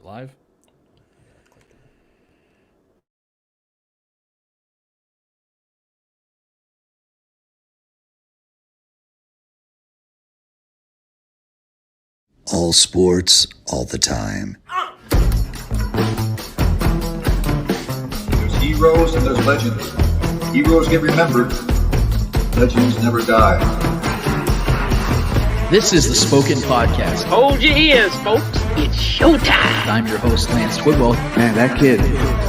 live? All sports, all the time. There's heroes and there's legends. Heroes get remembered. Legends never die. This is the Spoken Podcast. Hold your ears, folks. It's showtime. I'm your host, Lance Twidwell. Man, that kid,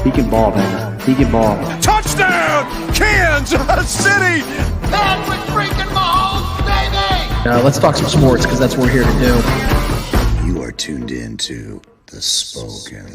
he can ball, man. He can ball. Touchdown, Kansas City! Patrick freaking Mahomes, baby! Let's talk some sports, because that's what we're here to do. You are tuned in to The Spoken.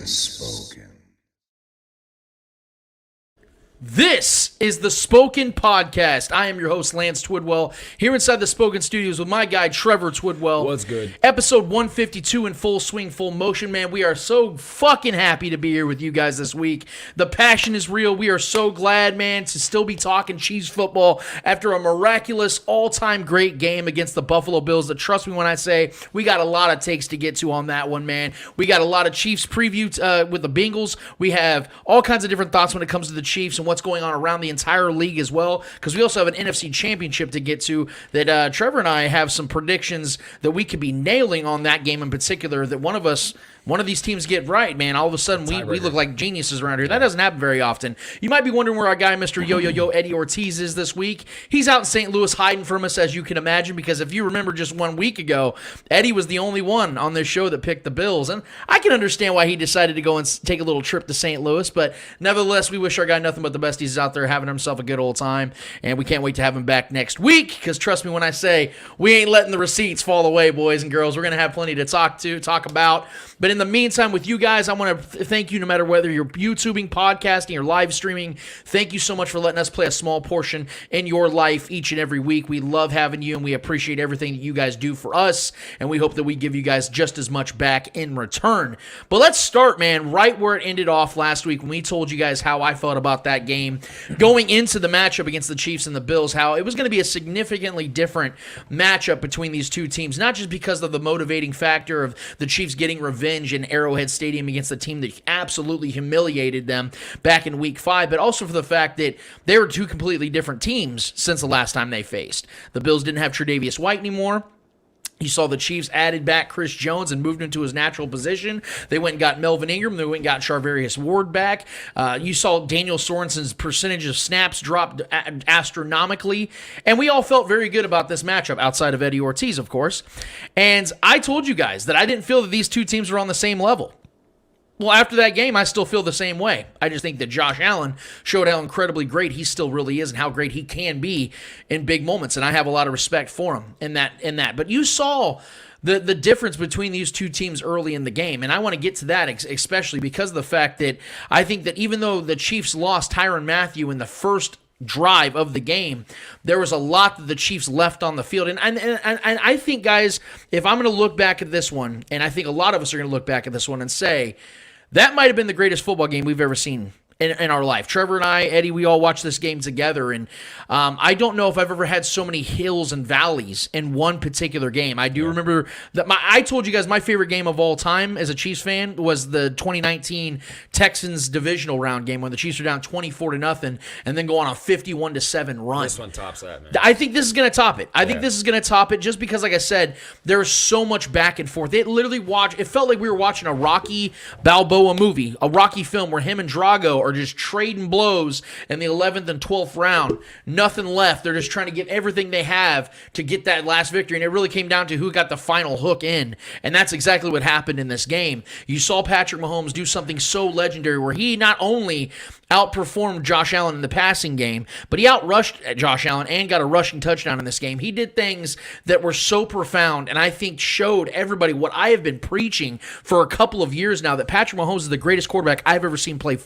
This is the Spoken Podcast. I am your host, Lance Twidwell, here inside the Spoken Studios with my guy, Trevor Twidwell. What's good? Episode 152 in full swing, full motion, man. We are so fucking happy to be here with you guys this week. The passion is real. We are so glad, man, to still be talking Chiefs football after a miraculous, all-time great game against the Buffalo Bills. That, trust me when I say, we got a lot of takes to get to on that one, man. We got a lot of Chiefs preview with the Bengals. We have all kinds of different thoughts when it comes to the Chiefs and what's going on around the entire league as well, because we also have an NFC championship to get to that Trevor and I have some predictions that we could be nailing on that game in particular, that one of these teams get right, man. All of a sudden, we look like geniuses around here. That doesn't happen very often. You might be wondering where our guy, Mr. Yo-Yo-Yo Eddie Ortiz, is this week. He's out in St. Louis hiding from us, as you can imagine, because if you remember just 1 week ago, Eddie was the only one on this show that picked the Bills, and I can understand why he decided to go and take a little trip to St. Louis, but nevertheless, we wish our guy nothing but the best. He's out there having himself a good old time, and we can't wait to have him back next week, because trust me when I say, we ain't letting the receipts fall away, boys and girls. We're going to have plenty to talk about, but in the meantime, with you guys, I want to thank you no matter whether you're YouTubing, podcasting, or live streaming. Thank you so much for letting us play a small portion in your life each and every week. We love having you, and we appreciate everything that you guys do for us, and we hope that we give you guys just as much back in return. But let's start, man, right where it ended off last week when we told you guys how I felt about that game going into the matchup against the Chiefs and the Bills, how it was going to be a significantly different matchup between these two teams, not just because of the motivating factor of the Chiefs getting revenge in Arrowhead Stadium against a team that absolutely humiliated them back in Week 5, but also for the fact that they were two completely different teams since the last time they faced. The Bills didn't have Tre'Davious White anymore. You saw the Chiefs added back Chris Jones and moved him to his natural position. They went and got Melvin Ingram. They went and got Charvarius Ward back. You saw Daniel Sorensen's percentage of snaps drop astronomically. And we all felt very good about this matchup, outside of Eddie Ortiz, of course. And I told you guys that I didn't feel that these two teams were on the same level. Well, after that game, I still feel the same way. I just think that Josh Allen showed how incredibly great he still really is and how great he can be in big moments, and I have a lot of respect for him in that. But you saw the difference between these two teams early in the game, and I want to get to that especially because of the fact that I think that even though the Chiefs lost Tyrann Mathieu in the first drive of the game, there was a lot that the Chiefs left on the field. And I think, guys, if I'm going to look back at this one, and I think a lot of us are going to look back at this one and say, that might have been the greatest football game we've ever seen in our life. Trevor and I, Eddie, we all watched this game together, and I don't know if I've ever had so many hills and valleys in one particular game. I do remember that I told you guys my favorite game of all time as a Chiefs fan was the 2019 Texans divisional round game when the Chiefs were down 24-0 and then go on a 51-7 run. This one tops that, man. I think this is going to top it. I think this is going to top it just because, like I said, there's so much back and forth. It felt like we were watching a Rocky Balboa movie, a Rocky film where him and Drago are just trading blows in the 11th and 12th round. Nothing left. They're just trying to get everything they have to get that last victory, and it really came down to who got the final hook in, and that's exactly what happened in this game. You saw Patrick Mahomes do something so legendary where he not only outperformed Josh Allen in the passing game, but he outrushed Josh Allen and got a rushing touchdown in this game. He did things that were so profound, and I think showed everybody what I have been preaching for a couple of years now, that Patrick Mahomes is the greatest quarterback I've ever seen play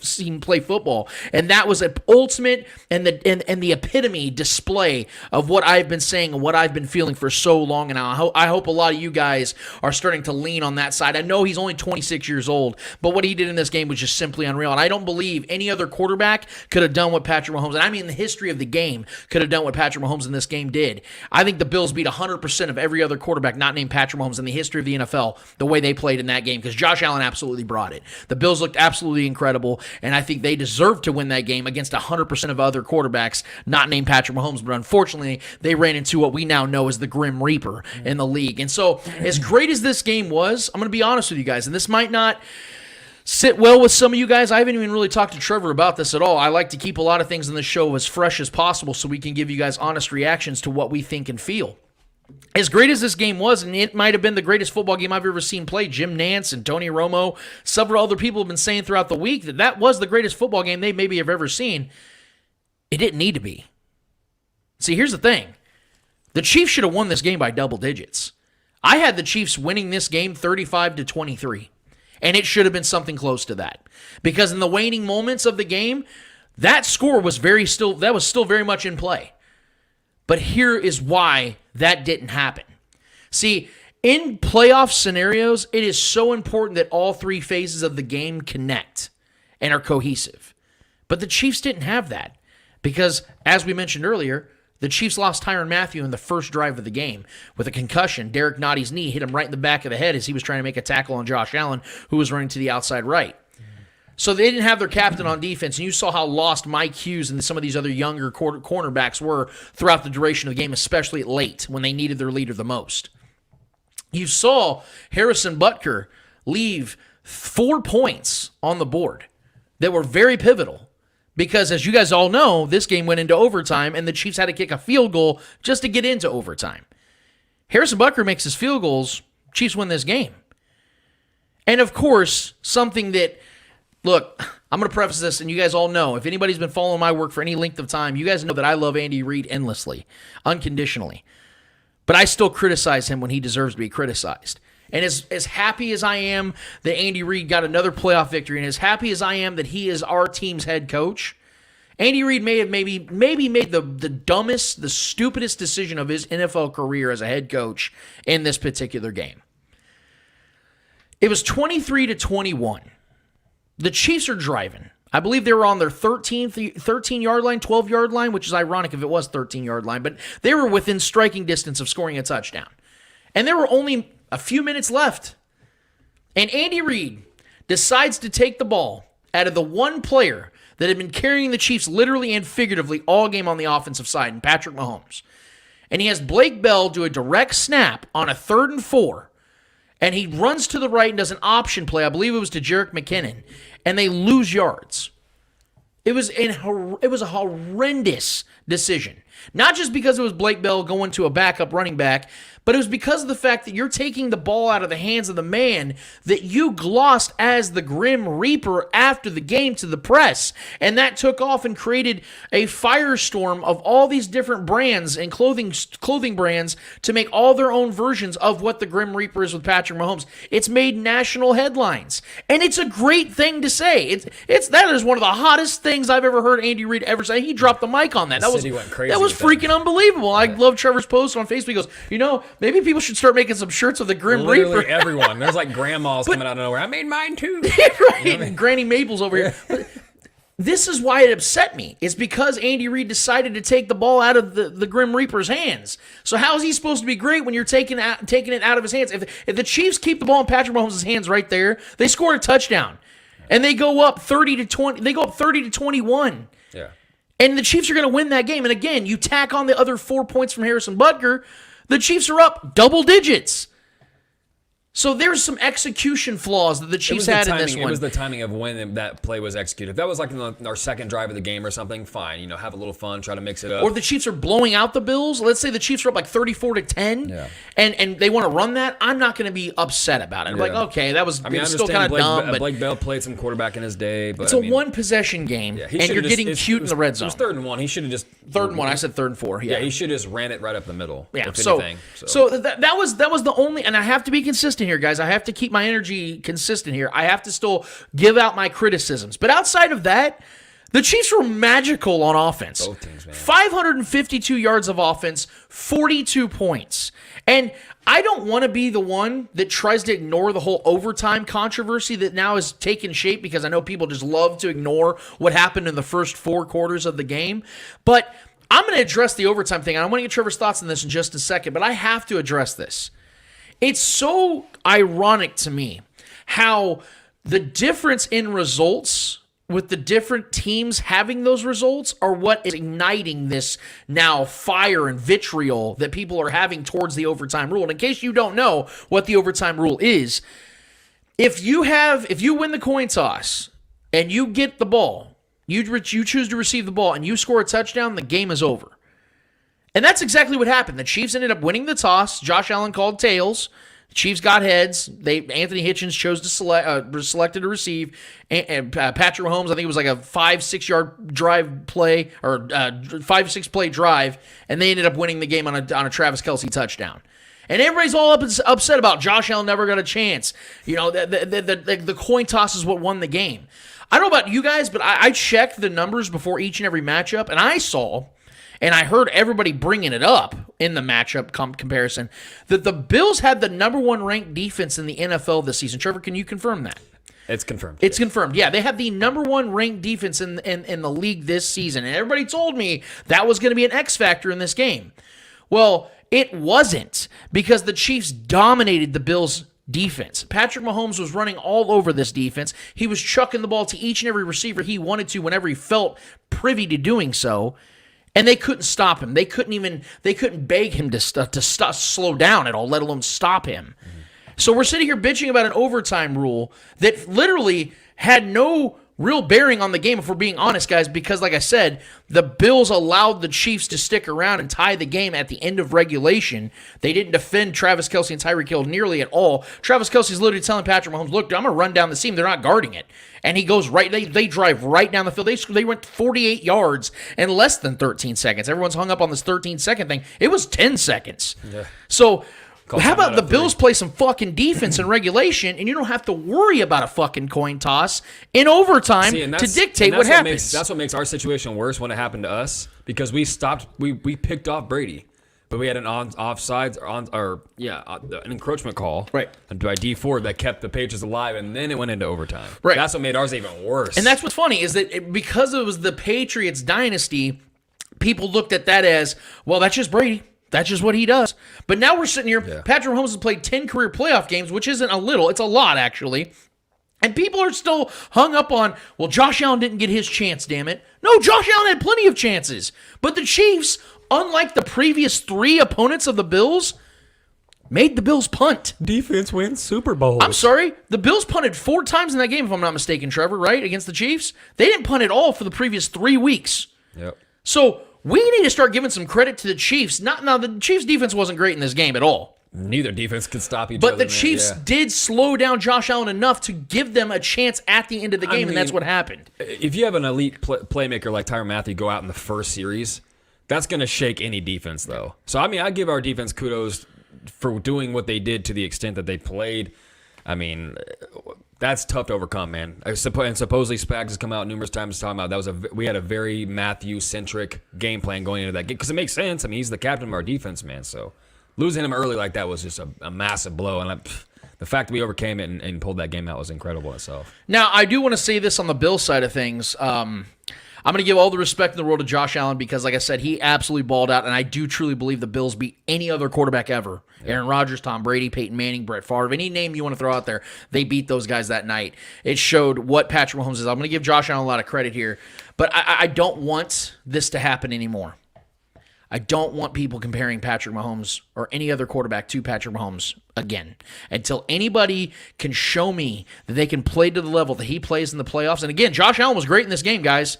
play football. And that was an ultimate and the epitome display of what I've been saying and what I've been feeling for so long. And I hope a lot of you guys are starting to lean on that side. I know he's only 26 years old, but what he did in this game was just simply unreal. And I don't believe any other quarterback could have done what Patrick Mahomes, and I mean the history of the game, could have done what Patrick Mahomes in this game did. I think the Bills beat 100% of every other quarterback not named Patrick Mahomes in the history of the NFL the way they played in that game, because Josh Allen absolutely brought it. The Bills looked absolutely incredible, and I think they deserved to win that game against 100% of other quarterbacks not named Patrick Mahomes, but unfortunately, they ran into what we now know as the Grim Reaper in the league. And so, as great as this game was, I'm going to be honest with you guys, and this might not sit well with some of you guys. I haven't even really talked to Trevor about this at all. I like to keep a lot of things in the show as fresh as possible so we can give you guys honest reactions to what we think and feel. As great as this game was, and it might have been the greatest football game I've ever seen played, Jim Nantz and Tony Romo, several other people have been saying throughout the week that was the greatest football game they maybe have ever seen. It didn't need to be. See, here's the thing. The Chiefs should have won this game by double digits. I had the Chiefs winning this game 35-23, and it should have been something close to that. Because in the waning moments of the game, that score was still very much in play. But here is why that didn't happen. See, in playoff scenarios, it is so important that all three phases of the game connect and are cohesive. But the Chiefs didn't have that because, as we mentioned earlier, the Chiefs lost Tyrann Mathieu in the first drive of the game with a concussion. Derek Notty's knee hit him right in the back of the head as he was trying to make a tackle on Josh Allen, who was running to the outside right. So they didn't have their captain on defense, and you saw how lost Mike Hughes and some of these other younger cornerbacks were throughout the duration of the game, especially late when they needed their leader the most. You saw Harrison Butker leave 4 points on the board that were very pivotal because, as you guys all know, this game went into overtime, and the Chiefs had to kick a field goal just to get into overtime. Harrison Butker makes his field goals, Chiefs win this game. And, of course, something that, look, I'm going to preface this, and you guys all know, if anybody's been following my work for any length of time, you guys know that I love Andy Reid endlessly, unconditionally. But I still criticize him when he deserves to be criticized. And as happy as I am that Andy Reid got another playoff victory, and as happy as I am that he is our team's head coach, Andy Reid may have maybe made the dumbest, the stupidest decision of his NFL career as a head coach in this particular game. It was 23-21. The Chiefs are driving. I believe they were on their 13-yard line, 12-yard line, which is ironic if it was 13-yard line, but they were within striking distance of scoring a touchdown. And there were only a few minutes left. And Andy Reid decides to take the ball out of the one player that had been carrying the Chiefs literally and figuratively all game on the offensive side, and Patrick Mahomes. And he has Blake Bell do a direct snap on a 3rd and 4. And he runs to the right and does an option play. I believe it was to Jerick McKinnon. And they lose yards. It was a horrendous decision. Not just because it was Blake Bell going to a backup running back, but it was because of the fact that you're taking the ball out of the hands of the man that you glossed as the Grim Reaper after the game to the press. And that took off and created a firestorm of all these different brands and clothing brands to make all their own versions of what the Grim Reaper is with Patrick Mahomes. It's made national headlines. And it's a great thing to say. That is one of the hottest things I've ever heard Andy Reid ever say. He dropped the mic on that. That was freaking unbelievable. I love Trevor's post on Facebook. He goes, maybe people should start making some shirts of the Grim Literally Reaper. Everyone. There's like grandmas coming out of nowhere. I made mine too. Right. You know I mean? Granny Maple's over here. But this is why it upset me. It's because Andy Reid decided to take the ball out of the Grim Reaper's hands. So how is he supposed to be great when you're taking it out of his hands? If the Chiefs keep the ball in Patrick Mahomes' hands right there, they score a touchdown. And they go up 30-20. They go up 30-21. Yeah. And the Chiefs are going to win that game. And again, you tack on the other 4 points from Harrison Butker, the Chiefs are up double digits. So there's some execution flaws that the Chiefs had in this one. It was the timing of when that play was executed. If that was like in our second drive of the game or something, fine. Have a little fun, try to mix it up. Or the Chiefs are blowing out the Bills. Let's say the Chiefs are up like 34-10, and they want to run that. I'm not going to be upset about it. I'm like, okay, that was, still kind of dumb. But Blake Bell played some quarterback in his day. But it's a one-possession game, and you're getting cute in the red zone. It was 3rd and 1. He should have just... 3rd and 1. I said 3rd and 4. Yeah, he should have just ran it right up the middle. Yeah, so that was the only... And I have to be consistent consistent here, guys. I have to keep my energy consistent here. I have to still give out my criticisms. But outside of that, the Chiefs were magical on offense. Both teams, man. 552 yards of offense, 42 points. And I don't want to be the one that tries to ignore the whole overtime controversy that now has taken shape, because I know people just love to ignore what happened in the first 4 quarters of the game. But I'm going to address the overtime thing, and I want to get Trevor's thoughts on this in just a second, but I have to address this. It's so ironic to me how the difference in results with the different teams having those results are what is igniting this now fire and vitriol that people are having towards the overtime rule. And in case you don't know what the overtime rule is, if you win the coin toss and you get the ball, you choose to receive the ball and you score a touchdown, the game is over. And that's exactly what happened. The Chiefs ended up winning the toss. Josh Allen called tails. Chiefs got heads. Anthony Hitchens chose to selected to receive. And Patrick Mahomes, I think it was like a 5-6 yard drive play or 5-6 play drive, and they ended up winning the game on a Travis Kelce touchdown. And everybody's all upset about Josh Allen never got a chance. You know, the coin toss is what won the game. I don't know about you guys, but I checked the numbers before each and every matchup, and I saw. And I heard everybody bringing it up in the matchup comparison that the Bills had the number 1 ranked defense in the NFL this season. Trevor, can you confirm that? It's confirmed. It's confirmed. Yeah, they have the number 1 ranked defense in the league this season. And everybody told me that was going to be an X factor in this game. Well, it wasn't, because the Chiefs dominated the Bills' defense. Patrick Mahomes was running all over this defense. He was chucking the ball to each and every receiver he wanted to whenever he felt privy to doing so. And they couldn't stop him. They couldn't beg him to slow down at all, let alone stop him. Mm-hmm. So we're sitting here bitching about an overtime rule that literally had no real bearing on the game, if we're being honest, guys, because like I said, the Bills allowed the Chiefs to stick around and tie the game at the end of regulation. They didn't defend Travis Kelce and Tyreek Hill nearly at all. Travis Kelce's literally telling Patrick Mahomes, look, I'm going to run down the seam. They're not guarding it. And he goes right, they drive right down the field. They went 48 yards in less than 13 seconds. Everyone's hung up on this 13-second thing. It was 10 seconds. Yeah. So how about the Bills play some fucking defense in regulation, and you don't have to worry about a fucking coin toss in overtime to dictate what happens. That's what makes our situation worse when it happened to us, because we picked off Brady, but we had an an encroachment call right by D4 that kept the Patriots alive, and then it went into overtime. Right. That's what made ours even worse. And that's what's funny is that because it was the Patriots dynasty, people looked at that as, well, that's just Brady. That's just what he does. But now we're sitting here. Yeah. Patrick Mahomes has played 10 career playoff games, which isn't a little. It's a lot, actually. And people are still hung up on, well, Josh Allen didn't get his chance, damn it. No, Josh Allen had plenty of chances. But the Chiefs, unlike the previous 3 opponents of the Bills, made the Bills punt. Defense wins Super Bowls. I'm sorry. The Bills punted 4 times in that game, if I'm not mistaken, Trevor, right? Against the Chiefs. They didn't punt at all for the previous 3 weeks. Yep. So we need to start giving some credit to the Chiefs. Now, the Chiefs' defense wasn't great in this game at all. Neither defense could stop each other. But the Chiefs did slow down Josh Allen enough to give them a chance at the end of the game, and that's what happened. If you have an elite playmaker like Tyrann Mathieu go out in the first series, that's going to shake any defense, though. So, I give our defense kudos for doing what they did to the extent that they played. That's tough to overcome, man. And supposedly Spags has come out numerous times talking about we had a very Matthew-centric game plan going into that game, because it makes sense. He's the captain of our defense, man. So losing him early like that was just a massive blow. And the fact that we overcame it and pulled that game out was incredible in itself. Now, I do want to say this on the Bills side of things. I'm going to give all the respect in the world to Josh Allen because, like I said, he absolutely balled out, and I do truly believe the Bills beat any other quarterback ever. Yeah. Aaron Rodgers, Tom Brady, Peyton Manning, Brett Favre, any name you want to throw out there, they beat those guys that night. It showed what Patrick Mahomes is. I'm going to give Josh Allen a lot of credit here, but I don't want this to happen anymore. I don't want people comparing Patrick Mahomes or any other quarterback to Patrick Mahomes again until anybody can show me that they can play to the level that he plays in the playoffs. And again, Josh Allen was great in this game, guys.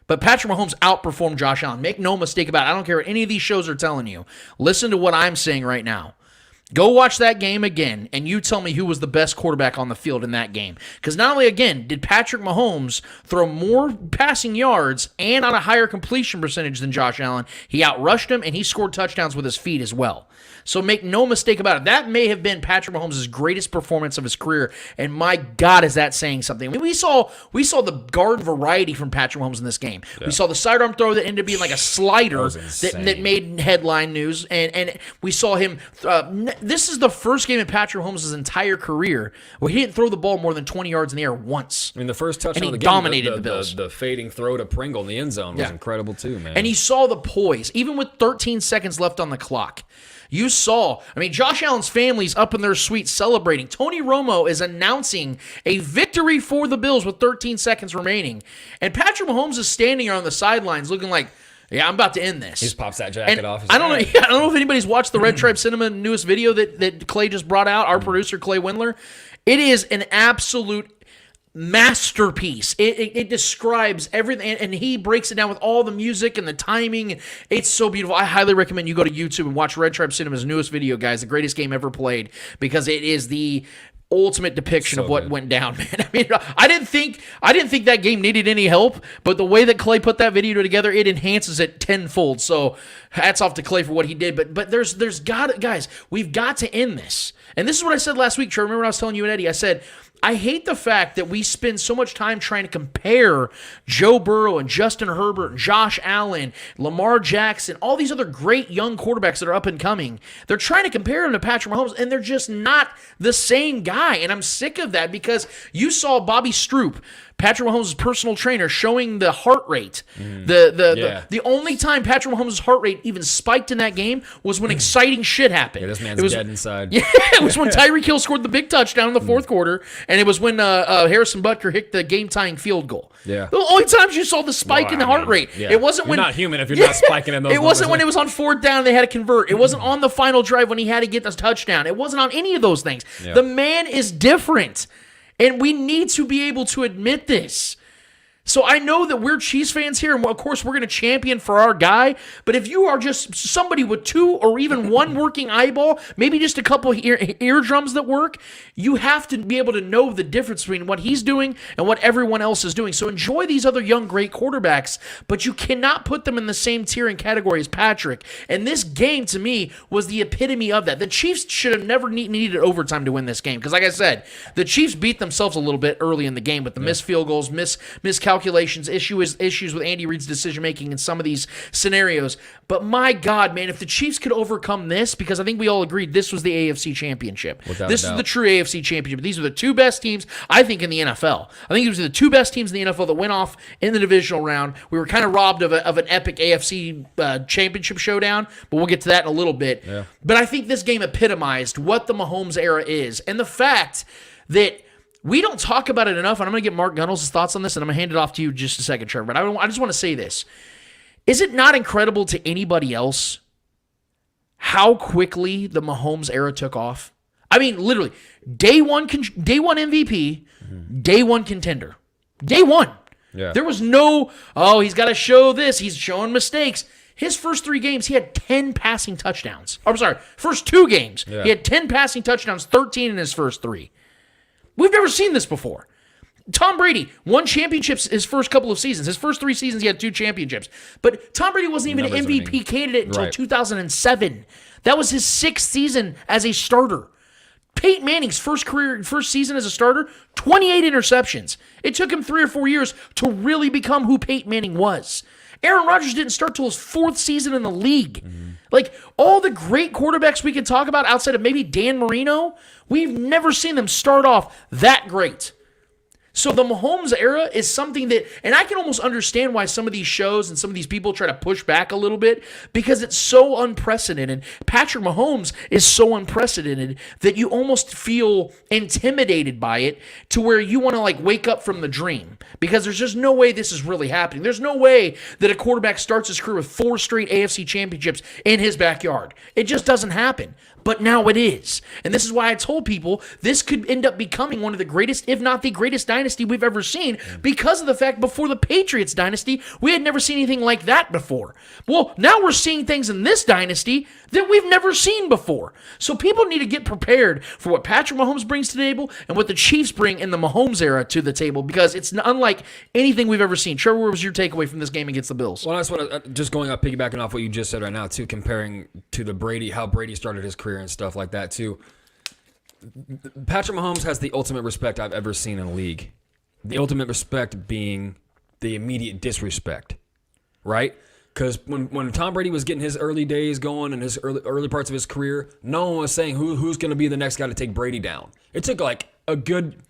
But Patrick Mahomes outperformed Josh Allen. Make no mistake about it. I don't care what any of these shows are telling you. Listen to what I'm saying right now. Go watch that game again, and you tell me who was the best quarterback on the field in that game. Because not only, again, did Patrick Mahomes throw more passing yards and on a higher completion percentage than Josh Allen, he outrushed him, and he scored touchdowns with his feet as well. So make no mistake about it. That may have been Patrick Mahomes' greatest performance of his career, and my God, is that saying something. I mean, we saw the guard variety from Patrick Mahomes in this game. Yeah. We saw the sidearm throw that ended up being like a slider that made headline news, and we saw him. This is the first game in Patrick Mahomes' entire career where he didn't throw the ball more than 20 yards in the air once. I mean, the first touchdown of the game, dominated the Bills. The fading throw to Pringle in the end zone was incredible too, man. And he saw the poise, even with 13 seconds left on the clock. You saw, I mean, Josh Allen's family's up in their suite celebrating. Tony Romo is announcing a victory for the Bills with 13 seconds remaining. And Patrick Mahomes is standing on the sidelines looking like, yeah, I'm about to end this. He just pops that jacket off. I don't know if anybody's watched the Red Tribe Cinema newest video that Clay just brought out, our producer, Clay Windler. It is an absolute masterpiece. It describes everything, and he breaks it down with all the music and the timing. It's so beautiful. I highly recommend you go to YouTube and watch Red Tribe Cinema's newest video, guys, the greatest game ever played, because it is the ultimate depiction of what went down, man. I mean, I didn't think that game needed any help, but the way that Clay put that video together, it enhances it tenfold. So hats off to Clay for what he did. But there's guys, we've got to end this. And this is what I said last week, Trey. Remember when I was telling you and Eddie? I said, I hate the fact that we spend so much time trying to compare Joe Burrow and Justin Herbert and Josh Allen, Lamar Jackson, all these other great young quarterbacks that are up and coming. They're trying to compare them to Patrick Mahomes, and they're just not the same guy. And I'm sick of that, because you saw Bobby Stroop, Patrick Mahomes' personal trainer, showing the heart rate. The only time Patrick Mahomes' heart rate even spiked in that game was when exciting shit happened. Yeah, this man's dead inside. Yeah, it was when Tyreek Hill scored the big touchdown in the fourth quarter, and it was when Harrison Butker hit the game-tying field goal. Yeah. The only times you saw the spike in the heart rate. Yeah. It wasn't you're when not human if you're not spiking in those. It wasn't when it was on fourth down and they had to convert. It wasn't on the final drive when he had to get the touchdown. It wasn't on any of those things. Yeah. The man is different, and we need to be able to admit this. So I know that we're Chiefs fans here, and of course we're going to champion for our guy, but if you are just somebody with two or even one working eyeball, maybe just a couple eardrums that work, you have to be able to know the difference between what he's doing and what everyone else is doing. So enjoy these other young, great quarterbacks, but you cannot put them in the same tier and category as Patrick. And this game, to me, was the epitome of that. The Chiefs should have never needed overtime to win this game, because like I said, the Chiefs beat themselves a little bit early in the game with the missed field goals, miscalculations, issues with Andy Reid's decision-making in some of these scenarios. But my God, man, if the Chiefs could overcome this, because I think we all agreed this was the AFC Championship. This is the true AFC Championship. These are the two best teams, I think, in the NFL. I think these are the two best teams in the NFL that went off in the divisional round. We were kind of robbed of an epic AFC championship showdown, but we'll get to that in a little bit. Yeah. But I think this game epitomized what the Mahomes era is, and the fact that we don't talk about it enough, and I'm going to get Mark Gunnels' thoughts on this, and I'm going to hand it off to you in just a second, Trevor. But I just want to say this. Is it not incredible to anybody else how quickly the Mahomes era took off? I mean, literally, day one MVP, day one contender. Day one. Yeah. There was no, he's got to show this. He's showing mistakes. His first 3 games, he had 10 passing touchdowns. I'm sorry, first 2 games. Yeah. He had 10 passing touchdowns, 13 in his first 3. We've never seen this before. Tom Brady won championships his first couple of seasons. His first 3 seasons, he had 2 championships. But Tom Brady wasn't even an MVP candidate until 2007. That was his 6th season as a starter. Peyton Manning's first season as a starter, 28 interceptions. It took him 3 or 4 years to really become who Peyton Manning was. Aaron Rodgers didn't start till his 4th season in the league. Like, all the great quarterbacks we can talk about outside of maybe Dan Marino, we've never seen them start off that great. So the Mahomes era is something that, and I can almost understand why some of these shows and some of these people try to push back a little bit, because it's so unprecedented. Patrick Mahomes is so unprecedented that you almost feel intimidated by it, to where you want to like wake up from the dream, because there's just no way this is really happening. There's no way that a quarterback starts his career with 4 straight AFC championships in his backyard. It just doesn't happen. but now it is. And this is why I told people this could end up becoming one of the greatest, if not the greatest dynasty we've ever seen, because of the fact before the Patriots dynasty, we had never seen anything like that before. Well, now we're seeing things in this dynasty that we've never seen before. So people need to get prepared for what Patrick Mahomes brings to the table and what the Chiefs bring in the Mahomes era to the table, because it's unlike anything we've ever seen. Trevor, what was your takeaway from this game against the Bills? Well, I just want to just going up, piggybacking off what you just said right now, too, comparing to the Brady, how Brady started his career and stuff like that, too. Patrick Mahomes has the ultimate respect I've ever seen in the league. The ultimate respect being the immediate disrespect, right? Because when Tom Brady was getting his early days going and his early parts of his career, no one was saying who's going to be the next guy to take Brady down. It took like a good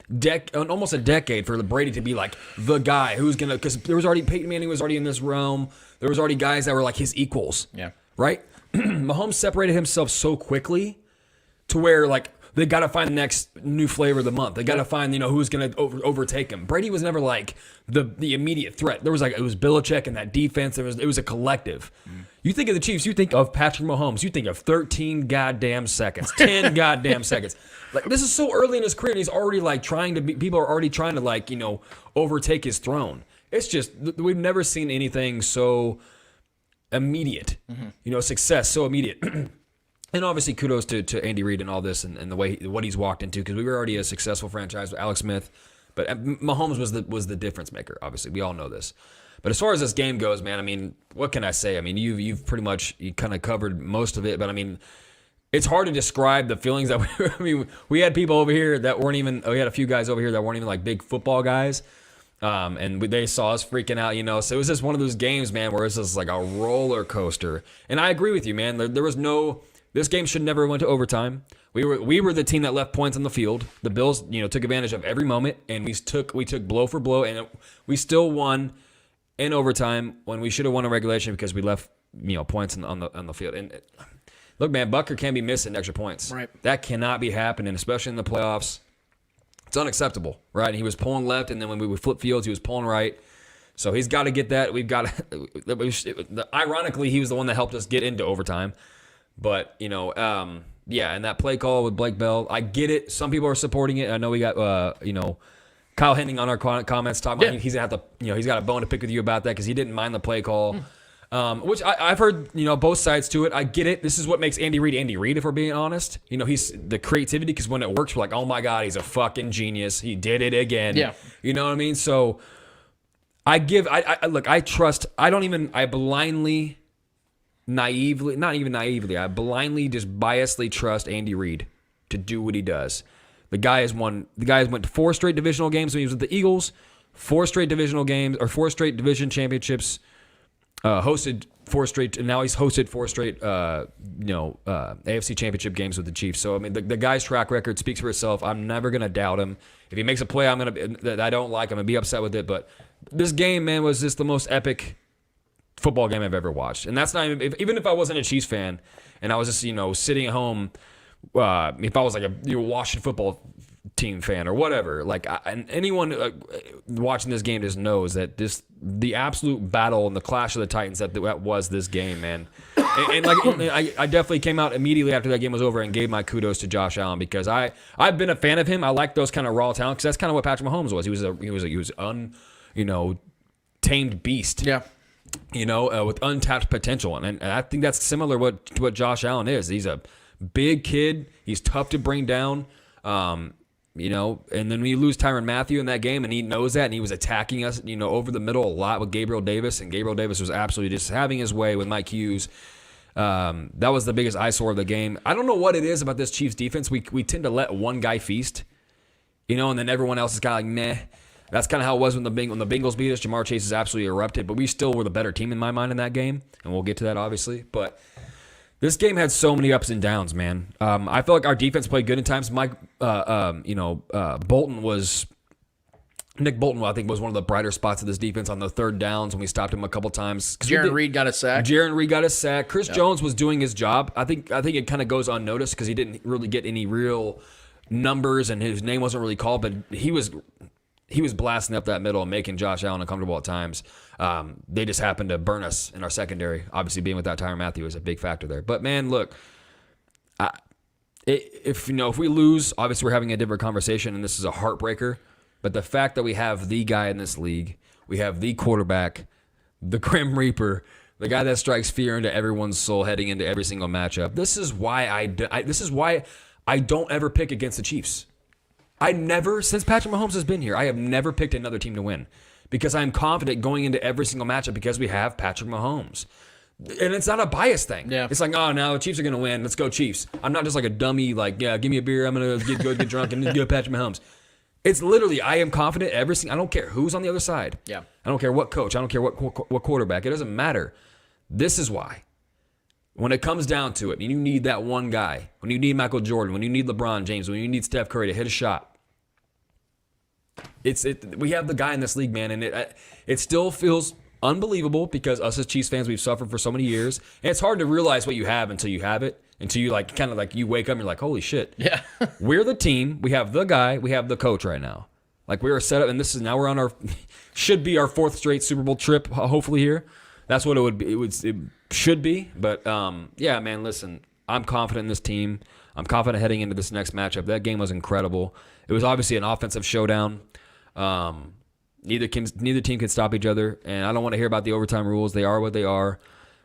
almost a decade for Brady to be like the guy who's going to, because there was already, Peyton Manning was already in this realm. There was already guys that were like his equals. Yeah. Right? Mahomes separated himself so quickly to where like they got to find the next new flavor of the month. They got to find, who's going to overtake him. Brady was never like the immediate threat. There was like, it was Belichick and that defense. It was a collective. You think of the Chiefs, you think of Patrick Mahomes, you think of 13 goddamn seconds, 10 goddamn seconds. Like, this is so early in his career and he's already like people are already trying to like, overtake his throne. It's just, we've never seen anything so immediate, success so immediate. And obviously, kudos to Andy Reid and all this and the way what he's walked into, because we were already a successful franchise with Alex Smith, but Mahomes was the difference maker. Obviously, we all know this. But as far as this game goes, man, I mean, what can I say? I mean, you've pretty much kind of covered most of it, but I mean, it's hard to describe the feelings that we had people over here that weren't even. We had a few guys over here that weren't even like big football guys. And they saw us freaking out, so it was just one of those games, man, where it's just like a roller coaster. And I agree with you, man. There was no. This game should never went to overtime. We were the team that left points on the field. The Bills, took advantage of every moment, and we took blow for blow, and we still won in overtime when we should have won in regulation because we left points on the field. And look, man, Butker can't be missing extra points. Right. That That cannot be happening, especially in the playoffs. It's unacceptable, right? And he was pulling left, and then when we would flip fields, he was pulling right. So he's got to get that. We've got to. Ironically, he was the one that helped us get into overtime. But, yeah, and that play call with Blake Bell, I get it. Some people are supporting it. I know we got, Kyle Henning on our comments talking about he's going to have to, he's got a bone to pick with you about that because he didn't mind the play call, which I've heard, both sides to it. I get it. This is what makes Andy Reid, if we're being honest. He's the creativity, because when it works, we're like, oh, my God, he's a fucking genius. He did it again. Yeah. You know what I mean? So I trust, I blindly... naively, not even naively, I blindly just biasly trust Andy Reid to do what he does. The guy went to 4 straight divisional games when he was with the Eagles, 4 straight divisional games, or 4 straight division championships, hosted 4 straight, and now he's hosted 4 straight, AFC championship games with the Chiefs. So, I mean, the guy's track record speaks for itself. I'm never going to doubt him. If he makes a play that I don't like, I'm going to be upset with it. But this game, man, was just the most epic football game I've ever watched. And that's not even if I wasn't a Chiefs fan and I was just, sitting at home, if I was like a Washington football team fan or whatever, and anyone watching this game just knows that the absolute battle and the clash of the Titans that was this game, man. And I definitely came out immediately after that game was over and gave my kudos to Josh Allen, because I've been a fan of him. I like those kind of raw talent, because that's kind of what Patrick Mahomes was. He was tamed beast. Yeah. With untapped potential. And I think that's similar to what Josh Allen is. He's a big kid. He's tough to bring down. And then we lose Tyrann Mathieu in that game, and he knows that, and he was attacking us, over the middle a lot with Gabriel Davis, and Gabriel Davis was absolutely just having his way with Mike Hughes. That was the biggest eyesore of the game. I don't know what it is about this Chiefs defense. We tend to let one guy feast, and then everyone else is kind of like, meh. That's kind of how it was when the Bengals beat us. Jamar Chase is absolutely erupted, but we still were the better team in my mind in that game, and we'll get to that, obviously. But this game had so many ups and downs, man. I felt like our defense played good in times. Nick Bolton, I think, was one of the brighter spots of this defense on the third downs when we stopped him a couple times. Jaron Reed got a sack. Chris Jones was doing his job. I think it kind of goes unnoticed because he didn't really get any real numbers, and his name wasn't really called, but he was blasting up that middle and making Josh Allen uncomfortable at times. They just happened to burn us in our secondary. Obviously, being without Tyrann Mathieu was a big factor there. But, man, look, if we lose, obviously we're having a different conversation, and this is a heartbreaker. But the fact that we have the guy in this league, we have the quarterback, the Grim Reaper, the guy that strikes fear into everyone's soul heading into every single matchup. This is why I don't ever pick against the Chiefs. Since Patrick Mahomes has been here, I have never picked another team to win because I'm confident going into every single matchup because we have Patrick Mahomes. And it's not a bias thing. Yeah. It's like, oh, no, the Chiefs are going to win. Let's go Chiefs. I'm not just like a dummy, like, yeah, give me a beer. I'm going to go get drunk and go Patrick Mahomes. It's literally, I am confident I don't care who's on the other side. Yeah. I don't care what coach. I don't care what quarterback. It doesn't matter. This is why. When it comes down to it, and you need that one guy, when you need Michael Jordan, when you need LeBron James, when you need Steph Curry to hit a shot, we have the guy in this league, man, and it still feels unbelievable because us as Chiefs fans, we've suffered for so many years. And it's hard to realize what you have until you have it, until you you wake up and you're like, holy shit. Yeah. We're the team. We have the guy. We have the coach right now. Like we were set up, and now we're on should be our 4th straight Super Bowl trip, hopefully here. That's what it would be. It should be. But, yeah, man, listen, I'm confident in this team. I'm confident heading into this next matchup. That game was incredible. It was obviously an offensive showdown. Neither team can stop each other, and I don't want to hear about the overtime rules. They are what they are.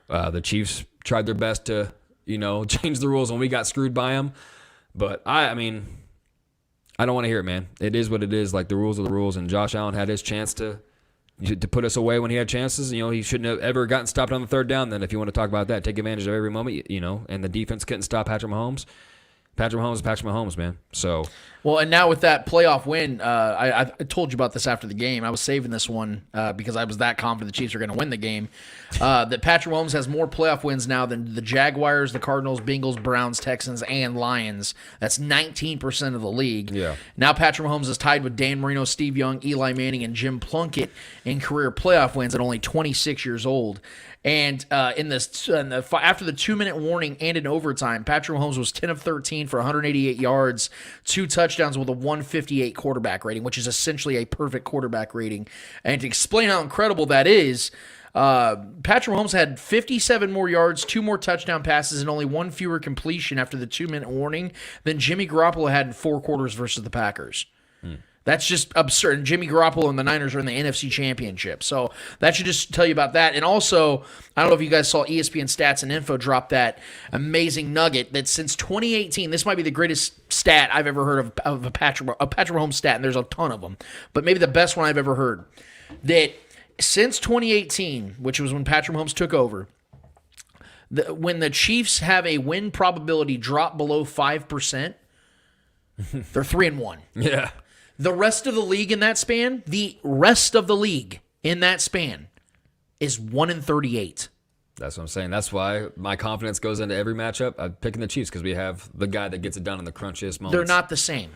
The Chiefs tried their best to, change the rules when we got screwed by them. But, I don't want to hear it, man. It is what it is. Like, the rules are the rules, and Josh Allen had his chance to put us away when he had chances. He shouldn't have ever gotten stopped on the 3rd down. Then if you want to talk about that, take advantage of every moment, and the defense couldn't stop Patrick Mahomes. Patrick Mahomes is Patrick Mahomes, man. So, well, and now with that playoff win, I told you about this after the game. I was saving this one because I was that confident the Chiefs are going to win the game. That Patrick Mahomes has more playoff wins now than the Jaguars, the Cardinals, Bengals, Browns, Texans, and Lions. That's 19% of the league. Yeah. Now Patrick Mahomes is tied with Dan Marino, Steve Young, Eli Manning, and Jim Plunkett in career playoff wins at only 26 years old. And after the 2-minute warning and in overtime, Patrick Mahomes was 10 of 13 for 188 yards, 2 touchdowns with a 158 quarterback rating, which is essentially a perfect quarterback rating. And to explain how incredible that is, Patrick Mahomes had 57 more yards, 2 more touchdown passes, and only 1 fewer completion after the 2-minute warning than Jimmy Garoppolo had in 4 quarters versus the Packers. That's just absurd. And Jimmy Garoppolo and the Niners are in the NFC Championship. So that should just tell you about that. And also, I don't know if you guys saw ESPN Stats and Info drop that amazing nugget that since 2018, this might be the greatest stat I've ever heard of a Patrick Mahomes stat, and there's a ton of them, but maybe the best one I've ever heard, that since 2018, which was when Patrick Mahomes took over, when the Chiefs have a win probability drop below 5%, they're 3-1. Yeah. The rest of the league in that span, is 1-38. That's what I'm saying. That's why my confidence goes into every matchup. I'm picking the Chiefs because we have the guy that gets it done in the crunchiest moments. They're not the same.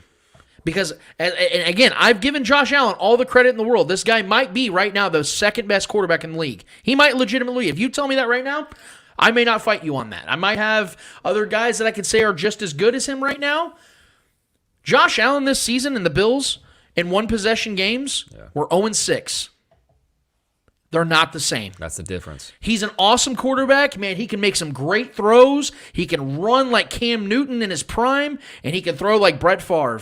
Because, and again, I've given Josh Allen all the credit in the world. This guy might be right now the 2nd best quarterback in the league. He might legitimately, if you tell me that right now, I may not fight you on that. I might have other guys that I could say are just as good as him right now. Josh Allen this season in the Bills in 1-possession games were 0-6. They're not the same. That's the difference. He's an awesome quarterback. Man, he can make some great throws. He can run like Cam Newton in his prime, and he can throw like Brett Favre.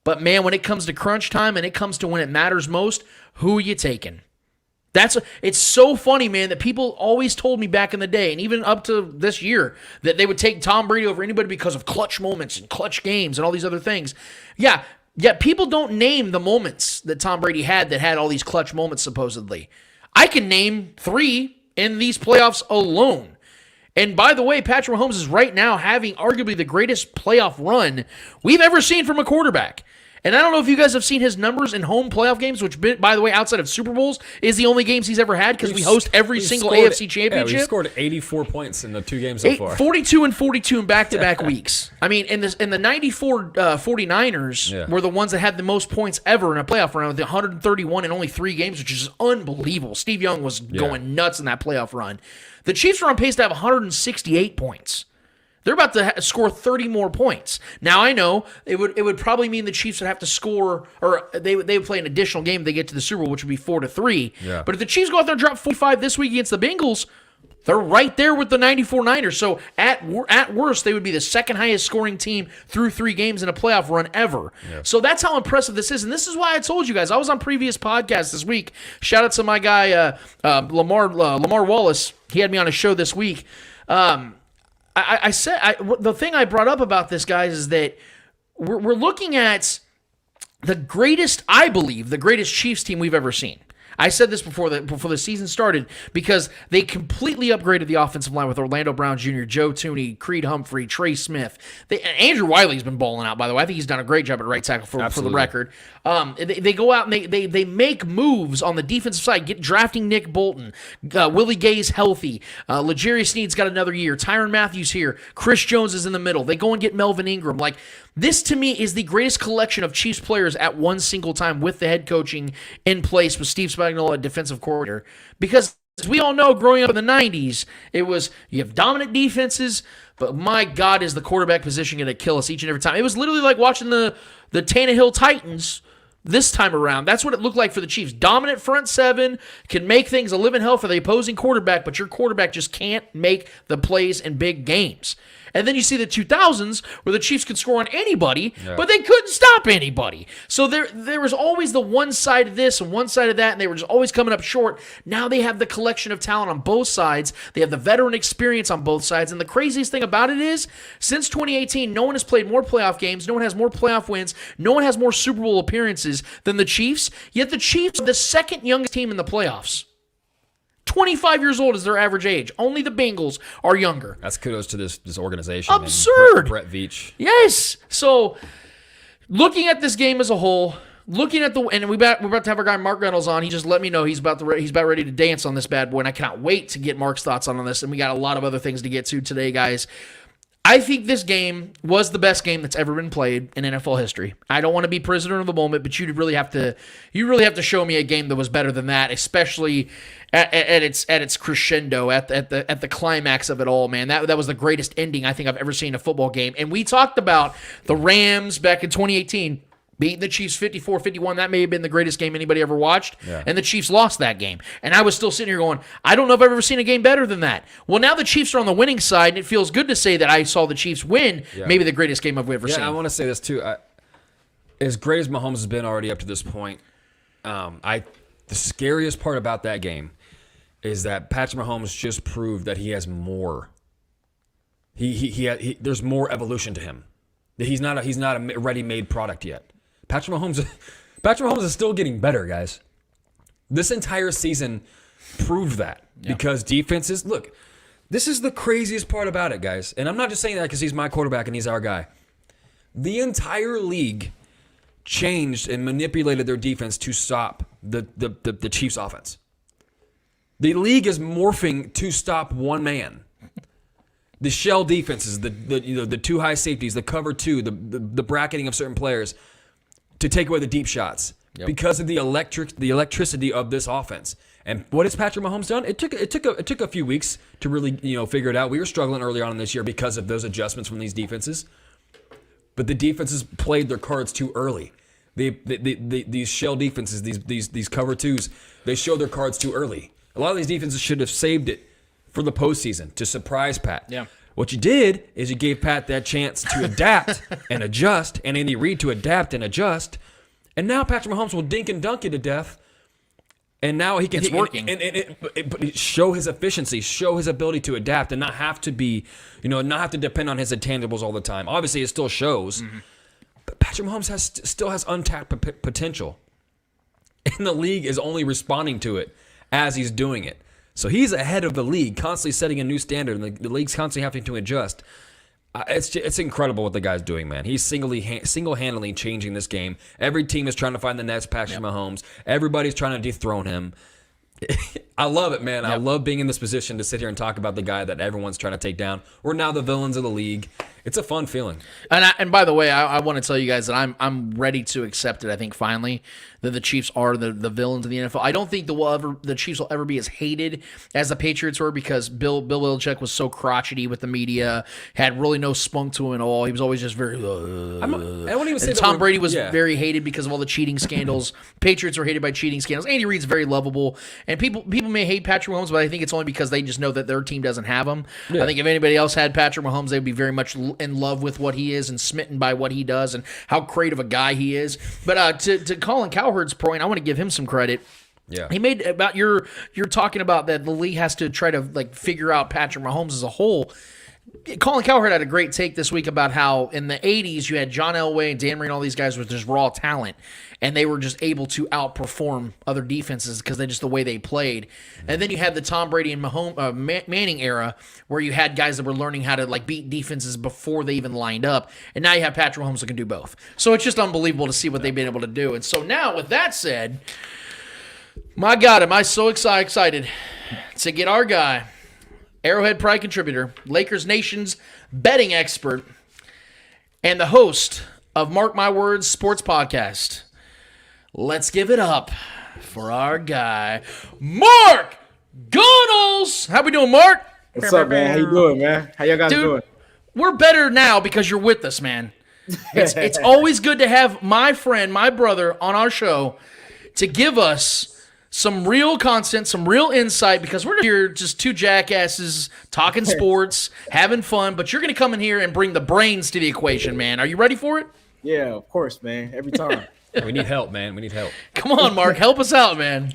But, man, when it comes to crunch time and it comes to when it matters most, who are you taking? It's so funny, man, that people always told me back in the day, and even up to this year, that they would take Tom Brady over anybody because of clutch moments and clutch games and all these other things. Yeah, people don't name the moments that Tom Brady had that had all these clutch moments, supposedly. I can name 3 in these playoffs alone. And by the way, Patrick Mahomes is right now having arguably the greatest playoff run we've ever seen from a quarterback. And I don't know if you guys have seen his numbers in home playoff games, which, by the way, outside of Super Bowls, is the only games he's ever had because we host every single AFC championship. Yeah, we scored 84 points in the 2 games so far. 42 and 42 in back-to-back weeks. I mean, in the 94 49ers were the ones that had the most points ever in a playoff run with 131 in only 3 games, which is unbelievable. Steve Young was going nuts in that playoff run. The Chiefs are on pace to have 168 points. They're about to score 30 more points. Now, I know it would probably mean the Chiefs would have to score, or they would play an additional game if they get to the Super Bowl, which would be 4-3. Yeah. But if the Chiefs go out there and drop 45 this week against the Bengals, They're right there with the 94 Niners. So at worst, they would be the second highest scoring team through 3 games in a playoff run ever. Yeah. So that's how impressive this is. And this is why I told you guys, I was on previous podcasts this week. Shout out to my guy, Lamar Wallace. He had me on a show this week. I said the thing I brought up about this, guys, is that we're looking at the greatest, I believe, the greatest Chiefs team we've ever seen. I said this before the season started because they completely upgraded the offensive line with Orlando Brown Jr., Joe Tooney, Creed Humphrey, Trey Smith. Andrew Wiley's been balling out, by the way. I think he's done a great job at right tackle for the record. They go out and they make moves on the defensive side, drafting Nick Bolton. Willie Gay's healthy. L'Jarius Sneed's got another year. Tyrann Mathieu's here. Chris Jones is in the middle. They go and get Melvin Ingram. Like, this, to me, is the greatest collection of Chiefs players at one single time with the head coaching in place with Steve Spagnuolo, defensive coordinator. Because, as we all know, growing up in the 90s, it was, you have dominant defenses, but my God, is the quarterback position going to kill us each and every time. It was literally like watching the Tannehill Titans this time around. That's what it looked like for the Chiefs. Dominant front seven, can make things a living hell for the opposing quarterback, but your quarterback just can't make the plays in big games. And then you see the 2000s where the Chiefs could score on anybody, but they couldn't stop anybody. So there was always the one side of this and one side of that, and they were just always coming up short. Now they have the collection of talent on both sides. They have the veteran experience on both sides. And the craziest thing about it is, since 2018, no one has played more playoff games. No one has more playoff wins. No one has more Super Bowl appearances than the Chiefs. Yet the Chiefs are the second youngest team in the playoffs. 25 years old is their average age. Only the Bengals are younger. That's kudos to this organization. Absurd. And Brett Veach. Yes. So, looking at this game as a whole, looking at and we're about to have our guy Mark Gunnels on. He just let me know he's about ready to dance on this bad boy, and I cannot wait to get Mark's thoughts on this. And we got a lot of other things to get to today, guys. I think this game was the best game that's ever been played in NFL history. I don't want to be prisoner of the moment, but you really have to show me a game that was better than that, especially at its crescendo, at the climax of it all, man. That was the greatest ending I think I've ever seen in a football game. And we talked about the Rams back in 2018 beating the Chiefs 54-51. That may have been the greatest game anybody ever watched. Yeah. And the Chiefs lost that game. And I was still sitting here going, I don't know if I've ever seen a game better than that. Well, now the Chiefs are on the winning side, and it feels good to say that I saw the Chiefs win maybe the greatest game I've ever seen. I want to say this, too. As great as Mahomes has been already up to this point, the scariest part about that game is that Patrick Mahomes just proved that he has more. There's more evolution to him. That he's not a ready-made product yet. Patrick Mahomes is still getting better, guys. This entire season proved that because defenses, look, this is the craziest part about it, guys. And I'm not just saying that because he's my quarterback and he's our guy. The entire league changed and manipulated their defense to stop the Chiefs' offense. The league is morphing to stop one man. The shell defenses, the two high safeties, the cover two, the bracketing of certain players, to take away the deep shots because of the electricity of this offense. And what has Patrick Mahomes done? It took a few weeks to really figure it out. We were struggling early on in this year because of those adjustments from these defenses, but the defenses played their cards too early. These shell defenses, these cover twos, they show their cards too early. A lot of these defenses should have saved it for the postseason to surprise Pat. Yeah. What you did is you gave Pat that chance to adapt and adjust, and Andy Reid to adapt and adjust. And now Patrick Mahomes will dink and dunk you to death. And now he can show his efficiency, show his ability to adapt, and not have to be, not have to depend on his intangibles all the time. Obviously, it still shows, but Patrick Mahomes still has untapped potential, and the league is only responding to it as he's doing it. So he's ahead of the league, constantly setting a new standard, and the league's constantly having to adjust. It's incredible what the guy's doing, man. He's single-handedly changing this game. Every team is trying to find the next Patrick Mahomes. Everybody's trying to dethrone him. I love it, man. I love being in this position to sit here and talk about the guy that everyone's trying to take down. We're now the villains of the league. It's a fun feeling. And by the way, I want to tell you guys that I'm ready to accept it. I think finally that the Chiefs are the villains of the NFL. I don't think the Chiefs will ever be as hated as the Patriots were because Bill Belichick was so crotchety with the media, had really no spunk to him at all. He was always just very. I won't even say that Tom Brady was very hated because of all the cheating scandals. Patriots were hated by cheating scandals. Andy Reid's very lovable, And people may hate Patrick Mahomes, but I think it's only because they just know that their team doesn't have him. Yeah. I think if anybody else had Patrick Mahomes, they'd be very much in love with what he is and smitten by what he does and how creative a guy he is. But to Colin Cowherd's point, I want to give him some credit. Yeah, he made about you're talking about that the league has to try to like figure out Patrick Mahomes as a whole. Colin Cowherd had a great take this week about how in the 80s you had John Elway and Dan Marino, all these guys with just raw talent, and they were just able to outperform other defenses because they just the way they played. And then you had the Tom Brady and Manning era where you had guys that were learning how to like beat defenses before they even lined up. And now you have Patrick Mahomes that can do both. So it's just unbelievable to see what they've been able to do. And so now with that said, my God, am I so excited to get our guy, Arrowhead Pride contributor, Lakers Nation's betting expert, and the host of Mark My Words Sports Podcast. Let's give it up for our guy, Mark Gunnels. How we doing, Mark? What's up, man? How you doing, man? How y'all guys doing? We're better now because you're with us, man. It's always good to have my friend, my brother, on our show to give us some real content, some real insight, because we're here just two jackasses talking sports, having fun, but you're going to come in here and bring the brains to the equation, man. Are you ready for it? Yeah, of course, man. Every time. We need help, man. We need help. Come on, Mark. Help us out, man.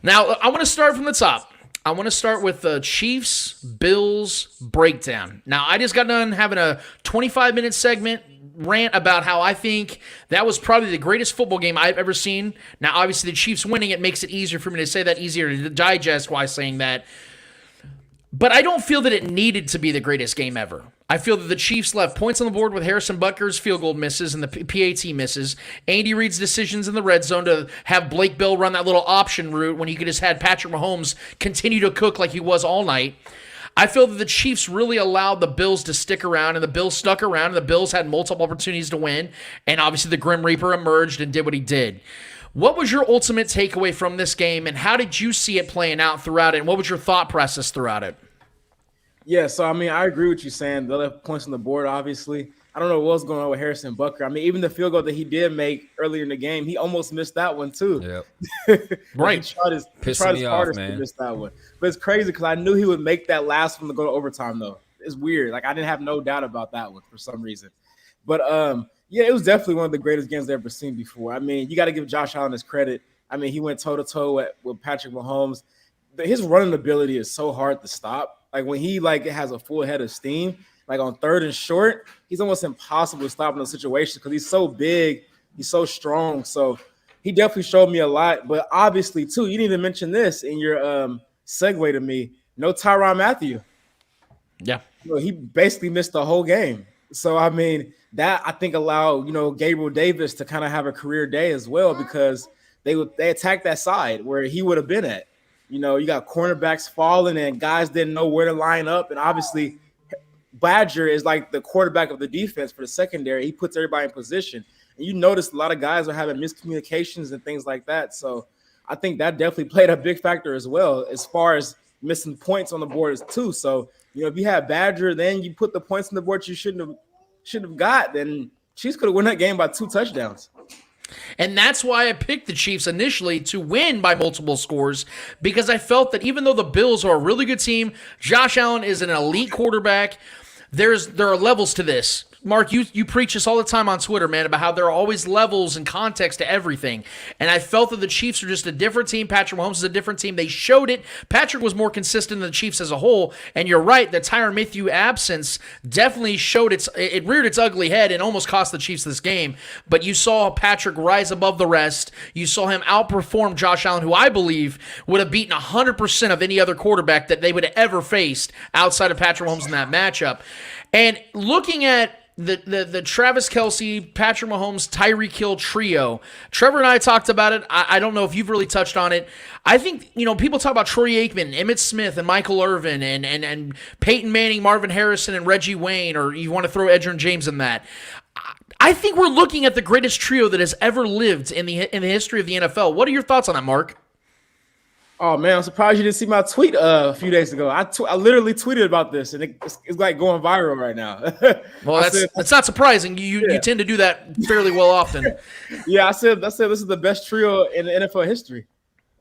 Now, I want to start from the top. I want to start with the Chiefs-Bills breakdown. Now, I just got done having a 25-minute segment rant about how I think that was probably the greatest football game I've ever seen. Now, obviously, the Chiefs winning it makes it easier for me to say that, easier to digest while saying that. But I don't feel that it needed to be the greatest game ever. I feel that the Chiefs left points on the board with Harrison Butker's field goal misses and the PAT misses. Andy Reid's decisions in the red zone to have Blake Bell run that little option route when he could just had Patrick Mahomes continue to cook like he was all night. I feel that the Chiefs really allowed the Bills to stick around, and the Bills stuck around, and the Bills had multiple opportunities to win, and obviously the Grim Reaper emerged and did what he did. What was your ultimate takeaway from this game, and how did you see it playing out throughout it, and what was your thought process throughout it? Yeah, so, I mean, I agree with you saying they left points on the board, obviously. I don't know what was going on with Harrison Butker. I mean, even the field goal that he did make earlier in the game, he almost missed that one too. Yep. Right. He tried his hardest to miss that one. But it's crazy because I knew he would make that last one to go to overtime, though. It's weird. Like, I didn't have no doubt about that one for some reason. But, yeah, it was definitely one of the greatest games I've ever seen before. I mean, you got to give Josh Allen his credit. I mean, he went toe-to-toe with Patrick Mahomes. His running ability is so hard to stop. Like, when he, has a full head of steam, like on third and short, he's almost impossible to stop in those situations because he's so big, he's so strong. So he definitely showed me a lot. But obviously, too, you didn't even mention this in your segue to me. No Tyrann Mathieu. Yeah. He basically missed the whole game. So, I mean, that I think allowed, Gabriel Davis to kind of have a career day as well because they attacked that side where he would have been at. You got cornerbacks falling and guys didn't know where to line up. And obviously, Badger is like the quarterback of the defense for the secondary. He puts everybody in position. And you notice a lot of guys are having miscommunications and things like that. So I think that definitely played a big factor as well as far as missing points on the board too. So, if you have Badger, then you put the points on the board you shouldn't have got, then Chiefs could have won that game by 2 touchdowns. And that's why I picked the Chiefs initially to win by multiple scores, because I felt that even though the Bills are a really good team, Josh Allen is an elite quarterback. There are levels to this. Mark, you preach this all the time on Twitter, man, about how there are always levels and context to everything. And I felt that the Chiefs are just a different team. Patrick Mahomes is a different team. They showed it. Patrick was more consistent than the Chiefs as a whole. And you're right, the Tyrann Mathieu absence definitely showed it reared its ugly head and almost cost the Chiefs this game. But you saw Patrick rise above the rest. You saw him outperform Josh Allen, who I believe would have beaten 100% of any other quarterback that they would have ever faced outside of Patrick Mahomes in that matchup. And looking at the Travis Kelce, Patrick Mahomes, Tyreek Hill trio. Trevor and I talked about it. I don't know if you've really touched on it. I think, people talk about Troy Aikman, Emmitt Smith, and Michael Irvin, and Peyton Manning, Marvin Harrison, and Reggie Wayne, or you want to throw Edgerrin James in that. I think we're looking at the greatest trio that has ever lived in the history of the NFL. What are your thoughts on that, Mark? Oh, man, I'm surprised you didn't see my tweet a few days ago. I literally tweeted about this, and it's like going viral right now. Well, that's not surprising. You tend to do that fairly well often. Yeah, I said this is the best trio in NFL history.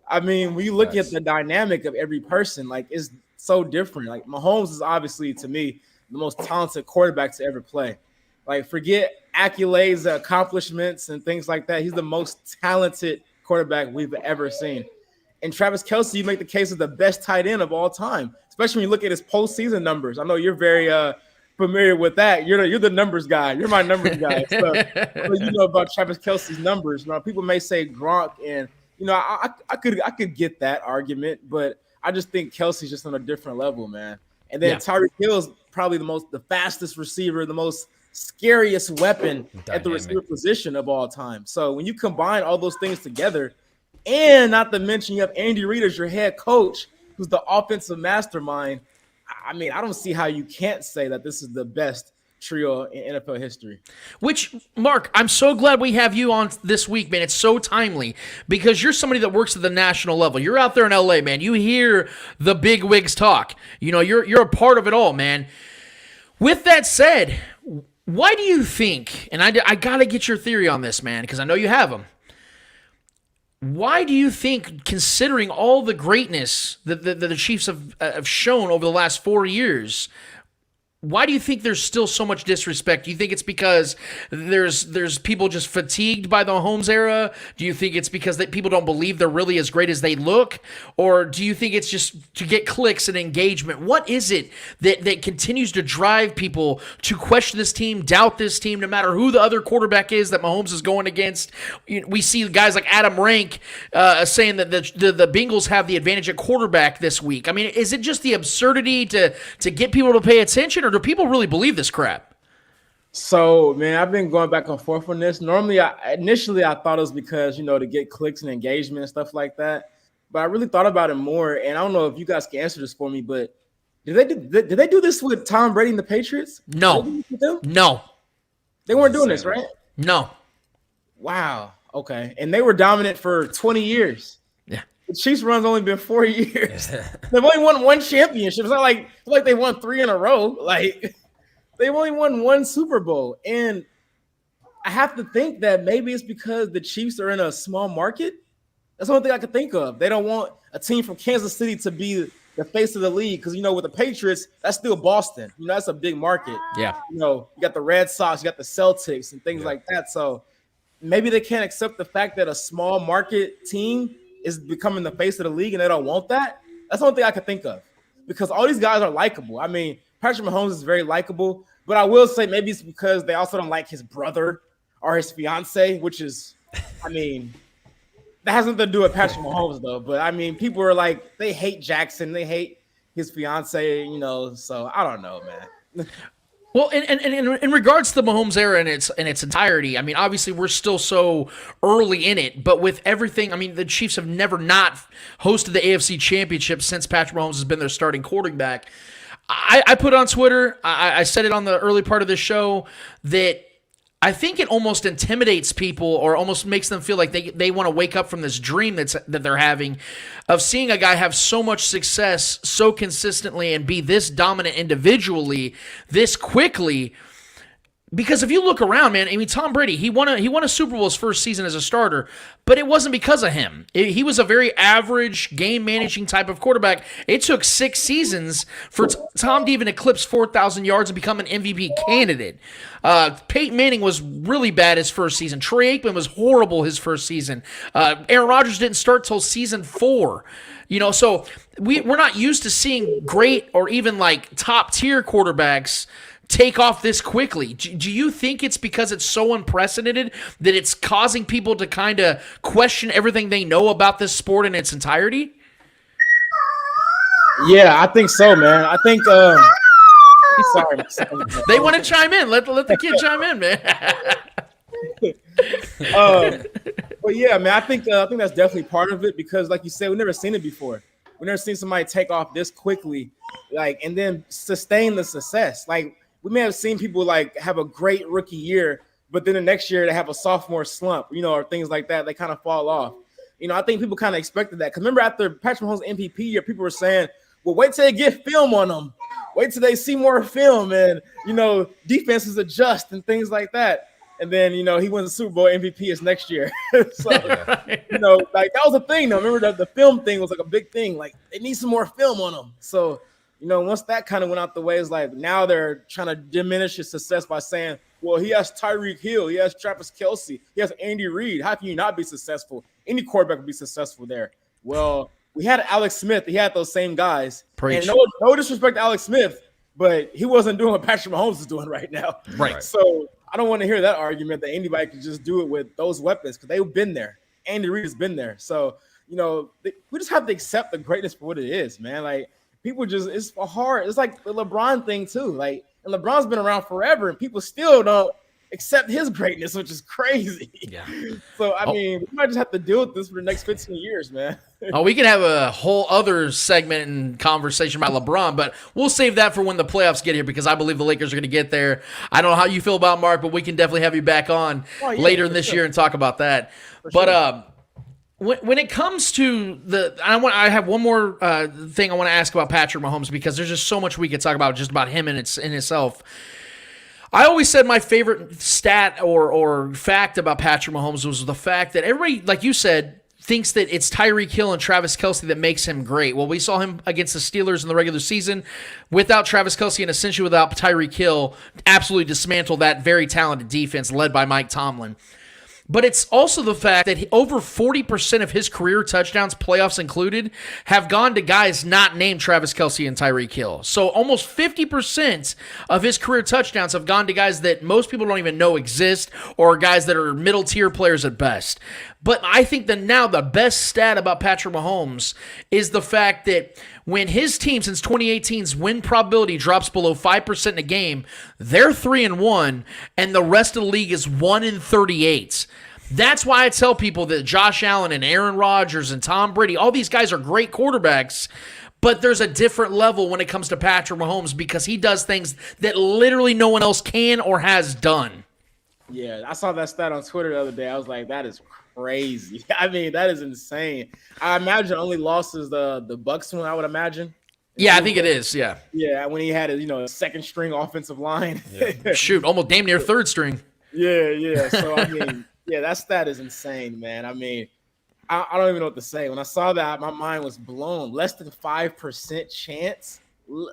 I mean, when you look at the dynamic of every person, like it's so different. Like Mahomes is obviously, to me, the most talented quarterback to ever play. Like forget accolades, accomplishments, and things like that. He's the most talented quarterback we've ever seen. And Travis Kelce, you make the case of the best tight end of all time, especially when you look at his postseason numbers. I know you're very familiar with that. You're the numbers guy. You're my numbers guy. So you know about Travis Kelce's numbers. Now, people may say Gronk, and I could get that argument, but I just think Kelce's just on a different level, man. And then Tyreek Hill's probably the fastest receiver, the most scariest weapon at the receiver position of all time. So when you combine all those things together, and not to mention you have Andy Reid as your head coach, who's the offensive mastermind, I mean, I don't see how you can't say that this is the best trio in NFL history. Which, Mark, I'm so glad we have you on this week, man. It's so timely because you're somebody that works at the national level. You're out there in LA, man. You hear the big wigs talk. You know, you're a part of it all, man. With that said, why do you think, and I got to get your theory on this, man, because I know you have them. Why do you think, considering all the greatness that the Chiefs have shown over the last 4 years, why do you think there's still so much disrespect? Do you think it's because there's people just fatigued by the Mahomes era? Do you think it's because that people don't believe they're really as great as they look? Or do you think it's just to get clicks and engagement? What is it that continues to drive people to question this team, doubt this team, no matter who the other quarterback is that Mahomes is going against? We see guys like Adam Rank saying that the Bengals have the advantage at quarterback this week. I mean, is it just the absurdity to get people to pay attention, or do people really believe this crap? So, man, I've been going back and forth on this. Normally, initially I thought it was because, to get clicks and engagement and stuff like that. But I really thought about it more, and I don't know if you guys can answer this for me, but did they do this with Tom Brady and the Patriots? No. No. They weren't doing this, right? No. Wow. Okay. And they were dominant for 20 years. Yeah. The Chiefs' run's only been 4 years. They've only won one championship. It's not like they won 3 in a row. Like they've only won one Super Bowl. And I have to think that maybe it's because the Chiefs are in a small market. That's the only thing I can think of. They don't want a team from Kansas City to be the face of the league because, with the Patriots, that's still Boston. That's a big market. Yeah. You got the Red Sox, you got the Celtics and things like that. So maybe they can't accept the fact that a small market team is becoming the face of the league and they don't want that. That's the only thing I could think of because all these guys are likable. I mean, Patrick Mahomes is very likable, but I will say maybe it's because they also don't like his brother or his fiance, which is, I mean, that has nothing to do with Patrick Mahomes though. But I mean, people are like, they hate Jackson, they hate his fiance, so I don't know, man. Well, and in regards to the Mahomes era in its entirety, I mean, obviously we're still so early in it, but with everything, I mean, the Chiefs have never not hosted the AFC Championship since Patrick Mahomes has been their starting quarterback. I put on Twitter, I said it on the early part of the show, that I think it almost intimidates people or almost makes them feel like they want to wake up from this dream that they're having of seeing a guy have so much success so consistently and be this dominant individually this quickly. Because if you look around, man, I mean, Tom Brady, he won a Super Bowl his first season as a starter, but it wasn't because of him. He was a very average game-managing type of quarterback. It took 6 seasons for Tom to even eclipse 4,000 yards and become an MVP candidate. Peyton Manning was really bad his first season. Troy Aikman was horrible his first season. Aaron Rodgers didn't start till season 4. So we're not used to seeing great or even like top-tier quarterbacks take off this quickly. Do you think it's because it's so unprecedented that it's causing people to kind of question everything they know about this sport in its entirety? Yeah, I think so, man. I think sorry. They want to chime in. Let the kid chime in, man. But yeah, man, I think that's definitely part of it because, like you said, we've never seen it before. We've never seen somebody take off this quickly, and then sustain the success. Like, we may have seen people like have a great rookie year, but then the next year they have a sophomore slump, or things like that. They kind of fall off. I think people kind of expected that. Because remember, after Patrick Mahomes' MVP year, people were saying, well, wait till they get film on them. Wait till they see more film and, defenses adjust and things like that. And then, he wins the Super Bowl MVP his next year. So, like that was a thing. Though. Remember the film thing was like a big thing. Like they need some more film on him. So, once that kind of went out the way, it's like now they're trying to diminish his success by saying, well, he has Tyreek Hill, he has Travis Kelce, he has Andy Reid. How can you not be successful? Any quarterback would be successful there. Well, we had Alex Smith. He had those same guys. Preach. And no disrespect to Alex Smith, but he wasn't doing what Patrick Mahomes is doing right now. Right. So I don't want to hear that argument that anybody can just do it with those weapons because they've been there. Andy Reid has been there. So, we just have to accept the greatness for what it is, man. Like, people just, it's hard. It's like the LeBron thing, too. Like, and LeBron's been around forever, and people still don't accept his greatness, which is crazy. Yeah. So, I mean, we might just have to deal with this for the next 15 years, man. Oh, we could have a whole other segment and conversation about LeBron, but we'll save that for when the playoffs get here because I believe the Lakers are going to get there. I don't know how you feel about Mark, but we can definitely have you back on later in this year and talk about that. But when it comes to I have one more thing I want to ask about Patrick Mahomes because there's just so much we could talk about just about him in itself. I always said my favorite stat or fact about Patrick Mahomes was the fact that everybody, like you said, thinks that it's Tyreek Hill and Travis Kelce that makes him great. Well, we saw him against the Steelers in the regular season without Travis Kelce and essentially without Tyreek Hill, absolutely dismantle that very talented defense led by Mike Tomlin. But it's also the fact that over 40% of his career touchdowns, playoffs included, have gone to guys not named Travis Kelce and Tyreek Hill. So almost 50% of his career touchdowns have gone to guys that most people don't even know exist or guys that are middle-tier players at best. But I think that now the best stat about Patrick Mahomes is the fact that when his team since 2018's win probability drops below 5% in a game, they're 3-1, and the rest of the league is 1-38. That's why I tell people that Josh Allen and Aaron Rodgers and Tom Brady, all these guys are great quarterbacks, but there's a different level when it comes to Patrick Mahomes because he does things that literally no one else can or has done. Yeah, I saw that stat on Twitter the other day. I was like, that is crazy. I mean, that is insane. I imagine only lost is the Bucks one, I would imagine. Yeah, I think it is, yeah. Yeah, when he had a second string offensive line. Yeah. Shoot, almost damn near third string. Yeah. So, I mean, yeah, that stat is insane, man. I mean, I don't even know what to say. When I saw that, my mind was blown. Less than 5% chance.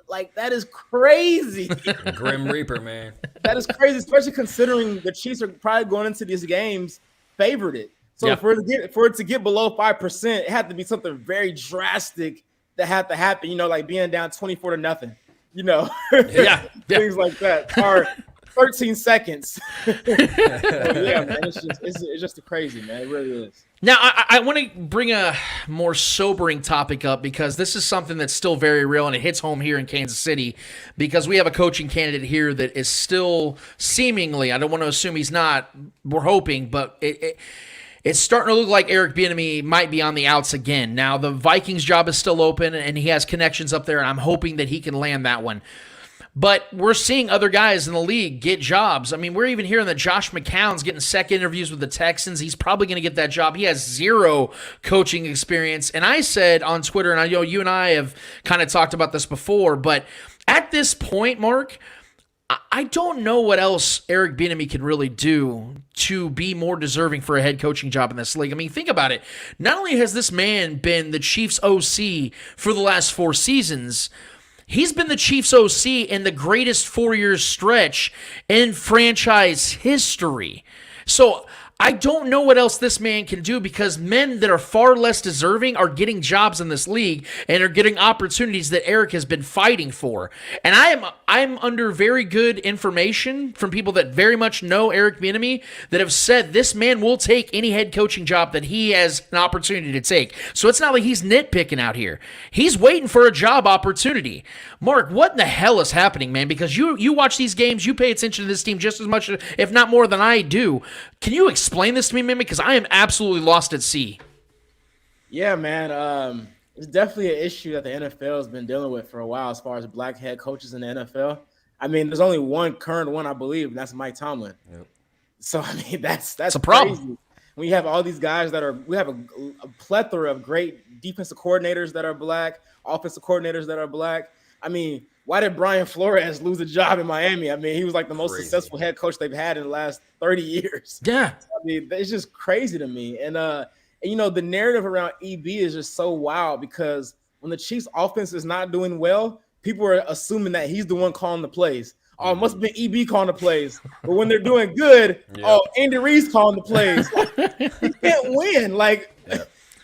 Like, that is crazy. Grim Reaper, man. That is crazy, especially considering the Chiefs are probably going into these games favored it. So for it to get below 5%, it had to be something very drastic that had to happen, like being down 24-0, Yeah. Things like that. Or 13 seconds. Yeah, man, it's just crazy, man. It really is. Now, I want to bring a more sobering topic up because this is something that's still very real and it hits home here in Kansas City because we have a coaching candidate here that is still seemingly, I don't want to assume he's not, we're hoping, but it's starting to look like Eric Bieniemy might be on the outs again. Now, the Vikings job is still open and he has connections up there and I'm hoping that he can land that one. But we're seeing other guys in the league get jobs. I mean, we're even hearing that Josh McCown's getting second interviews with the Texans. He's probably going to get that job. He has zero coaching experience. And I said on Twitter, and I know you and I have kind of talked about this before, but at this point, Mark, I don't know what else Eric Bieniemy can really do to be more deserving for a head coaching job in this league. I mean, think about it. Not only has this man been the Chiefs OC for the last 4 seasons, he's been the Chiefs OC in the greatest 4-year stretch in franchise history. So I don't know what else this man can do because men that are far less deserving are getting jobs in this league and are getting opportunities that Eric has been fighting for. And I'm under very good information from people that very much know Eric Bieniemy that have said this man will take any head coaching job that he has an opportunity to take. So it's not like he's nitpicking out here. He's waiting for a job opportunity. Mark, what in the hell is happening, man? Because you watch these games, you pay attention to this team just as much, if not more than I do. Can you explain this to me, man? Because I am absolutely lost at sea. Yeah, man. It's definitely an issue that the NFL has been dealing with for a while as far as black head coaches in the NFL. I mean, there's only one current one, I believe, and that's Mike Tomlin. Yep. So, I mean, that's a problem. Crazy. We have all these guys we have a plethora of great defensive coordinators that are black, offensive coordinators that are black. I mean, why did Brian Flores lose a job in Miami? I mean, he was like the most successful head coach they've had in the last 30 years. Yeah. I mean, it's just crazy to me. And you know, the narrative around EB is just so wild because when the Chiefs offense is not doing well, people are assuming that he's the one calling the plays. Oh, it must have been EB calling the plays. But when they're doing good, Andy Reid's calling the plays. He can't win. Like,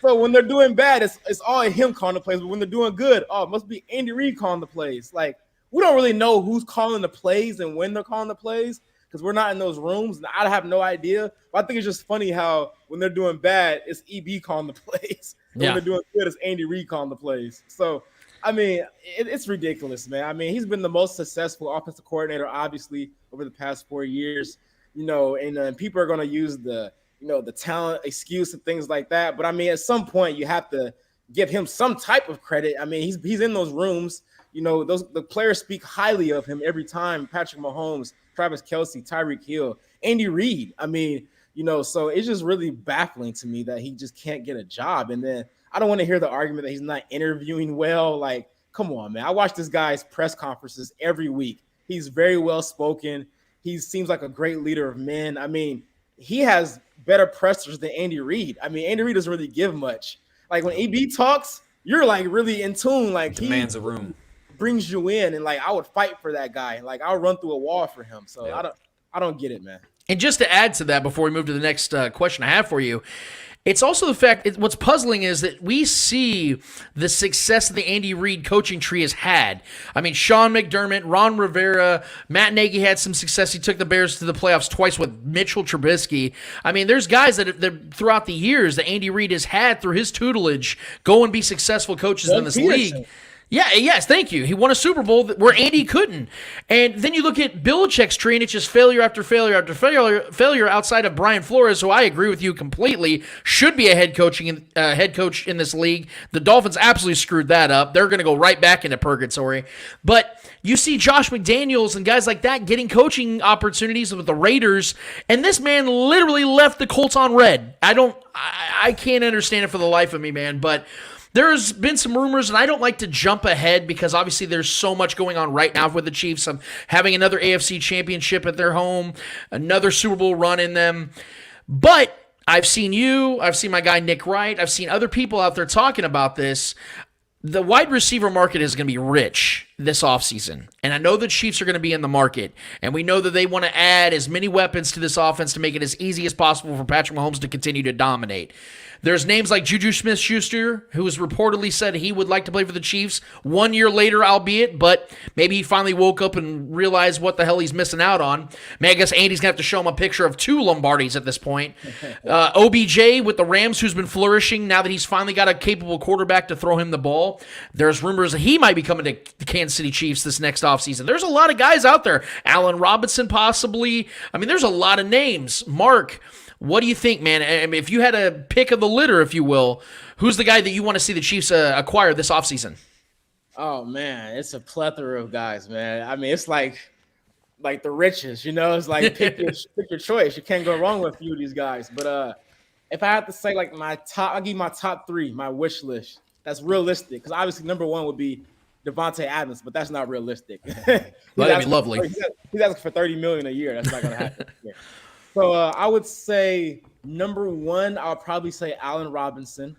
so when they're doing bad, it's all him calling the plays. But when they're doing good, oh, it must be Andy Reid calling the plays. Like, we don't really know who's calling the plays and when they're calling the plays because we're not in those rooms. And I have no idea. But I think it's just funny how when they're doing bad, it's EB calling the plays. And when they're doing good, it's Andy Reid calling the plays. So, I mean, it's ridiculous, man. I mean, he's been the most successful offensive coordinator, obviously, over the past 4 years, you know, and people are going to use the talent excuse and things like that. But I mean, at some point, you have to give him some type of credit. I mean, he's in those rooms, you know, the players speak highly of him every time. Patrick Mahomes, Travis Kelce, Tyreek Hill, Andy Reid. I mean, you know, so it's just really baffling to me that he just can't get a job. And then I don't want to hear the argument that he's not interviewing well. Like, come on, man. I watch this guy's press conferences every week. He's very well spoken. He seems like a great leader of men. I mean, he has better pressers than Andy Reid. I mean, Andy Reid doesn't really give much. Like when EB talks, you're like really in tune. Like he demands a room, brings you in, and like I would fight for that guy. Like I'll run through a wall for him. So I don't get it, man. And just to add to that, before we move to the next question I have for you, it's also the fact, what's puzzling is that we see the success that the Andy Reid coaching tree has had. I mean, Sean McDermott, Ron Rivera, Matt Nagy had some success. He took the Bears to the playoffs twice with Mitchell Trubisky. I mean, there's guys that throughout the years that Andy Reid has had through his tutelage go and be successful coaches in this league. Yeah, yes, thank you. He won a Super Bowl where Andy couldn't. And then you look at Belichick's tree, and it's just failure after failure after failure outside of Brian Flores, who I agree with you completely, should be a head coach in this league. The Dolphins absolutely screwed that up. They're going to go right back into purgatory. But you see Josh McDaniels and guys like that getting coaching opportunities with the Raiders, and this man literally left the Colts on red. I can't understand it for the life of me, man, but there's been some rumors, and I don't like to jump ahead because obviously there's so much going on right now with the Chiefs. I'm having another AFC championship at their home, another Super Bowl run in them. But I've seen you, I've seen my guy Nick Wright, I've seen other people out there talking about this. The wide receiver market is going to be rich this offseason, and I know the Chiefs are going to be in the market, and we know that they want to add as many weapons to this offense to make it as easy as possible for Patrick Mahomes to continue to dominate. There's names like Juju Smith-Schuster, who has reportedly said he would like to play for the Chiefs 1 year later, albeit, but maybe he finally woke up and realized what the hell he's missing out on. Man, I guess Andy's going to have to show him a picture of 2 Lombardis at this point. OBJ with the Rams, who's been flourishing now that he's finally got a capable quarterback to throw him the ball. There's rumors that he might be coming to the Kansas City Chiefs this next offseason. There's a lot of guys out there. Allen Robinson possibly. I mean, there's a lot of names. Mark, what do you think, man? I mean, if you had a pick of the litter, if you will, who's the guy that you want to see the Chiefs acquire this offseason? Oh, man, it's a plethora of guys, man. I mean, it's like the riches, you know? It's like pick your choice. You can't go wrong with a few of these guys. But if I had to say like I'll give you my top 3, my wish list. That's realistic because obviously number 1 would be Devontae Adams, but that's not realistic. That'd be lovely. He's asking for $30 million a year. That's not going to happen. Yeah. So I would say number 1, I would probably say Allen Robinson.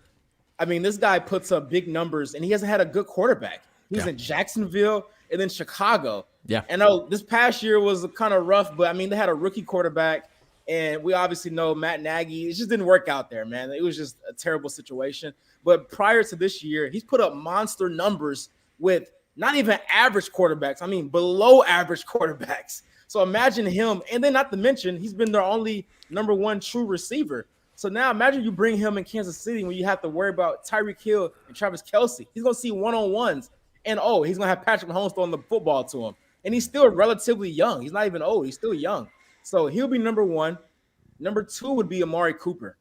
I mean, this guy puts up big numbers, and he hasn't had a good quarterback. He was in Jacksonville and then Chicago. Yeah. And this past year was kind of rough, but I mean, they had a rookie quarterback, and we obviously know Matt Nagy. It just didn't work out there, man. It was just a terrible situation. But prior to this year, he's put up monster numbers with not even average quarterbacks. I mean, below average quarterbacks. So imagine him, and then not to mention, he's been their only number 1 true receiver. So now imagine you bring him in Kansas City when you have to worry about Tyreek Hill and Travis Kelce. He's going to see one-on-ones, and he's going to have Patrick Mahomes throwing the football to him. And he's still relatively young. He's not even old. He's still young. So he'll be number 1. Number 2 would be Amari Cooper.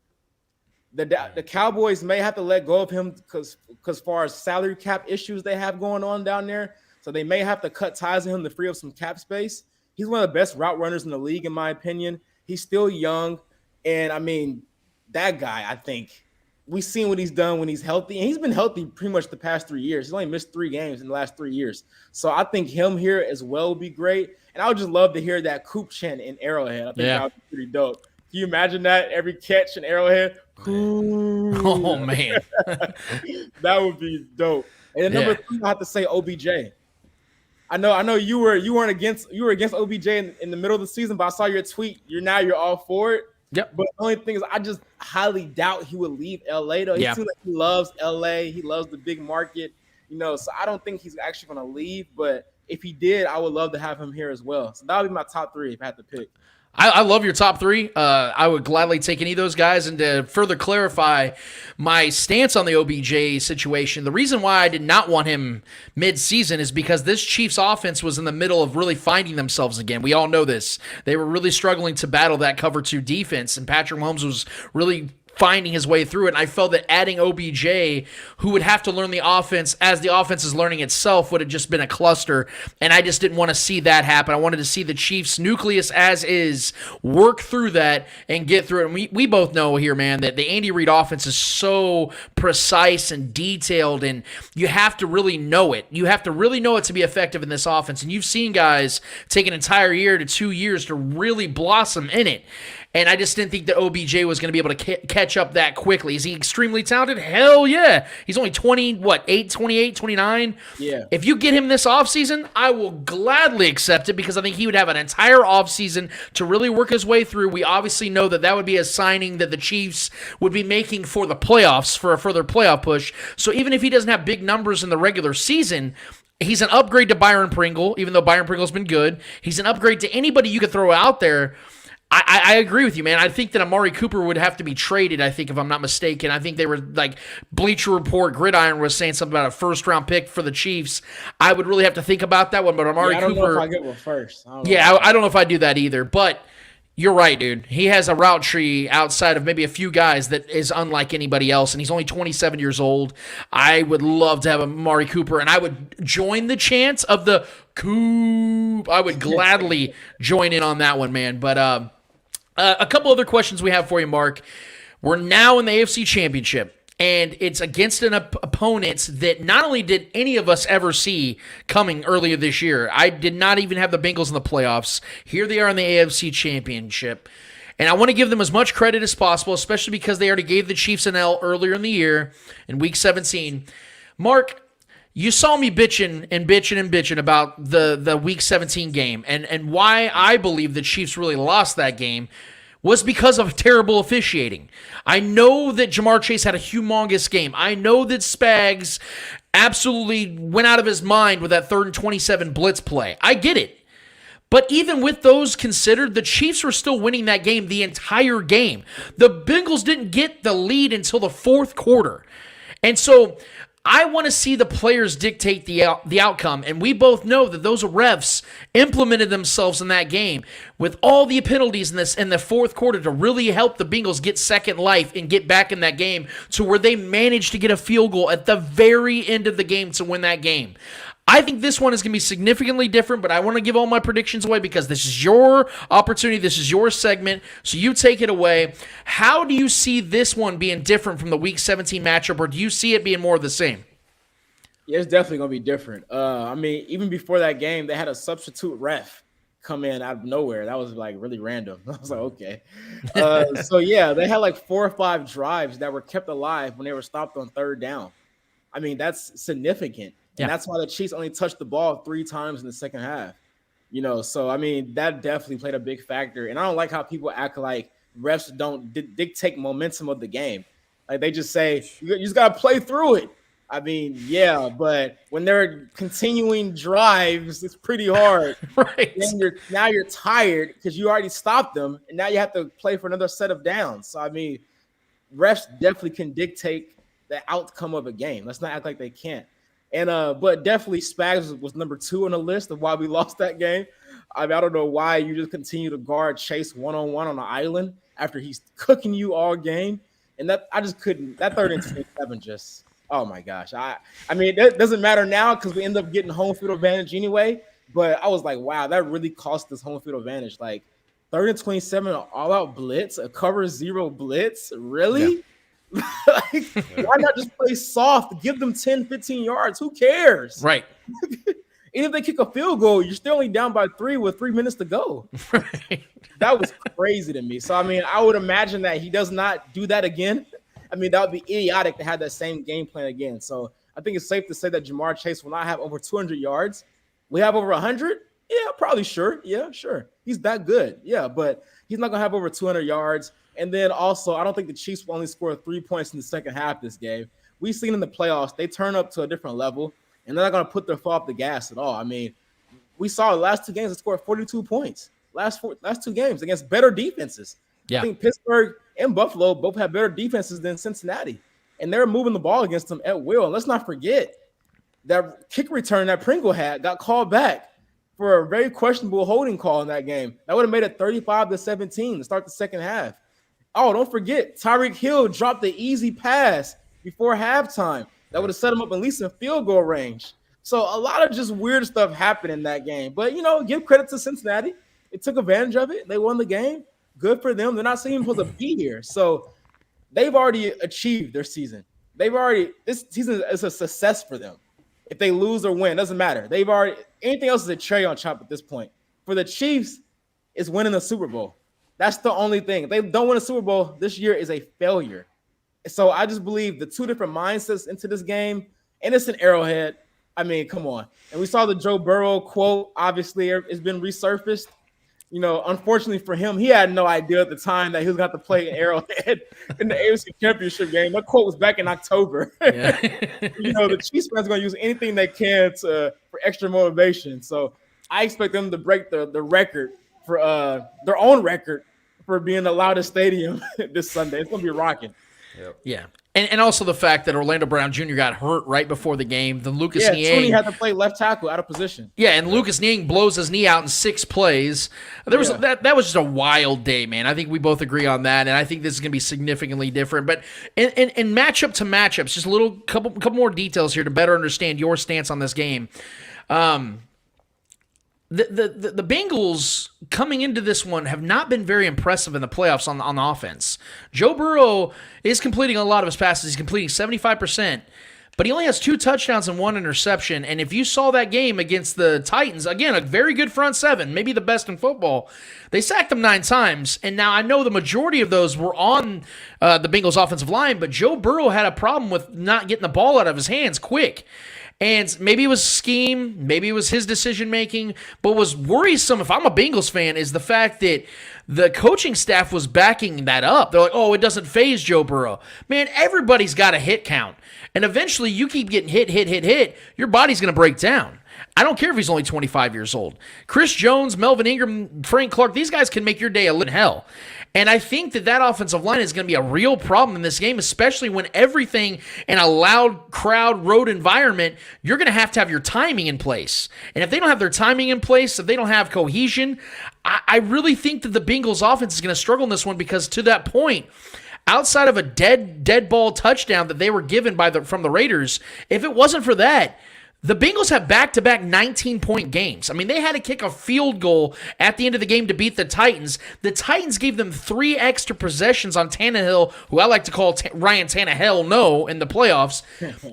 The Cowboys may have to let go of him because far as salary cap issues they have going on down there. So they may have to cut ties with him to free up some cap space. He's one of the best route runners in the league, in my opinion. He's still young. And, I mean, that guy, I think, we've seen what he's done when he's healthy, and he's been healthy pretty much the past 3 years. He's only missed 3 games in the last 3 years. So I think him here as well would be great. And I would just love to hear that Coop chant in Arrowhead. I think that would be pretty dope. Can you imagine that every catch in Arrowhead? Coop. Oh man, that would be dope. And then number 3, I have to say OBJ. I know you were against OBJ in the middle of the season, but I saw your tweet. You're all for it. Yep. But the only thing is, I just highly doubt he would leave LA though. He seems like he loves LA. He loves the big market, So I don't think he's actually going to leave. But if he did, I would love to have him here as well. So that would be my top 3 if I had to pick. I love your top 3. I would gladly take any of those guys. And to further clarify my stance on the OBJ situation, the reason why I did not want him mid-season is because this Chiefs offense was in the middle of really finding themselves again. We all know this. They were really struggling to battle that cover 2 defense, and Patrick Mahomes was really finding his way through it. And I felt that adding OBJ, who would have to learn the offense as the offense is learning itself, would have just been a cluster. And I just didn't want to see that happen. I wanted to see the Chiefs nucleus as is work through that and get through it. And we both know here, man, that the Andy Reid offense is so precise and detailed, and you have to really know it. You have to really know it to be effective in this offense. And you've seen guys take an entire year to 2 years to really blossom in it. And I just didn't think that OBJ was going to be able to catch up that quickly. Is he extremely talented? Hell yeah. He's only 28, 29? Yeah. If you get him this offseason, I will gladly accept it because I think he would have an entire offseason to really work his way through. We obviously know that would be a signing that the Chiefs would be making for the playoffs, for a further playoff push. So even if he doesn't have big numbers in the regular season, he's an upgrade to Byron Pringle, even though Byron Pringle's been good. He's an upgrade to anybody you could throw out there. I agree with you, man. I think that Amari Cooper would have to be traded, I think, if I'm not mistaken. I think they were, like, Bleacher Report, Gridiron was saying something about a first-round pick for the Chiefs. I would really have to think about that one, but Amari Cooper... I don't know if I get one first. I don't know if I do that either, but you're right, dude. He has a route tree outside of maybe a few guys that is unlike anybody else, and he's only 27 years old. I would love to have Amari Cooper, and I would join the chance of the Coop. I would gladly join in on that one, man, but... a couple other questions we have for you, Mark. We're now in the AFC Championship, and it's against an opponent that not only did any of us ever see coming earlier this year. I did not even have the Bengals in the playoffs. Here they are in the AFC Championship. And I want to give them as much credit as possible, especially because they already gave the Chiefs an L earlier in the year in Week 17. Mark, you saw me bitching about the Week 17 game, and why I believe the Chiefs really lost that game was because of terrible officiating. I know that Jamar Chase had a humongous game. I know that Spags absolutely went out of his mind with that 3rd and 27 blitz play. I get it. But even with those considered, the Chiefs were still winning that game the entire game. The Bengals didn't get the lead until the 4th quarter. And so I want to see the players dictate the outcome, and we both know that those refs implemented themselves in that game with all the penalties in the 4th quarter to really help the Bengals get second life and get back in that game to where they managed to get a field goal at the very end of the game to win that game. I think this one is going to be significantly different, but I want to give all my predictions away because this is your opportunity. This is your segment, so you take it away. How do you see this one being different from the Week 17 matchup, or do you see it being more of the same? Yeah, it's definitely going to be different. I mean, even before that game, they had a substitute ref come in out of nowhere. That was, like, really random. I was like, okay. So, yeah, they had, like, 4 or 5 drives that were kept alive when they were stopped on 3rd down. I mean, that's significant. And that's why the Chiefs only touched the ball 3 times in the second half. So, I mean, that definitely played a big factor. And I don't like how people act like refs don't dictate momentum of the game. Like, they just say, you just got to play through it. I mean, yeah, but when they're continuing drives, it's pretty hard. Right. Now you're tired because you already stopped them, and now you have to play for another set of downs. So, I mean, refs definitely can dictate the outcome of a game. Let's not act like they can't. And but definitely Spags was number 2 on the list of why we lost that game. I mean, I don't know why you just continue to guard Chase one-on-one on the island after he's cooking you all game. And that I just couldn't. That 3rd and 27 just, oh my gosh. I mean, it doesn't matter now because we end up getting home field advantage anyway. But I was like, wow, that really cost us home field advantage. Like 3rd and 27, all-out blitz, a cover 0 blitz, really? Yeah. Like, why not just play soft? Give them 10, 15 yards. Who cares? Right. Even if they kick a field goal, you're still only down by 3 with 3 minutes to go. Right. That was crazy to me. So, I mean, I would imagine that he does not do that again. I mean, that would be idiotic to have that same game plan again. So, I think it's safe to say that Jamar Chase will not have over 200 yards. We have over 100? Yeah, probably sure. Yeah, sure. He's that good. Yeah, but he's not going to have over 200 yards. And then also, I don't think the Chiefs will only score 3 points in the second half of this game. We've seen in the playoffs, they turn up to a different level, and they're not going to put their foot off the gas at all. I mean, we saw the last 2 games, they scored 42 points. Last 2 games against better defenses. Yeah. I think Pittsburgh and Buffalo both have better defenses than Cincinnati. And they're moving the ball against them at will. And let's not forget that kick return that Pringle had got called back for a very questionable holding call in that game. That would have made it 35-17 to start the second half. Oh, don't forget, Tyreek Hill dropped the easy pass before halftime. That would have set him up at least in field goal range. So a lot of just weird stuff happened in that game. But, give credit to Cincinnati. They took advantage of it. They won the game. Good for them. They're not even supposed to be here. So they've already achieved their season. This season is a success for them. If they lose or win, it doesn't matter. Anything else is a cherry on top at this point. For the Chiefs, it's winning the Super Bowl. That's the only thing. If they don't win a Super Bowl, this year is a failure. So I just believe the 2 different mindsets into this game, and it's an Arrowhead. I mean, come on. And we saw the Joe Burrow quote. Obviously, it's been resurfaced. Unfortunately for him, he had no idea at the time that he was going to have to play Arrowhead in the AFC Championship game. That quote was back in October. Yeah. The Chiefs fans are going to use anything they can for extra motivation. So I expect them to break the record for their own record for being the loudest stadium this Sunday. It's going to be rocking. Yep. Yeah. And also the fact that Orlando Brown Jr. got hurt right before the game. Then Lucas Niang. Tony had to play left tackle out of position. Yeah, and Lucas Niang blows his knee out in 6 plays. That was just a wild day, man. I think we both agree on that, and I think this is going to be significantly different. But in matchup to matchups, just a little couple more details here to better understand your stance on this game. The Bengals coming into this one have not been very impressive in the playoffs on the offense. Joe Burrow is completing a lot of his passes. He's completing 75%, but he only has 2 touchdowns and 1 interception. And if you saw that game against the Titans, again, a very good front seven, maybe the best in football, they sacked him 9 times. And now I know the majority of those were on the Bengals offensive line, but Joe Burrow had a problem with not getting the ball out of his hands quick. And maybe it was scheme, maybe it was his decision-making, but what was worrisome, if I'm a Bengals fan, is the fact that the coaching staff was backing that up. They're like, oh, it doesn't faze Joe Burrow. Man, everybody's got a hit count. And eventually you keep getting hit, your body's going to break down. I don't care if he's only 25 years old. Chris Jones, Melvin Ingram, Frank Clark, these guys can make your day a living hell. And I think that offensive line is going to be a real problem in this game, especially when everything in a loud crowd road environment, you're going to have your timing in place. And if they don't have their timing in place, if they don't have cohesion, I really think that the Bengals offense is going to struggle in this one because to that point, outside of a dead ball touchdown that they were given from the Raiders, if it wasn't for that, the Bengals have back-to-back 19-point games. I mean, they had to kick a field goal at the end of the game to beat the Titans. The Titans gave them 3 extra possessions on Tannehill, who I like to call Ryan Tannehill no in the playoffs.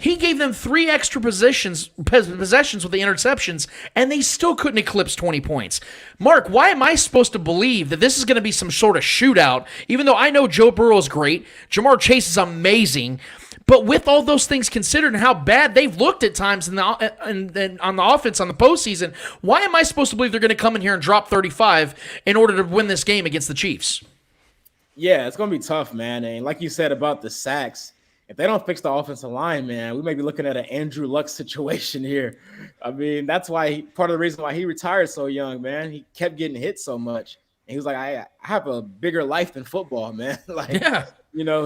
He gave them 3 extra possessions with the interceptions, and they still couldn't eclipse 20 points. Mark, why am I supposed to believe that this is going to be some sort of shootout, even though I know Joe Burrow is great, Jamar Chase is amazing, but with all those things considered and how bad they've looked at times on the offense on the postseason, why am I supposed to believe they're going to come in here and drop 35 in order to win this game against the Chiefs? Yeah, it's going to be tough, man. And like you said about the sacks, if they don't fix the offensive line, man, we may be looking at an Andrew Luck situation here. I mean, that's why part of the reason why he retired so young, man. He kept getting hit so much. And he was like, I have a bigger life than football, man. Yeah.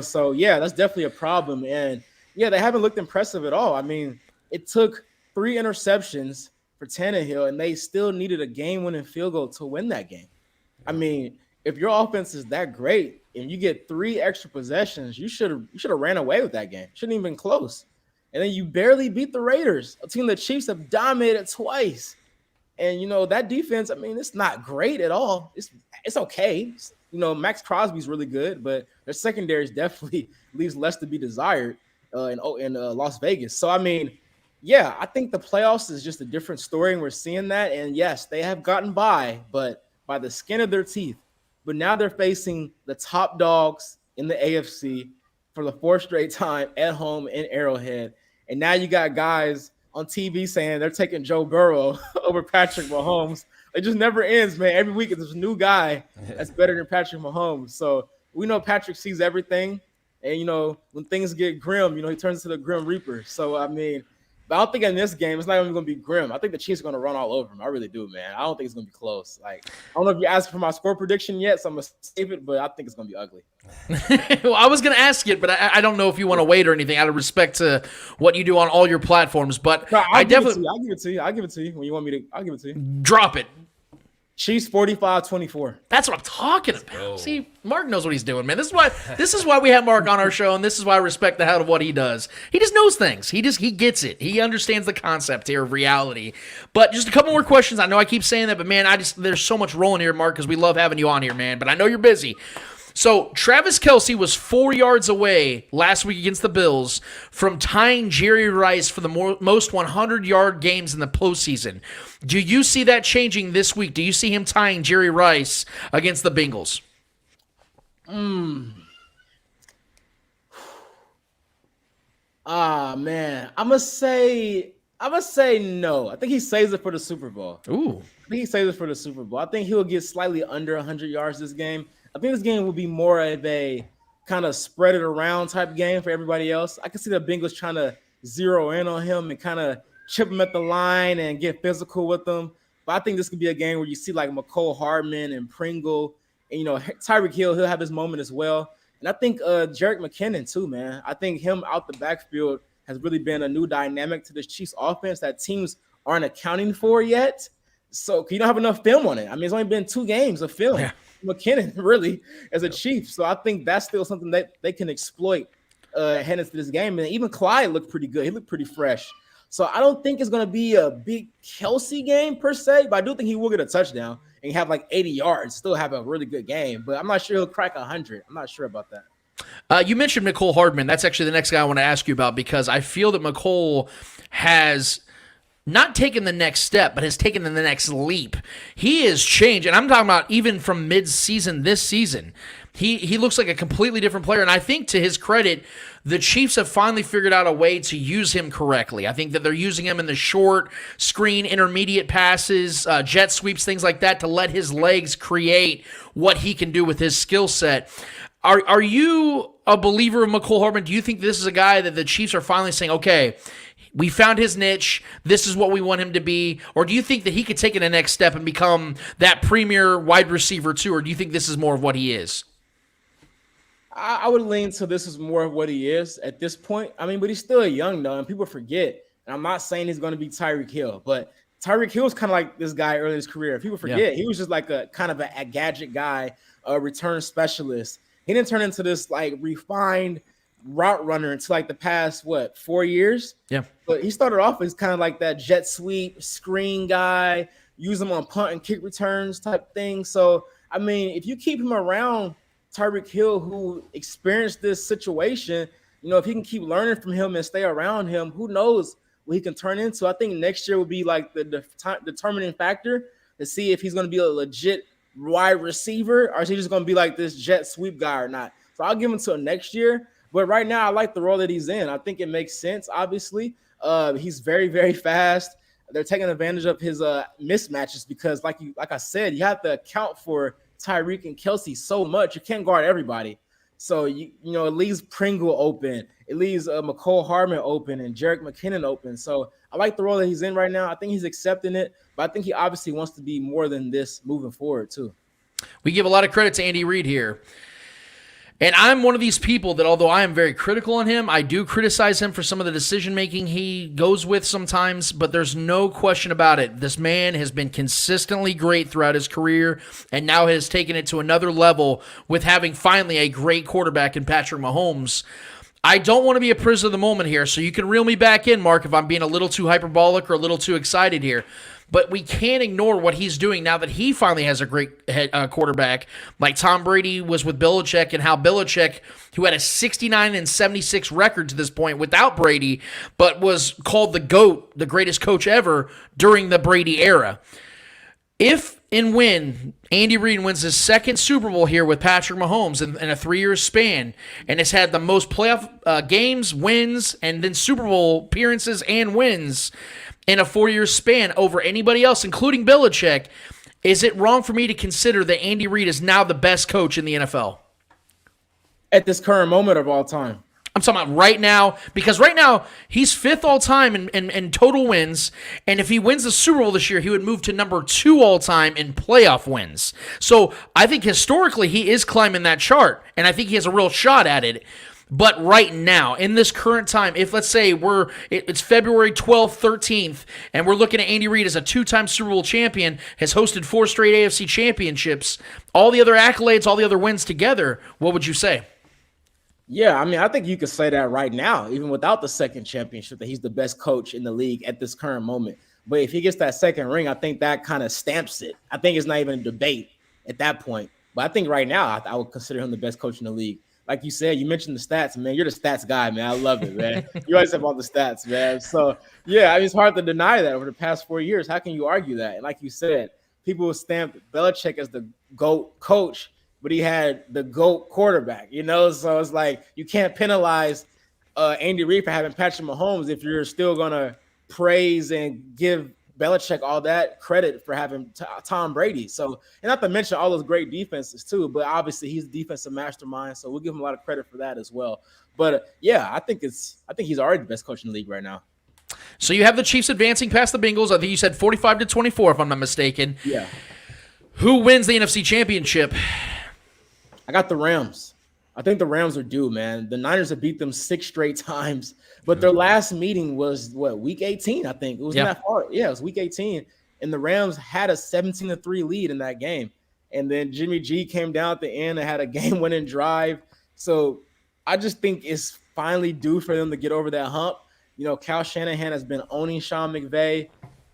So yeah, that's definitely a problem. And yeah, they haven't looked impressive at all. I mean, it took 3 interceptions for Tannehill, and they still needed a game-winning field goal to win that game. I mean, if your offense is that great and you get 3 extra possessions, you should have ran away with that game. Shouldn't even been close. And then you barely beat the Raiders, a team the Chiefs have dominated twice. And that defense, I mean, it's not great at all. It's okay. Max Crosby's really good, but their secondary definitely leaves less to be desired in Las Vegas. So I mean, yeah, I think the playoffs is just a different story, and we're seeing that. And yes, they have gotten by, but by the skin of their teeth. But now they're facing the top dogs in the AFC for the fourth straight time at home in Arrowhead. And now you got guys on TV saying they're taking Joe Burrow over Patrick Mahomes. It just never ends, man. Every week there's a new guy that's better than Patrick Mahomes. So we know Patrick sees everything. And, when things get grim, he turns into the Grim Reaper. So, I mean, but I don't think in this game it's not even going to be grim. I think the Chiefs are going to run all over them. I really do, man. I don't think it's going to be close. Like, I don't know if you asked for my score prediction yet, so I'm going to save it, but I think it's going to be ugly. Well, I was going to ask it, but I don't know if you want to wait or anything out of respect to what you do on all your platforms. But No, I'll give it to you. I'll give it to you when you want me to. I'll give it to you. Drop it. Chiefs 45-24. That's what I'm talking about. See, Mark knows what he's doing, man. This is why we have Mark on our show, and this is why I respect the hell of what he does. He just knows things. He gets it. He understands the concept here of reality. But just a couple more questions. I know I keep saying that, but man, there's so much rolling here, Mark, because we love having you on here, man. But I know you're busy. So Travis Kelce was 4 yards away last week against the Bills from tying Jerry Rice for the most 100-yard games in the postseason. Do you see that changing this week? Do you see him tying Jerry Rice against the Bengals? Man. I'm gonna say no. I think he saves it for the Super Bowl. Ooh. I think he saves it for the Super Bowl. I think he'll get slightly under 100 yards this game. I think this game will be more of a kind of spread it around type game for everybody else. I can see the Bengals trying to zero in on him and kind of chip him at the line and get physical with him. But I think this could be a game where you see like McCole Hardman and Pringle and, Tyreek Hill, he'll have his moment as well. And I think Jerick McKinnon too, man. I think him out the backfield has really been a new dynamic to this Chiefs offense that teams aren't accounting for yet. So you don't have enough film on it. I mean, it's only been 2 games of film. Yeah. McKinnon really as a Chief. So I think that's still something that they can exploit heading into this game. And even Clyde looked pretty good. He looked pretty fresh. So I don't think it's going to be a big Kelce game per se, but I do think he will get a touchdown and have like 80 yards, still have a really good game. But I'm not sure he'll crack 100. I'm not sure about that. You mentioned McCole Hardman. That's actually the next guy I want to ask you about because I feel that McCole has not taken the next step, but has taken the next leap. He has changed, and I'm talking about even from mid-season this season. He looks like a completely different player, and I think to his credit, the Chiefs have finally figured out a way to use him correctly. I think that they're using him in the short, screen, intermediate passes, jet sweeps, things like that to let his legs create what he can do with his skill set. Are you a believer of McCole Hardman? Do you think this is a guy that the Chiefs are finally saying, okay, we found his niche, this is what we want him to be? Or do you think that he could take it a next step and become that premier wide receiver too? Or do you think this is more of what he is? I would lean to this is more of what he is at this point. I mean, but he's still young though, and people forget. And I'm not saying he's going to be Tyreek Hill, but Tyreek Hill was kind of like this guy early in his career. People forget he was just like a kind of a gadget guy, a return specialist. He didn't turn into this like refined route runner until like the past 4 years. Yeah, but he started off as kind of like that jet sweep screen guy, use him on punt and kick returns type thing. So I mean, if you keep him around Tyreek Hill, who experienced this situation, if he can keep learning from him and stay around him, who knows what he can turn into. I think next year will be like the determining factor to see if he's going to be a legit wide receiver or is he just going to be like this jet sweep guy or not. So I'll give him till next year. But right now, I like the role that he's in. I think it makes sense, obviously. He's very, very fast. They're taking advantage of his mismatches because, like I said, you have to account for Tyreek and Kelce so much. You can't guard everybody. So, it leaves Pringle open. It leaves McCole Hardman open and Jerick McKinnon open. So I like the role that he's in right now. I think he's accepting it. But I think he obviously wants to be more than this moving forward, too. We give a lot of credit to Andy Reid here. And I'm one of these people that, although I am very critical on him, I do criticize him for some of the decision-making he goes with sometimes, but there's no question about it. This man has been consistently great throughout his career and now has taken it to another level with having finally a great quarterback in Patrick Mahomes. I don't want to be a prisoner of the moment here, so you can reel me back in, Mark, if I'm being a little too hyperbolic or a little too excited here. but we can't ignore what he's doing now that he finally has a great quarterback. Like Tom Brady was with Belichick, and how Belichick, who had a 69-76 record to this point without Brady, but was called the GOAT, the greatest coach ever during the Brady era. If and when Andy Reid wins his second Super Bowl here with Patrick Mahomes in a 3-year span and has had the most playoff games, wins, and then Super Bowl appearances and wins in a 4-year span over anybody else, including Belichick, is it wrong for me to consider that Andy Reid is now the best coach in the NFL? At this current moment of all time. I'm talking about right now, because right now he's 5th all-time in total wins, and if he wins the Super Bowl this year, he would move to number 2 all-time in playoff wins. So I think historically he is climbing that chart, and I think he has a real shot at it. But right now, in this current time, if let's say it's February 12th, 13th, and we're looking at Andy Reid as a 2-time Super Bowl champion, has hosted 4 straight AFC championships, all the other accolades, all the other wins together, what would you say? Yeah, I mean, I think you could say that right now, even without the second championship, that he's the best coach in the league at this current moment. But if he gets that second ring, I think that kind of stamps it. I think it's not even a debate at that point. But I think right now, I would consider him the best coach in the league. Like you said, you mentioned the stats, man. You're the stats guy, man. I love it, man. You always have all the stats, man. So, yeah, I mean, it's hard to deny that over the past 4 years. How can you argue that? And like you said, people will stamp Belichick as the GOAT coach, but he had the GOAT quarterback, you know? So it's like you can't penalize Andy Reid for having Patrick Mahomes if you're still going to praise and give Belichick all that credit for having Tom Brady. So, and not to mention all those great defenses too, but obviously he's a defensive mastermind, so we'll give him a lot of credit for that as well. But yeah, I think he's already the best coach in the league right now. So you have the Chiefs advancing past the Bengals. I think you said 45-24, if I'm not mistaken. Yeah. Who wins the NFC Championship? I got the Rams. I think the Rams are due, man. The Niners have beat them 6 straight times, but their last meeting was week 18, I think. It wasn't that far. Yeah, it was week 18, and the Rams had a 17-3 lead in that game. And then Jimmy G came down at the end and had a game-winning drive. So I just think it's finally due for them to get over that hump. You know, Kyle Shanahan has been owning Sean McVay.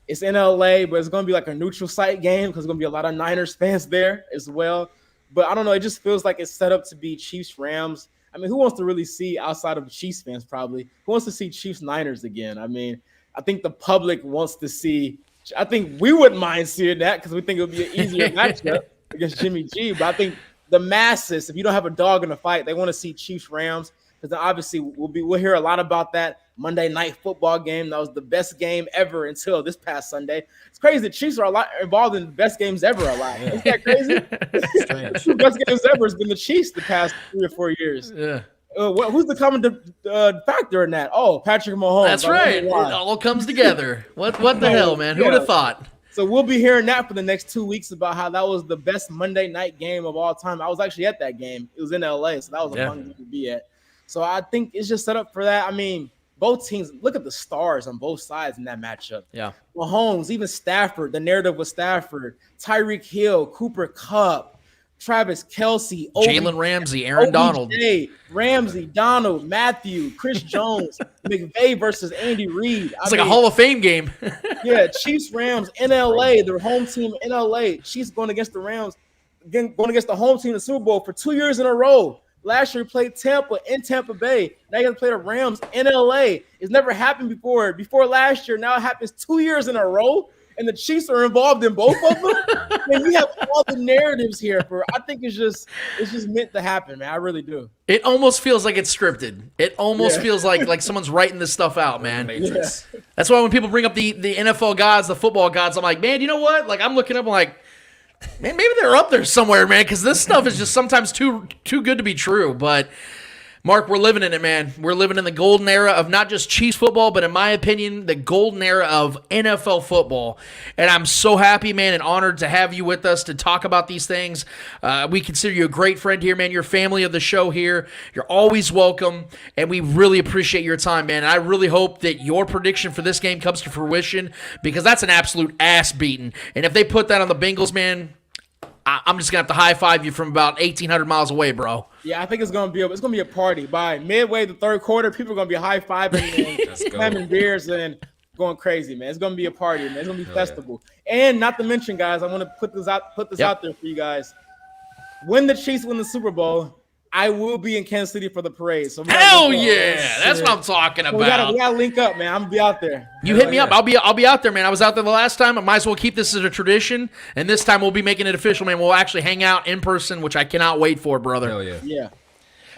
It's in LA, but it's going to be like a neutral site game because there's going to be a lot of Niners fans there as well. But I don't know. It just feels like it's set up to be Chiefs-Rams. I mean, who wants to really see, outside of Chiefs fans probably, who wants to see Chiefs-Niners again? I mean, I think the public wants to see – I think we wouldn't mind seeing that because we think it would be an easier matchup against Jimmy G. But I think the masses, if you don't have a dog in the fight, they want to see Chiefs-Rams because then obviously we'll hear a lot about that Monday night football game. That was the best game ever until this past Sunday. It's crazy. The Chiefs are a lot involved in the best games ever a lot. Isn't that crazy? The best games ever has been the Chiefs the past 3 or 4 years. Yeah. Who's the common factor in that? Oh, Patrick Mahomes. That's right. It all comes together. What the hell, man? Who would have thought? So we'll be hearing that for the next 2 weeks about how that was the best Monday night game of all time. I was actually at that game. It was in LA, so that was a fun game to be at. So I think it's just set up for that. I mean, both teams, look at the stars on both sides in that matchup. Yeah. Mahomes, even Stafford, the narrative with Stafford, Tyreek Hill, Cooper Kupp, Travis Kelce, Jalen Ramsey, Aaron Donald. Ramsey, Donald, Matthew, Chris Jones, McVay versus Andy Reid. It's like a Hall of Fame game. Yeah, Chiefs, Rams in LA, their home team in LA. Chiefs going against the Rams, again, going against the home team in the Super Bowl for 2 years in a row. Last year, he played Tampa in Tampa Bay. Now you're going to play the Rams in LA. It's never happened before. Before last year, now it happens 2 years in a row, and the Chiefs are involved in both of them. And we have all the narratives here for. I think it's just meant to happen, man. I really do. It almost feels like it's scripted. It almost feels like someone's writing this stuff out, man. Matrix. Yeah. That's why when people bring up the NFL gods, the football gods, I'm like, man, you know what? Like I'm looking up, I'm like, man, maybe they're up there somewhere, man, because this stuff is just sometimes too good to be true. But Mark, we're living in it, man. We're living in the golden era of not just Chiefs football, but in my opinion, the golden era of NFL football. And I'm so happy, man, and honored to have you with us to talk about these things. We consider you a great friend here, man. You're family of the show here. You're always welcome, and we really appreciate your time, man. And I really hope that your prediction for this game comes to fruition because that's an absolute ass beating. And if they put that on the Bengals, man, I'm just gonna have to high five you from about 1,800 miles away, bro. Yeah, I think it's gonna be a party. By midway the third quarter, people are gonna be high fiving and slamming beers, and going crazy, man. It's gonna be a party, man. It's gonna be festival. And not to mention, guys, I want to put this out there for you guys. When the Chiefs win the Super Bowl, I will be in Kansas City for the parade. So hell yeah, that's what I'm talking about. We gotta link up, man. I'm gonna be out there. You hit me up. I'll be out there, man. I was out there the last time. I might as well keep this as a tradition. And this time we'll be making it official, man. We'll actually hang out in person, which I cannot wait for, brother. Hell yeah. Yeah.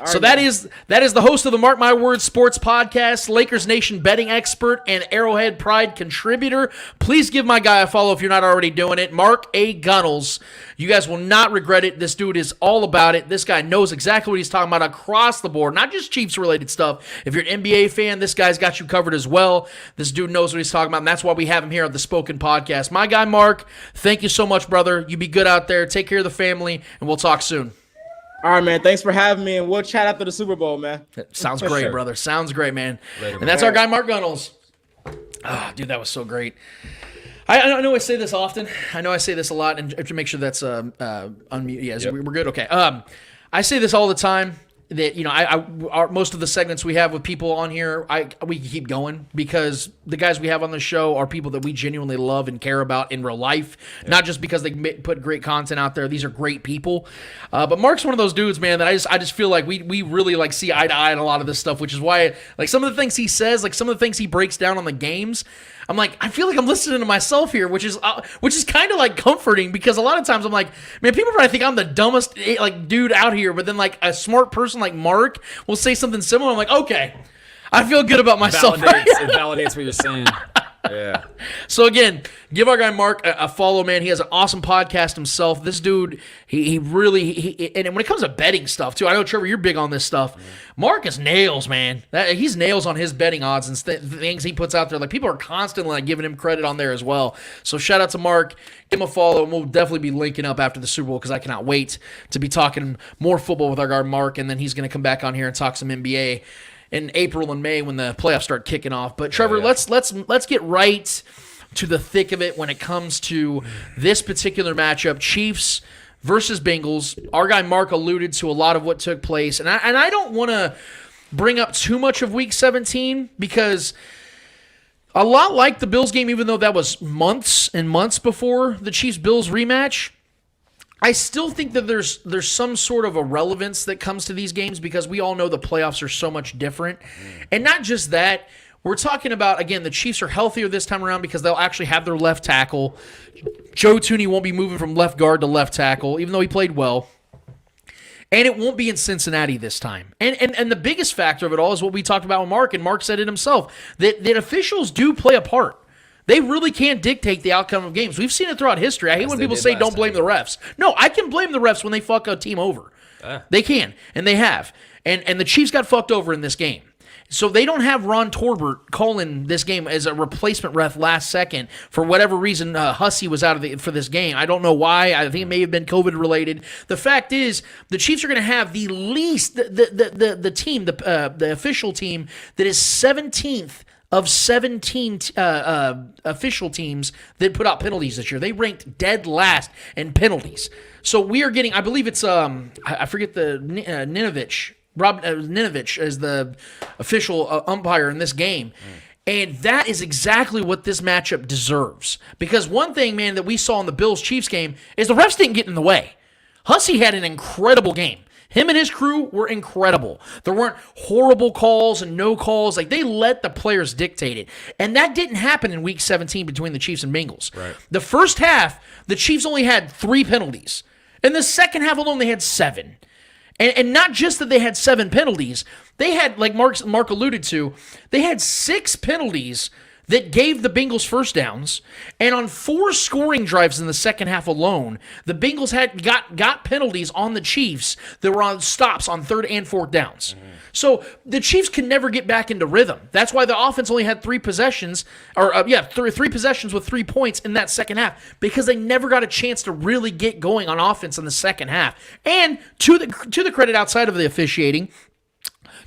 So that is the host of the Mark My Words Sports Podcast, Lakers Nation betting expert, and Arrowhead Pride contributor. Please give my guy a follow if you're not already doing it. Mark A. Gunnels. You guys will not regret it. This dude is all about it. This guy knows exactly what he's talking about across the board, not just Chiefs-related stuff. If you're an NBA fan, this guy's got you covered as well. This dude knows what he's talking about, and that's why we have him here on the Spoken Podcast. My guy, Mark, thank you so much, brother. You be good out there. Take care of the family, and we'll talk soon. All right, man. Thanks for having me, and we'll chat after the Super Bowl, man. Sounds great, brother. Sounds great, man. Later, and that's our guy, Mark Gunnels. Oh, dude, that was so great. I know I say this often. I know I say this a lot, and to make sure that's unmute. Yes, we're good. Okay. I say this all the time. That most of the segments we have with people on here, we can keep going because the guys we have on the show are people that we genuinely love and care about in real life, not just because they put great content out there. These are great people, but Mark's one of those dudes, man, that I just feel like we really like see eye to eye on a lot of this stuff, which is why like some of the things he says, like some of the things he breaks down on the games. I'm like, I feel like I'm listening to myself here, which is kind of like comforting because a lot of times I'm like, man, people probably think I'm the dumbest like dude out here, but then like a smart person like Mark will say something similar. I'm like, okay, I feel good about myself. It validates what you're saying. Yeah. So again, give our guy Mark a follow, man. He has an awesome podcast himself. This dude, he really and when it comes to betting stuff too, I know Trevor, you're big on this stuff. Mark is nails, man. He's nails on his betting odds and things he puts out there. Like people are constantly like giving him credit on there as well. So shout out to Mark. Give him a follow, and we'll definitely be linking up after the Super Bowl because I cannot wait to be talking more football with our guy Mark, and then he's going to come back on here and talk some NBA in April and May when the playoffs start kicking off. But Trevor, let's get right to the thick of it when it comes to this particular matchup, Chiefs versus Bengals. Our guy Mark alluded to a lot of what took place, and I don't want to bring up too much of Week 17 because a lot like the Bills game, even though that was months and months before the Chiefs-Bills rematch, I still think that there's some sort of a relevance that comes to these games because we all know the playoffs are so much different. And not just that, we're talking about, again, the Chiefs are healthier this time around because they'll actually have their left tackle. Joe Tooney won't be moving from left guard to left tackle, even though he played well. And it won't be in Cincinnati this time. And the biggest factor of it all is what we talked about with Mark, and Mark said it himself, that officials do play a part. They really can't dictate the outcome of games. We've seen it throughout history. I hate when people say don't blame the refs. No, I can blame the refs when they fuck a team over. They can, and they have. And the Chiefs got fucked over in this game. So they don't have Ron Torbert calling this game as a replacement ref last second. For whatever reason, Hussey was out of for this game. I don't know why. I think it may have been COVID-related. The fact is, the Chiefs are going to have the least, the team, the official team that is 17th of 17 official teams that put out penalties this year. They ranked dead last in penalties. So we are getting, I believe it's, I forget the Ninovich. Rob Ninovich is the official umpire in this game. And that is exactly what this matchup deserves. Because one thing, man, that we saw in the Bills-Chiefs game is the refs didn't get in the way. Hussey had an incredible game. Him and his crew were incredible. There weren't horrible calls and no calls. Like, they let the players dictate it. And that didn't happen in Week 17 between the Chiefs and Bengals. Right. The first half, the Chiefs only had 3 penalties. In the second half alone, they had 7. And not just that they had 7 penalties. They had, like Mark alluded to, they had 6 penalties that gave the Bengals first downs, and on 4 scoring drives in the second half alone, the Bengals had got penalties on the Chiefs that were on stops on 3rd and 4th downs. Mm-hmm. So the Chiefs can never get back into rhythm. That's why the offense only had 3 possessions, or 3 possessions with 3 points in that second half, because they never got a chance to really get going on offense in the second half. And to the credit outside of the officiating,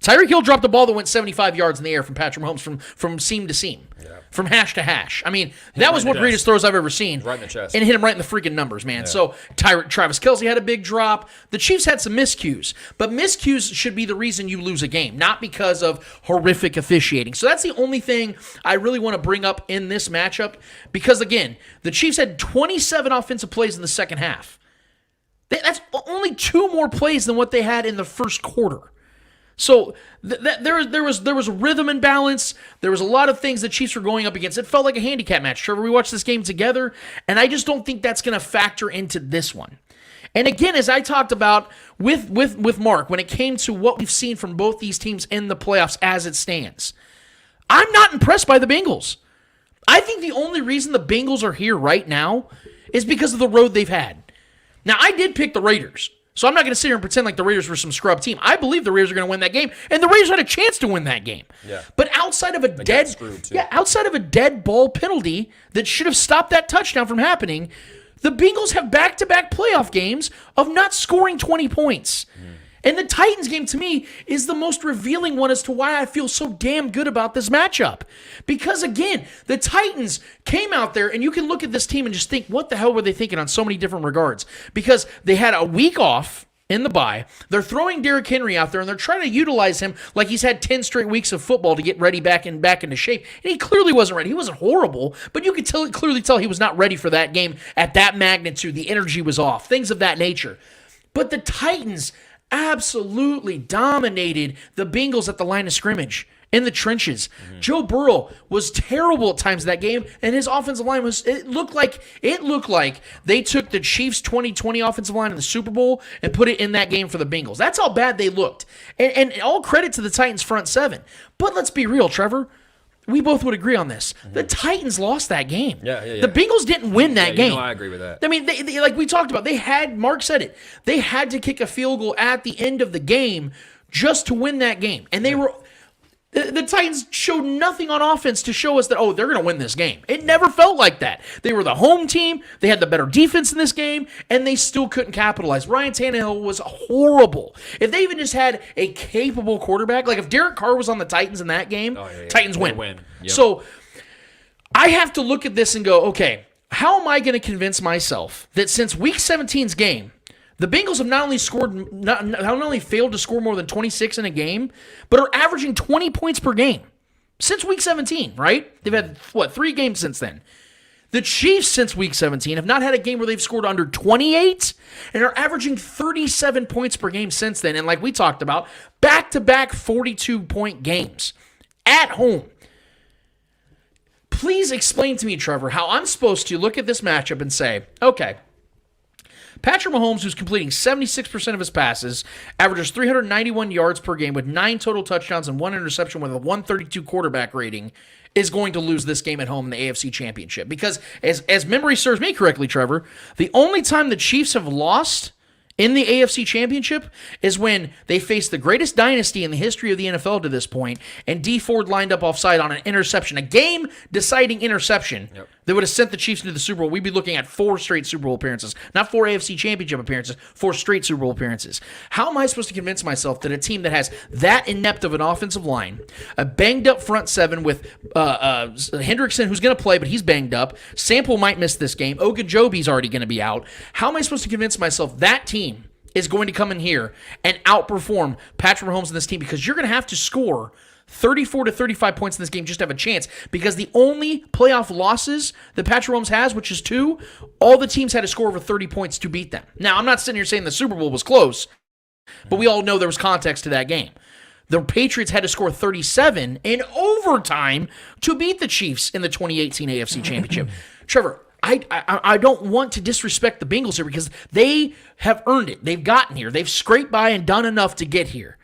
Tyreek Hill dropped the ball that went 75 yards in the air from Patrick Mahomes from seam to seam, from hash to hash. I mean, that was one of the greatest throws I've ever seen. Right in the chest. And hit him right in the freaking numbers, man. Yeah. So Travis Kelce had a big drop. The Chiefs had some miscues, but miscues should be the reason you lose a game, not because of horrific officiating. So that's the only thing I really want to bring up in this matchup because, again, the Chiefs had 27 offensive plays in the second half. That's only 2 more plays than what they had in the first quarter. So there was rhythm and balance. There was a lot of things the Chiefs were going up against. It felt like a handicap match. Trevor, we watched this game together, and I just don't think that's going to factor into this one. And again, as I talked about with Mark, when it came to what we've seen from both these teams in the playoffs as it stands, I'm not impressed by the Bengals. I think the only reason the Bengals are here right now is because of the road they've had. Now, I did pick the Raiders. So I'm not going to sit here and pretend like the Raiders were some scrub team. I believe the Raiders are going to win that game, and the Raiders had a chance to win that game. Yeah. But outside of a dead ball penalty that should have stopped that touchdown from happening, the Bengals have back-to-back playoff games of not scoring 20 points. And the Titans game, to me, is the most revealing one as to why I feel so damn good about this matchup. Because, again, the Titans came out there, and you can look at this team and just think, what the hell were they thinking on so many different regards? Because they had a week off in the bye. They're throwing Derrick Henry out there, and they're trying to utilize him like he's had 10 straight weeks of football to get ready back into shape. And he clearly wasn't ready. He wasn't horrible, but you could clearly tell he was not ready for that game at that magnitude. The energy was off, things of that nature. But the Titans absolutely dominated the Bengals at the line of scrimmage, in the trenches. Joe Burrow was terrible at times in that game, and his offensive line it looked like they took the Chiefs' 2020 offensive line in the Super Bowl and put it in that game for the Bengals. That's how bad they looked. And all credit to the Titans' front seven. But let's be real, Trevor. We both would agree on this. The Titans lost that game. Yeah. The Bengals didn't win that game. I agree with that. I mean, they, like we talked about, Mark said it, they had to kick a field goal at the end of the game just to win that game. And the Titans showed nothing on offense to show us that, they're going to win this game. It never felt like that. They were the home team. They had the better defense in this game, and they still couldn't capitalize. Ryan Tannehill was horrible. If they even just had a capable quarterback, like if Derek Carr was on the Titans in that game, Titans win. Yep. So I have to look at this and go, okay, how am I going to convince myself that since Week 17's game, the Bengals have not only failed to score more than 26 in a game, but are averaging 20 points per game since Week 17, right? They've had, 3 games since then. The Chiefs, since Week 17, have not had a game where they've scored under 28 and are averaging 37 points per game since then. And like we talked about, back-to-back 42-point games at home. Please explain to me, Trevor, how I'm supposed to look at this matchup and say, okay, Patrick Mahomes, who's completing 76% of his passes, averages 391 yards per game with 9 total touchdowns and 1 interception with a 132 quarterback rating, is going to lose this game at home in the AFC Championship. Because as memory serves me correctly, Trevor, the only time the Chiefs have lost in the AFC Championship is when they faced the greatest dynasty in the history of the NFL to this point, and Dee Ford lined up offside on an interception, a game-deciding interception that would have sent the Chiefs into the Super Bowl. We'd be looking at 4 straight Super Bowl appearances, not 4 AFC Championship appearances, 4 straight Super Bowl appearances. How am I supposed to convince myself that a team that has that inept of an offensive line, a banged-up front seven with Hendrickson, who's going to play, but he's banged up, Sample might miss this game, Ogunjobi's already going to be out, how am I supposed to convince myself that team is going to come in here and outperform Patrick Mahomes and this team? Because you're going to have to score 34 to 35 points in this game just to have a chance, because the only playoff losses that Patrick Mahomes has, which is 2, all the teams had to score over 30 points to beat them. Now, I'm not sitting here saying the Super Bowl was close, but we all know there was context to that game. The Patriots had to score 37 in overtime to beat the Chiefs in the 2018 AFC Championship. Trevor, I don't want to disrespect the Bengals here because they have earned it. They've gotten here. They've scraped by and done enough to get here.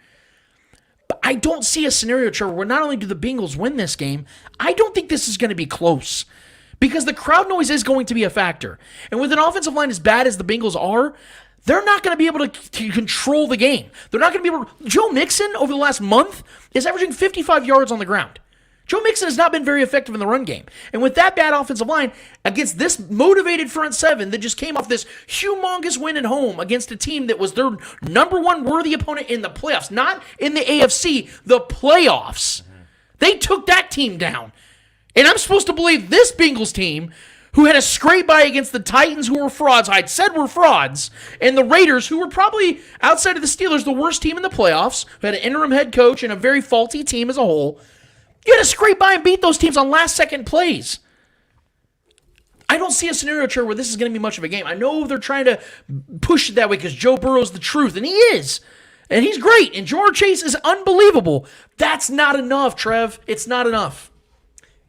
But I don't see a scenario, Trevor, where not only do the Bengals win this game, I don't think this is going to be close because the crowd noise is going to be a factor. And with an offensive line as bad as the Bengals are, they're not going to be able to control the game. They're not going to be able to. Joe Mixon over the last month is averaging 55 yards on the ground. Joe Mixon has not been very effective in the run game. And with that bad offensive line, against this motivated front seven that just came off this humongous win at home against a team that was their number one worthy opponent in the playoffs, not in the AFC, the playoffs. They took that team down. And I'm supposed to believe this Bengals team, who had a scrape by against the Titans, who were frauds, I'd said were frauds, and the Raiders, who were probably, outside of the Steelers, the worst team in the playoffs, who had an interim head coach and a very faulty team as a whole, you had to scrape by and beat those teams on last-second plays. I don't see a scenario, Chair, where this is going to be much of a game. I know they're trying to push it that way because Joe Burrow's the truth, and he is. And he's great, and Jamar Chase is unbelievable. That's not enough, Trev. It's not enough.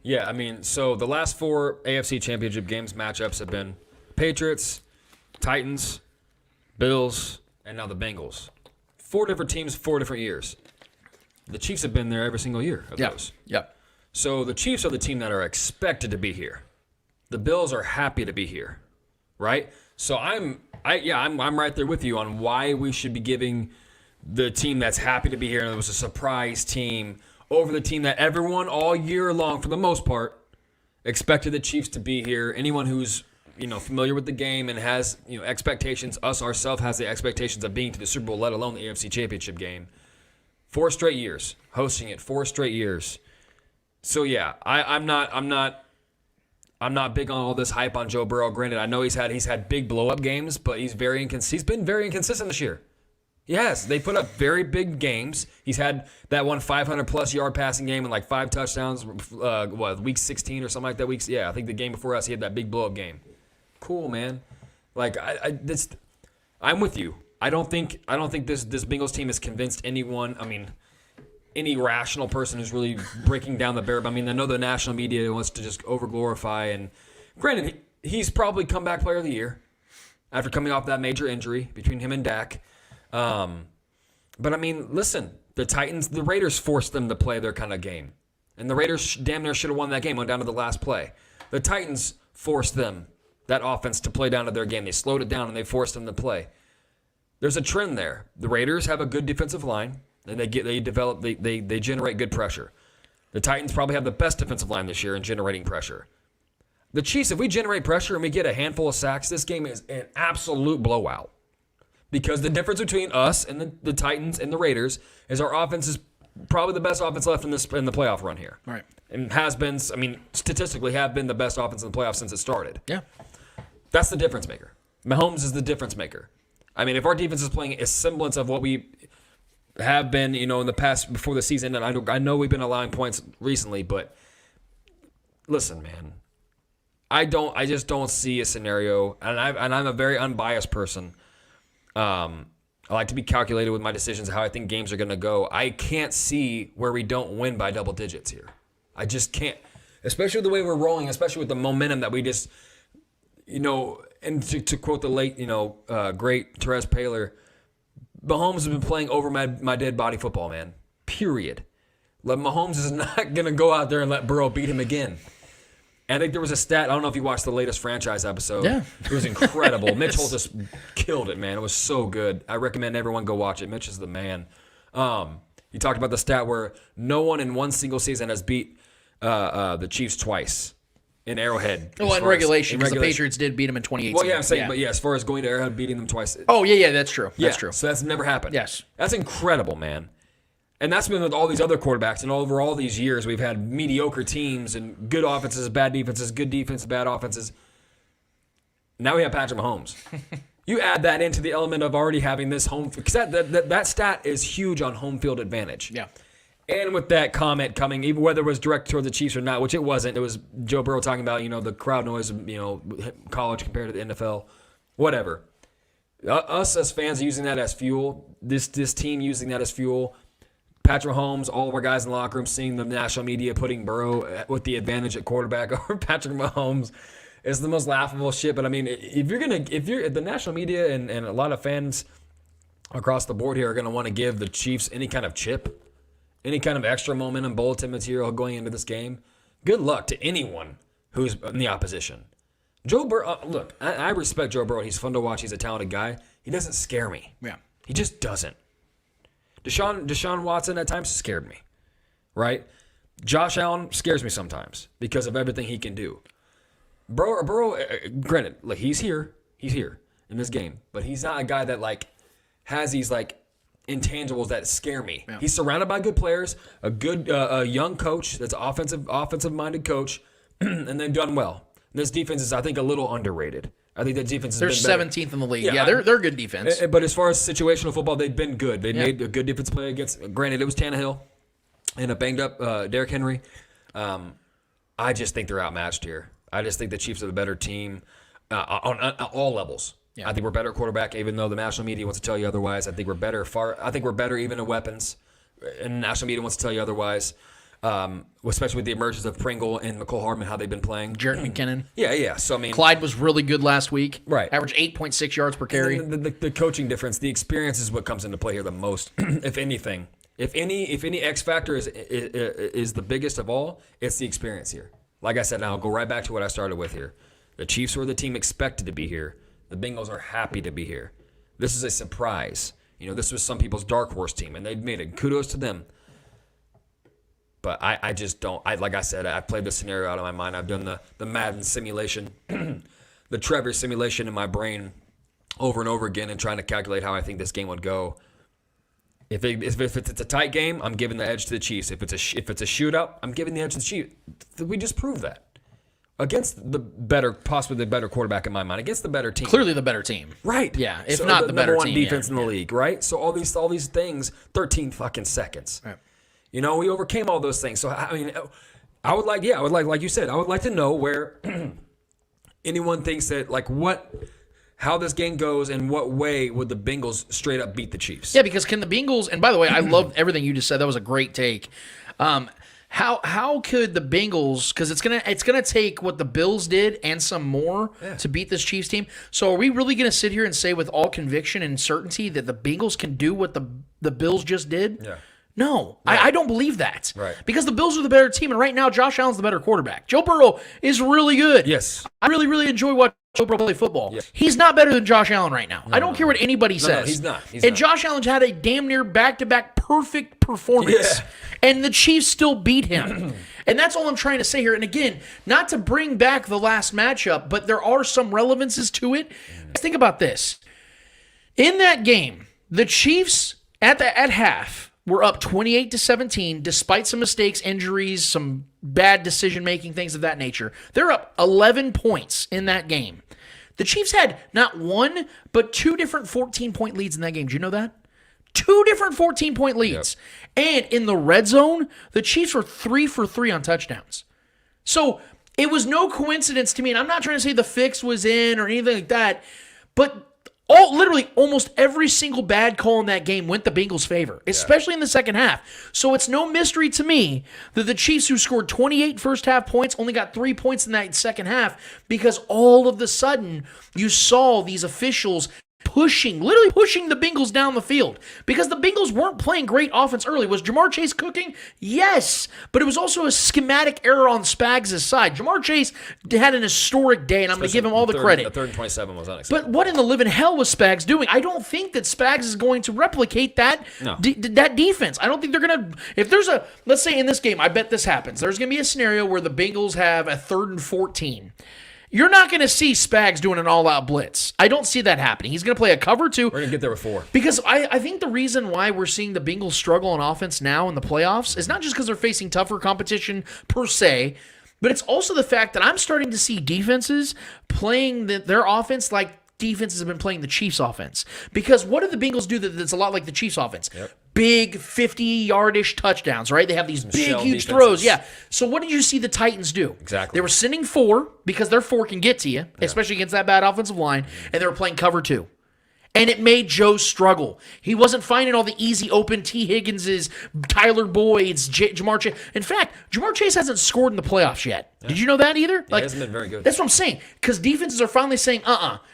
Yeah, I mean, so the last 4 AFC Championship games matchups have been Patriots, Titans, Bills, and now the Bengals. 4 different teams, 4 different years. The Chiefs have been there every single year of those. Yep. So the Chiefs are the team that are expected to be here. The Bills are happy to be here, right? So I'm right there with you on why we should be giving the team that's happy to be here, and it was a surprise team, over the team that everyone all year long, for the most part, expected the Chiefs to be here. Anyone who's familiar with the game and has expectations, us ourselves has the expectations of being to the Super Bowl, let alone the AFC Championship game. 4 straight years hosting it. 4 straight years. So yeah, I'm not big on all this hype on Joe Burrow. Granted, I know he's had big blow up games, but he's been very inconsistent this year. Yes, they put up very big games. He's had that one 500-plus yard passing game and like 5 touchdowns. Week 16 or something like that. I think the game before us he had that big blow up game. Cool, man. Like I'm with you. I don't think this Bengals team has convinced anyone. I mean, any rational person who's really breaking down the barrel. I mean, I know the national media wants to just over-glorify. And granted, he's probably comeback player of the year after coming off that major injury between him and Dak. But I mean, listen, the Raiders forced them to play their kind of game. And the Raiders damn near should have won that game, went down to the last play. The Titans forced them, that offense, to play down to their game. They slowed it down and they forced them to play. There's a trend there. The Raiders have a good defensive line, and they generate good pressure. The Titans probably have the best defensive line this year in generating pressure. The Chiefs, if we generate pressure and we get a handful of sacks, this game is an absolute blowout. Because the difference between us and the Titans and the Raiders is our offense is probably the best offense left in the playoff run here. Right. And has been, statistically have been the best offense in the playoffs since it started. Yeah. That's the difference maker. Mahomes is the difference maker. I mean, if our defense is playing a semblance of what we have been, in the past before the season, and I know we've been allowing points recently, but listen, man, I just don't see a scenario, and I'm a very unbiased person. I like to be calculated with my decisions of how I think games are going to go. I can't see where we don't win by double digits here. I just can't, especially with the way we're rolling, especially with the momentum that we just, and to quote the late, great Therese Paylor, Mahomes has been playing over my dead body football, man. Period. Mahomes is not going to go out there and let Burrow beat him again. And I think there was a stat, I don't know if you watched the latest franchise episode. Yeah. It was incredible. Mitch Holt just killed it, man. It was so good. I recommend everyone go watch it. Mitch is the man. You talked about the stat where no one in one single season has beat the Chiefs twice in Arrowhead. Well, in regulation, because the Patriots did beat them in 2018. Well, yeah, I'm saying, but yeah, as far as going to Arrowhead, beating them twice. Oh, yeah, that's true. Yeah, that's true. So that's never happened. Yes. That's incredible, man. And that's been with all these other quarterbacks. And over all these years, we've had mediocre teams and good offenses, bad defenses, good defenses, bad offenses. Now we have Patrick Mahomes. You add that into the element of already having this home, because that stat is huge on home field advantage. Yeah. And with that comment coming, even whether it was directed toward the Chiefs or not, which it wasn't, it was Joe Burrow talking about, the crowd noise, college compared to the NFL, whatever. Us as fans using that as fuel, this team using that as fuel, Patrick Mahomes, all of our guys in the locker room seeing the national media putting Burrow with the advantage at quarterback over Patrick Mahomes is the most laughable shit. But I mean, if the national media and a lot of fans across the board here are gonna want to give the Chiefs any kind of chip, any kind of extra momentum, bulletin material going into this game, good luck to anyone who's in the opposition. Joe Burrow, look, I respect Joe Burrow. He's fun to watch. He's a talented guy. He doesn't scare me. Yeah. He just doesn't. Deshaun Watson at times scared me, right? Josh Allen scares me sometimes because of everything he can do. Burrow, granted, like he's here in this game, but he's not a guy that like has these like intangibles that scare me. Yeah. He's surrounded by good players, a good a young coach that's an offensive minded coach, and they've done well. This defense is, I think, a little underrated. I think that defense has been better. 17th in the league. Yeah, they're a good defense. But as far as situational football, they've been good. They made a good defense play against. Granted, it was Tannehill and a banged up Derrick Henry. I just think they're outmatched here. I just think the Chiefs are the better team on all levels. Yeah. I think we're better at quarterback, even though the national media wants to tell you otherwise. I think we're better I think we're better even in weapons, and the national media wants to tell you otherwise. Especially with the emergence of Pringle and McCole Hardman, how they've been playing. Jarrett McKinnon. Yeah. So I mean, Clyde was really good last week. Right. Averaged 8.6 yards per carry. The coaching difference, the experience is what comes into play here the most, if anything. If any X factor is the biggest of all, it's the experience here. Like I said, now I'll go right back to what I started with here. The Chiefs were the team expected to be here. The Bengals are happy to be here. This is a surprise. This was some people's dark horse team, and they made it. Kudos to them. But I just don't. Like I said, I played the scenario out of my mind. I've done the Madden simulation, the Trevor simulation in my brain over and over again, and trying to calculate how I think this game would go. If it's a tight game, I'm giving the edge to the Chiefs. If it's a shootout, I'm giving the edge to the Chiefs. We just proved that against possibly the better quarterback in my mind, against the better team. Clearly the better team, right? Yeah, if not the better number one team, defense in the league, right? So all these things, 13 fucking seconds. Right. We overcame all those things. So I mean, I would like you said, I would like to know where anyone thinks that how this game goes and what way would the Bengals straight up beat the Chiefs? Yeah, because can the Bengals, and by the way, I love everything you just said. That was a great take. How could the Bengals, because it's gonna take what the Bills did and some more to beat this Chiefs team. So are we really gonna sit here and say with all conviction and certainty that the Bengals can do what the Bills just did? Yeah. No, right. I don't believe that. Right. Because the Bills are the better team, and right now Josh Allen's the better quarterback. Joe Burrow is really good. Yes. I really, really enjoy watching Joe Burrow play football. Yeah. He's not better than Josh Allen right now. I don't care what anybody says. No, he's not. And Josh Allen's had a damn near back-to-back perfect performance. Yeah. And the Chiefs still beat him. And that's all I'm trying to say here. And again, not to bring back the last matchup, but there are some relevances to it. Think about this. In that game, the Chiefs at half were up 28-17, despite some mistakes, injuries, some bad decision-making, things of that nature. They're up 11 points in that game. The Chiefs had not one, but two different 14-point leads in that game. Do you know that? Two different 14-point leads. Yep. And in the red zone, the Chiefs were 3 for 3 on touchdowns. So it was no coincidence to me, and I'm not trying to say the fix was in or anything like that, but literally almost every single bad call in that game went the Bengals' favor, especially in the second half. So it's no mystery to me that the Chiefs, who scored 28 first-half points, only got 3 points in that second half because all of the sudden you saw these officials literally pushing the Bengals down the field because the Bengals weren't playing great offense early. Was Jamar Chase cooking? Yes, but it was also a schematic error on Spags' side. Jamar Chase had an historic day, and I'm going to give him all the credit. The 3rd and 27 was unacceptable. But what in the living hell was Spags doing? I don't think that Spags is going to replicate that that defense. I don't think they're going to. If there's let's say in this game, I bet this happens. There's going to be a scenario where the Bengals have a 3rd and 14. You're not going to see Spags doing an all-out blitz. I don't see that happening. He's going to play a cover 2. We're going to get there with 4. Because I think the reason why we're seeing the Bengals struggle on offense now in the playoffs is not just because they're facing tougher competition per se, but it's also the fact that I'm starting to see defenses playing their offense like defenses have been playing the Chiefs' offense. Because what do the Bengals do that's a lot like the Chiefs' offense? Yep. Big 50-yard-ish touchdowns, right? They have these big, huge throws. Yeah. So what did you see the Titans do? Exactly. They were sending 4 because their 4 can get to you, especially against that bad offensive line, and they were playing cover 2. And it made Joe struggle. He wasn't finding all the easy open T. Higginses, Tyler Boyds, Jamar Chase. In fact, Jamar Chase hasn't scored in the playoffs yet. Yeah. Did you know that either? He hasn't been very good. That's what I'm saying. Because defenses are finally saying,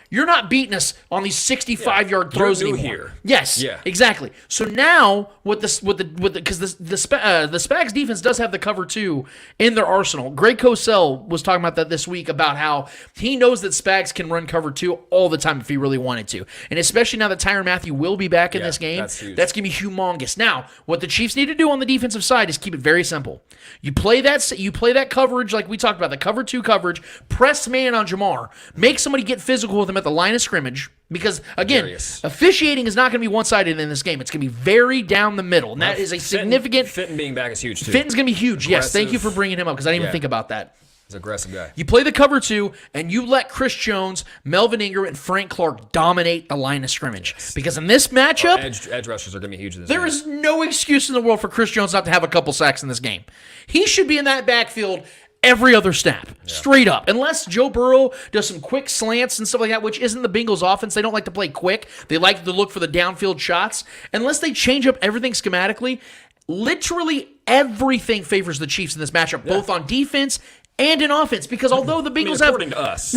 you're not beating us on these 65-yard throws You're new anymore. Here. Yes, exactly. So now, because the Spags defense does have the cover 2 in their arsenal. Greg Cosell was talking about that this week about how he knows that Spags can run cover 2 all the time if he really wanted to. And especially now that Tyrann Mathieu will be back in this game. That's huge. That's going to be humongous. Now, what the Chiefs need to do on the defensive side is keep it very simple. You play that coverage like we talked about, the cover 2 coverage, press man on Jamar, make somebody get physical with him at the line of scrimmage. Because, again, officiating is not going to be one-sided in this game. It's going to be very down the middle. And that is a significant... Fitton being back is huge, too. Fitton's going to be huge. Aggressive. Yes, thank you for bringing him up because I didn't even think about that. He's an aggressive guy. You play the cover 2, and you let Chris Jones, Melvin Ingram, and Frank Clark dominate the line of scrimmage. Because in this matchup... Edge rushers are going to be huge in this There game. is no excuse in the world for Chris Jones not to have a couple sacks in this game. He should be in that backfield every other snap, straight up. Unless Joe Burrow does some quick slants and stuff like that, which isn't the Bengals' offense. They don't like to play quick. They like to look for the downfield shots. Unless they change up everything schematically, literally everything favors the Chiefs in this matchup, both on defense and in offense. Because although the Bengals according to us.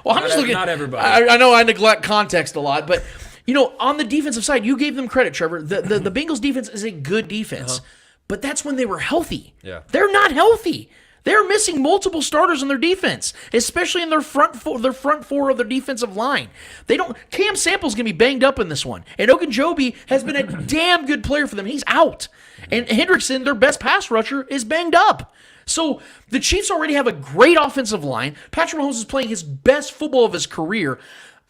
Well, I'm just looking. Not everybody. I know I neglect context a lot, but on the defensive side, you gave them credit, Trevor. The Bengals defense is a good defense, but that's when they were healthy. Yeah. They're not healthy. They're missing multiple starters on their defense, especially in their front four of their defensive line. Cam Sample's gonna be banged up in this one, and Ogunjobi has been a damn good player for them. He's out, and Hendrickson, their best pass rusher, is banged up. So the Chiefs already have a great offensive line. Patrick Mahomes is playing his best football of his career.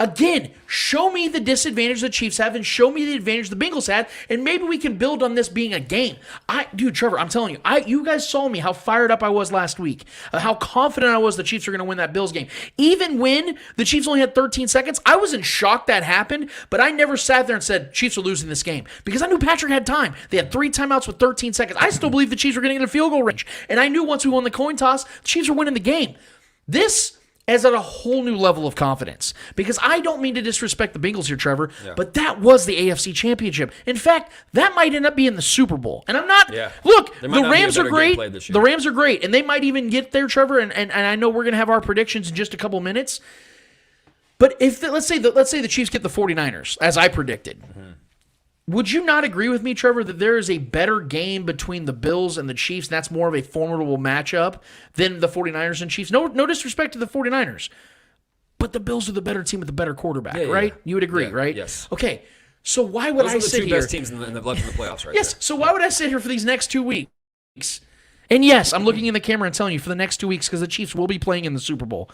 Again, show me the disadvantage the Chiefs have and show me the advantage the Bengals had, and maybe we can build on this being a game. Dude, Trevor, I'm telling you, you guys saw me how fired up I was last week, how confident I was the Chiefs were going to win that Bills game. Even when the Chiefs only had 13 seconds, I was in shock that happened, but I never sat there and said, Chiefs are losing this game, because I knew Patrick had time. They had 3 timeouts with 13 seconds. I still believe the Chiefs were getting in a field goal range, and I knew once we won the coin toss, the Chiefs were winning the game. This is at a whole new level of confidence. Because I don't mean to disrespect the Bengals here, Trevor, but that was the AFC Championship. In fact, that might end up being the Super Bowl. And I'm not... Yeah. Look, the Rams are great. The Rams are great. And they might even get there, Trevor, and I know we're going to have our predictions in just a couple minutes. But if let's say the Chiefs get the 49ers, as I predicted, would you not agree with me, Trevor, that there is a better game between the Bills and the Chiefs, and that's more of a formidable matchup than the 49ers and Chiefs? No disrespect to the 49ers, but the Bills are the better team with the better quarterback, right? You would agree, right? Yes. Okay, so why would Those I are the sit two here? best teams in the playoffs, right? Yes, so why would I sit here for these next 2 weeks? And yes, I'm looking in the camera and telling you for the next 2 weeks because the Chiefs will be playing in the Super Bowl.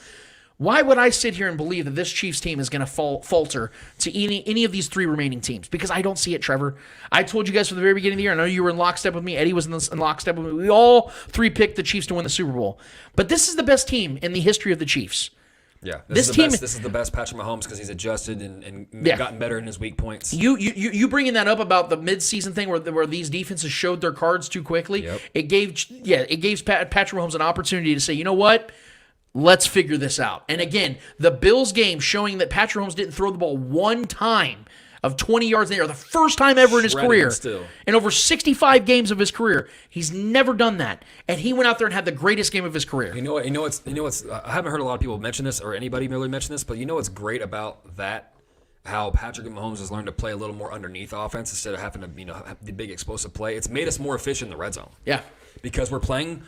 Why would I sit here and believe that this Chiefs team is going to falter to any of these 3 remaining teams? Because I don't see it, Trevor. I told you guys from the very beginning of the year. I know you were in lockstep with me. Eddie was in lockstep with me. We all 3 picked the Chiefs to win the Super Bowl. But this is the best team in the history of the Chiefs. Yeah, this is the best Patrick Mahomes because he's adjusted and gotten better in his weak points. You bringing that up about the midseason thing where these defenses showed their cards too quickly. Yep. It gave Patrick Mahomes an opportunity to say, you know what? Let's figure this out. And again, the Bills game showing that Patrick Mahomes didn't throw the ball one time of 20 yards in the air, the first time ever in his career. In over 65 games of his career, he's never done that. And he went out there and had the greatest game of his career. You know what's I haven't heard a lot of people mention this or anybody really mention this, but you know what's great about that? How Patrick Mahomes has learned to play a little more underneath offense instead of having to have the big explosive play. It's made us more efficient in the red zone. Yeah. Because we're playing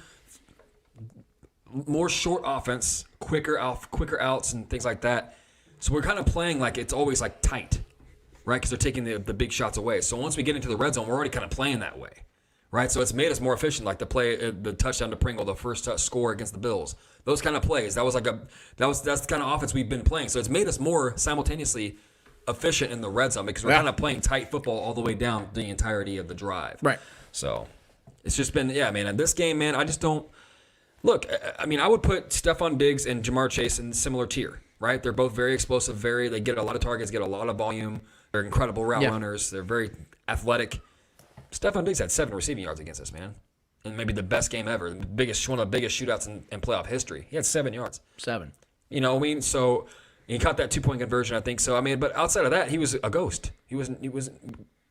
more short offense, quicker outs and things like that. So we're kind of playing like it's always like tight, right? Because they're taking the big shots away. So once we get into the red zone, we're already kind of playing that way, right? So it's made us more efficient, like the touchdown to Pringle, the first score against the Bills. Those kind of plays. That's the kind of offense we've been playing. So it's made us more simultaneously efficient in the red zone because we're kind of playing tight football all the way down the entirety of the drive. Right. So it's just been, man, in this game, man, I just don't. Look, I mean, I would put Stephon Diggs and Jamar Chase in similar tier, right? They're both very explosive, they get a lot of targets, get a lot of volume. They're incredible route runners. They're very athletic. Stephon Diggs had 7 receiving yards against us, man. And maybe the best game ever, one of the biggest shootouts in playoff history. He had 7 yards. 7. You know what I mean? So he caught that 2-point conversion, I think. So, I mean, but outside of that, he was a ghost. The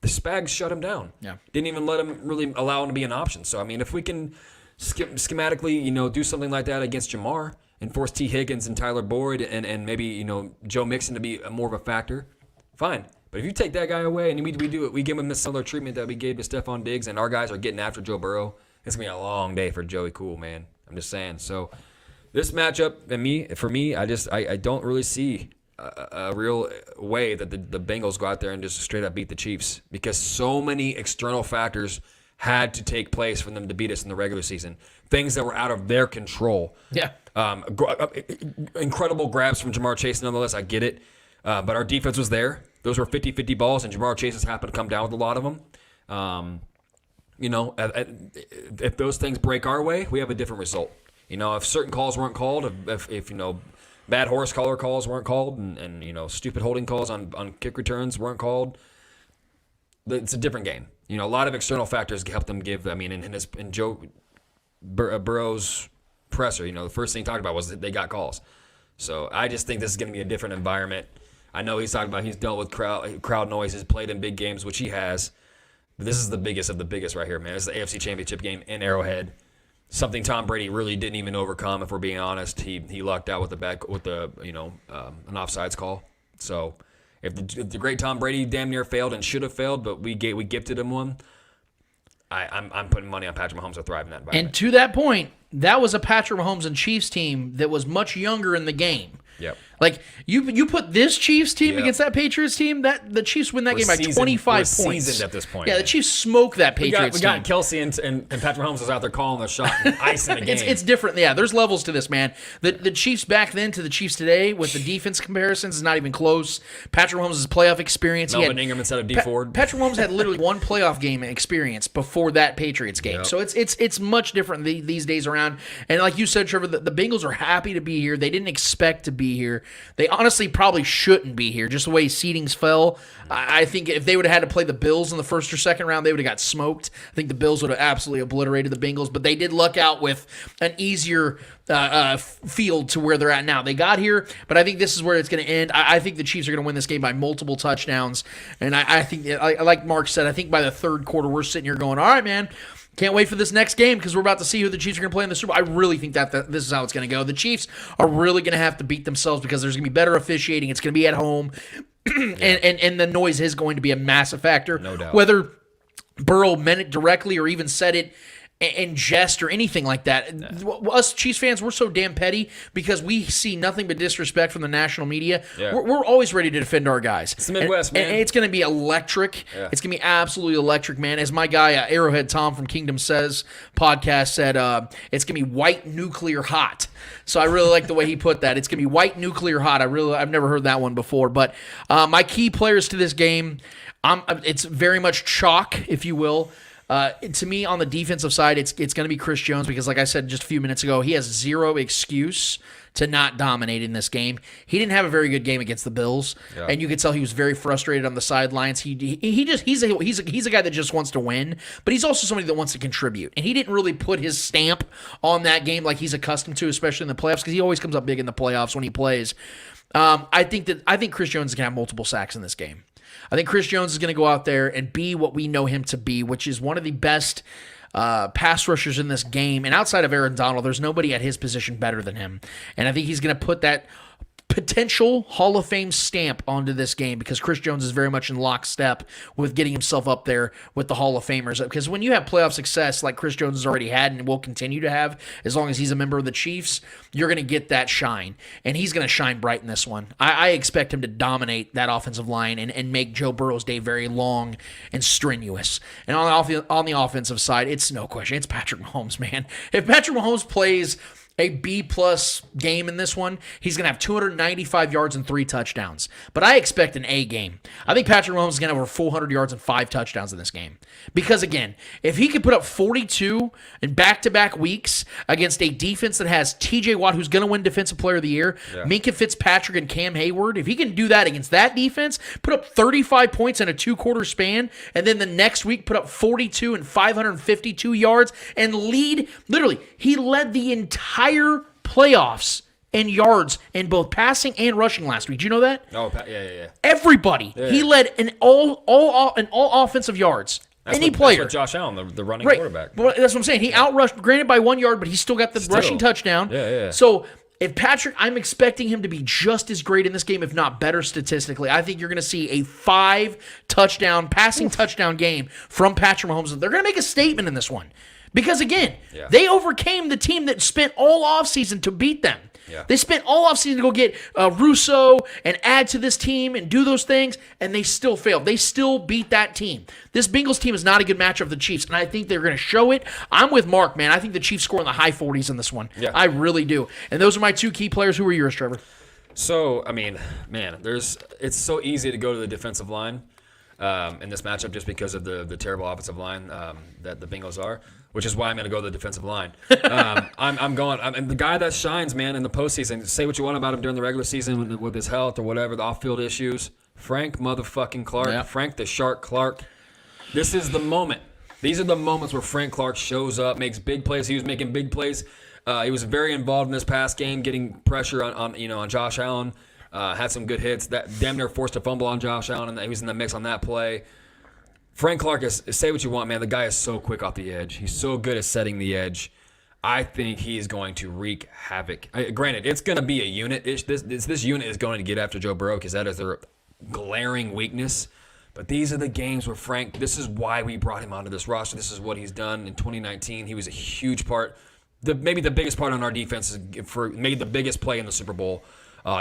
Spags shut him down. Yeah. Didn't even let him really allow him to be an option. So, I mean, if we can schematically, do something like that against Jamar and force T. Higgins and Tyler Boyd and maybe, Joe Mixon to be more of a factor, fine. But if you take that guy away and we give him the similar treatment that we gave to Stephon Diggs and our guys are getting after Joe Burrow, it's going to be a long day for Joey Cool, man. I'm just saying. So this matchup, for me, I don't really see a real way that the Bengals go out there and just straight up beat the Chiefs, because so many external factors had to take place for them to beat us in the regular season. Things that were out of their control. Yeah. Incredible grabs from Jamar Chase, nonetheless. I get it. But our defense was there. Those were 50-50 balls, and Jamar Chase has happened to come down with a lot of them. If those things break our way, we have a different result. If certain calls weren't called, if bad horse collar calls weren't called, and stupid holding calls on kick returns weren't called, it's a different game. A lot of external factors help them give. I mean, in Joe Burrow's presser, the first thing he talked about was that they got calls. So I just think this is going to be a different environment. I know he's talking about he's dealt with crowd noises, played in big games, which he has. But this is the biggest of the biggest right here, man. It's the AFC Championship game in Arrowhead. Something Tom Brady really didn't even overcome, if we're being honest. He lucked out with an offsides call. So if the great Tom Brady damn near failed and should have failed, but we gifted him one, I'm putting money on Patrick Mahomes to thrive in that environment. And to that point, that was a Patrick Mahomes and Chiefs team that was much younger in the game. Yep. Like you put this Chiefs team against that Patriots team, that the Chiefs win that game by 25 points. Seasoned at this point. Yeah, the Chiefs smoke that Patriots we got Kelsey and Patrick Mahomes was out there calling the shot and icing the game. It's different. Yeah, there's levels to this, man. The Chiefs back then to the Chiefs today with the defense comparisons is not even close. Patrick Mahomes' playoff experience. Melvin Ingram instead of D Ford. Patrick Mahomes had literally one playoff game experience before that Patriots game. Yep. So it's much different these days around. And like you said, Trevor, the Bengals are happy to be here. They didn't expect to be here. They honestly probably shouldn't be here, just the way seedings fell. I think if they would have had to play the Bills in the first or second round, they would have got smoked. I think the Bills would have absolutely obliterated the Bengals, but they did luck out with an easier field to where they're at now. They got here, but I think this is where it's going to end. I think the Chiefs are going to win this game by multiple touchdowns, and I think, like Mark said, I think by the third quarter, we're sitting here going, all right, man, can't wait for this next game because we're about to see who the Chiefs are going to play in the Super Bowl. I really think that this is how it's going to go. The Chiefs are really going to have to beat themselves because there's going to be better officiating. It's going to be at home, and the noise is going to be a massive factor. No doubt. Whether Burrow meant it directly or even said it in jest or anything like that. Us Chiefs fans, we're so damn petty because we see nothing but disrespect from the national media. Yeah. We're always ready to defend our guys. It's the Midwest, man. And it's going to be electric. Yeah. It's going to be absolutely electric, man. As my guy, Arrowhead Tom from Kingdom Says podcast said, it's going to be white nuclear hot. So I really like the way he put that. It's going to be white nuclear hot. I've never heard that one before. But my key players to this game, it's very much chalk, if you will. To me, on the defensive side, it's going to be Chris Jones because, like I said just a few minutes ago, he has zero excuse to not dominate in this game. He didn't have a very good game against the Bills, and you could tell he was very frustrated on the sidelines. He's a guy that just wants to win, but he's also somebody that wants to contribute. And he didn't really put his stamp on that game like he's accustomed to, especially in the playoffs, because he always comes up big in the playoffs when he plays. I think Chris Jones is going to have multiple sacks in this game. I think Chris Jones is going to go out there and be what we know him to be, which is one of the best pass rushers in this game. And outside of Aaron Donald, there's nobody at his position better than him. And I think he's going to put that potential Hall of Fame stamp onto this game because Chris Jones is very much in lockstep with getting himself up there with the Hall of Famers. Because when you have playoff success like Chris Jones has already had and will continue to have, as long as he's a member of the Chiefs, you're going to get that shine. And he's going to shine bright in this one. I expect him to dominate that offensive line and make Joe Burrow's day very long and strenuous. And on the offensive side, it's no question. It's Patrick Mahomes, man. If Patrick Mahomes plays a B-plus game in this one, he's going to have 295 yards and 3 touchdowns. But I expect an A game. I think Patrick Mahomes is going to have over 400 yards and 5 touchdowns in this game. Because, again, if he could put up 42 in back-to-back weeks against a defense that has T.J. Watt, who's going to win Defensive Player of the Year, Minkah Fitzpatrick and Cam Hayward, if he can do that against that defense, put up 35 points in a 2-quarter span, and then the next week put up 42 and 552 yards and he led the entire playoffs in yards in both passing and rushing last week. Do you know that? Oh, yeah. Everybody. Yeah. He led in all offensive yards. That's player. That's Josh Allen, the running quarterback. Well, that's what I'm saying. He outrushed, granted by 1 yard, but he still got the rushing touchdown. Yeah. So if Patrick, I'm expecting him to be just as great in this game, if not better statistically. I think you're going to see a 5-touchdown, passing touchdown game from Patrick Mahomes. They're going to make a statement in this one. Because, again, they overcame the team that spent all offseason to beat them. Yeah. They spent all offseason to go get Russo and add to this team and do those things, and they still failed. They still beat that team. This Bengals team is not a good matchup of the Chiefs, and I think they're going to show it. I'm with Mark, man. I think the Chiefs score in the high 40s in this one. Yeah. I really do. And those are my two key players. Who are yours, Trevor? So, I mean, man, it's so easy to go to the defensive line in this matchup just because of the terrible offensive line that the Bengals are, which is why I'm going to go to the defensive line. I'm the guy that shines, man, in the postseason. Say what you want about him during the regular season with his health or whatever, the off-field issues. Frank motherfucking Clark. Yeah. Frank the Shark Clark. This is the moment. These are the moments where Frank Clark shows up, makes big plays. He was making big plays. He was very involved in this past game, getting pressure on Josh Allen. Had some good hits. That damn near forced a fumble on Josh Allen, and he was in the mix on that play. Frank Clark say what you want, man. The guy is so quick off the edge. He's so good at setting the edge. I think he is going to wreak havoc. Granted, it's going to be a unit. This unit is going to get after Joe Burrow because that is their glaring weakness. But these are the games where Frank, this is why we brought him onto this roster. This is what he's done in 2019. He was a huge part. Maybe the biggest part on our defense made the biggest play in the Super Bowl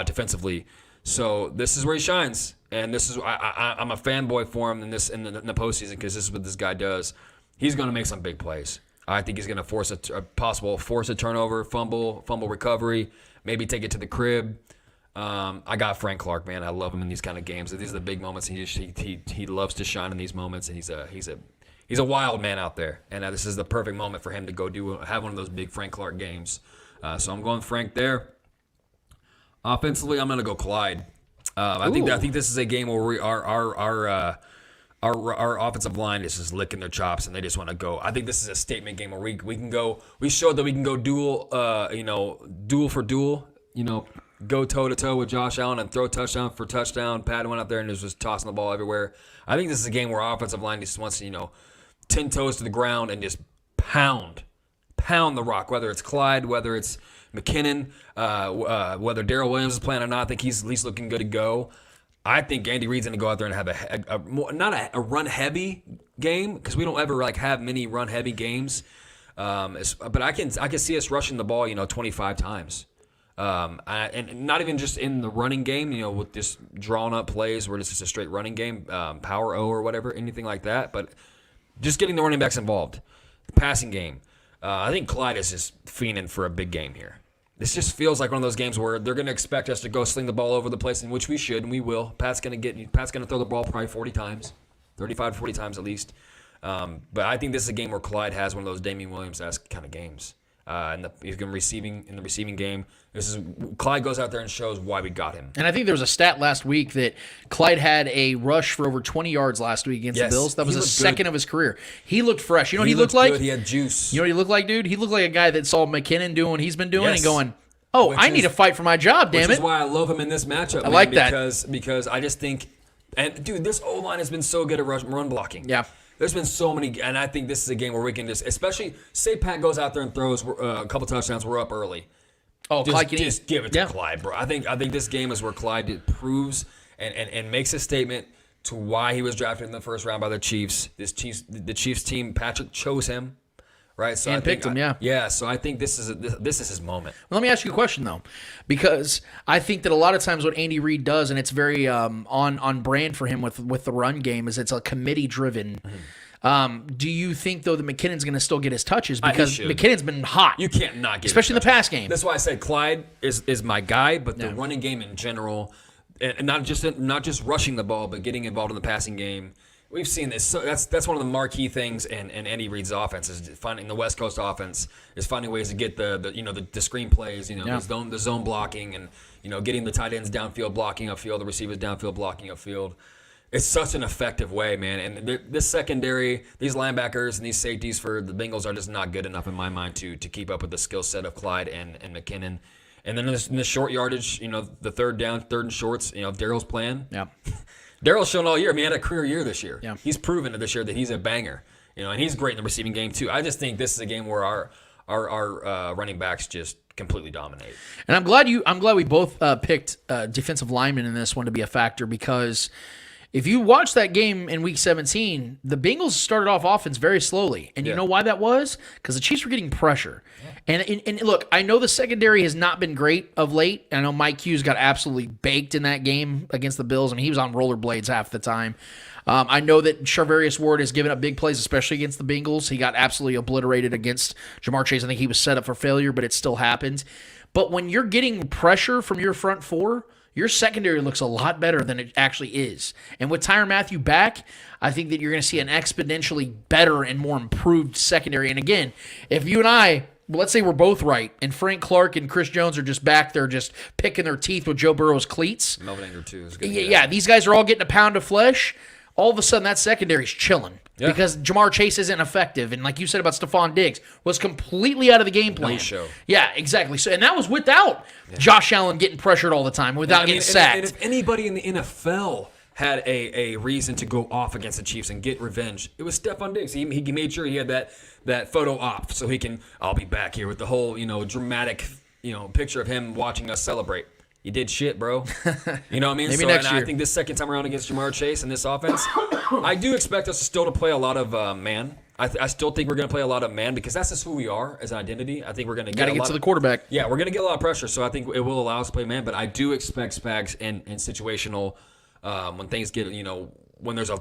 defensively. So this is where he shines, and this is I'm a fanboy for him in the postseason because this is what this guy does. He's going to make some big plays. I think he's going to force a turnover, fumble recovery, maybe take it to the crib. I got Frank Clark, man. I love him in these kind of games. These are the big moments. He loves to shine in these moments, and he's a wild man out there, and this is the perfect moment for him to go have one of those big Frank Clark games. So I'm going Frank there. Offensively, I'm going to go Clyde. I think this is a game where our offensive line is just licking their chops and they just want to go. I think this is a statement game where we can go. We showed that we can go duel for duel. Go toe to toe with Josh Allen and throw touchdown for touchdown. Pat went out there and was just tossing the ball everywhere. I think this is a game where our offensive line just wants to 10 toes to the ground and just pound the rock, whether it's Clyde, whether it's McKinnon, whether Darrell Williams is playing or not. I think he's at least looking good to go. I think Andy Reid's going to go out there and have not a run-heavy game because we don't ever have many run-heavy games. But I can see us rushing the ball, 25 times. And not even just in the running game, with just drawn up plays where it's just a straight running game, power O or whatever, anything like that. But just getting the running backs involved. The passing game. I think Clyde is just fiending for a big game here. This just feels like one of those games where they're going to expect us to go sling the ball over the place, in which we should and we will. Pat's going to throw the ball probably 40 times, 35 to 40 times at least. But I think this is a game where Clyde has one of those Damian Williams-esque kind of games. He's going in the receiving game. Clyde goes out there and shows why we got him. And I think there was a stat last week that Clyde had a rush for over 20 yards last week against the Bills. That was the second of his career. He looked fresh. You know what he looked like? Good. He had juice. You know what he looked like, dude? He looked like a guy that saw McKinnon doing what he's been doing and going, I need to fight for my job, damn it. Which is why I love him in this matchup. I like that. Because I just think, and dude, this O-line has been so good at run blocking. Yeah. There's been so many, and I think this is a game where we can just, especially, say Pat goes out there and throws a couple touchdowns, we're up early. Oh, Clyde just give it to Clyde, bro. I think this game is where Clyde proves and makes a statement to why he was drafted in the first round by the Chiefs. The Chiefs team, Patrick chose him, right? So and picked him, yeah. Yeah, so I think this is his moment. Let me ask you a question though, because I think that a lot of times what Andy Reid does, and it's very on brand for him with the run game, is it's a committee driven. Do you think though that McKinnon's going to still get his touches because McKinnon's been hot? You can't not get, especially in the pass game. That's why I said Clyde is my guy, but the running game in general, and not just rushing the ball, but getting involved in the passing game. We've seen this. So that's one of the marquee things in Andy Reid's offense is finding the West Coast offense is finding ways to get the screen plays, the zone blocking, and getting the tight ends downfield blocking upfield, the receivers downfield blocking upfield. It's such an effective way, man. And this secondary, these linebackers and these safeties for the Bengals are just not good enough in my mind to keep up with the skill set of Clyde and McKinnon. And then in the short yardage, the third and shorts, Darrell's playing. Yeah. Darrell's shown all year. I mean, he had a career year this year. Yeah. He's proven this year that he's a banger. And he's great in the receiving game too. I just think this is a game where our running backs just completely dominate. And I'm glad we both picked defensive linemen in this one to be a factor because if you watch that game in Week 17, the Bengals started off offense very slowly. And you know why that was? Because the Chiefs were getting pressure. Yeah. And look, I know the secondary has not been great of late. I know Mike Hughes got absolutely baked in that game against the Bills. I mean, he was on rollerblades half the time. I know that Charvarius Ward has given up big plays, especially against the Bengals. He got absolutely obliterated against Jamar Chase. I think he was set up for failure, but it still happened. But when you're getting pressure from your front four, your secondary looks a lot better than it actually is. And with Tyrann Mathieu back, I think that you're going to see an exponentially better and more improved secondary. And again, if you and I, let's say we're both right, and Frank Clark and Chris Jones are just back there just picking their teeth with Joe Burrow's cleats. Melvin Ingram, too. Is good. Yeah, these guys are all getting a pound of flesh. All of a sudden, that secondary's chilling because Jamar Chase isn't effective. And like you said about Stephon Diggs, was completely out of the game plan. No show. Yeah, exactly. So, and that was without Josh Allen getting pressured all the time, without getting sacked. And if anybody in the NFL had a reason to go off against the Chiefs and get revenge, it was Stephon Diggs. He made sure he had that photo op so he can, I'll be back here with the whole, dramatic, picture of him watching us celebrate. You did shit, bro. You know what I mean? Maybe next year. I think this second time around against Jamar Chase and this offense, I do expect us still to play a lot of man. I still think we're going to play a lot of man because that's just who we are as an identity. I think we're going to get to the quarterback. Yeah, we're going to get a lot of pressure, so I think it will allow us to play man. But I do expect Spags in situational when things get, when there's a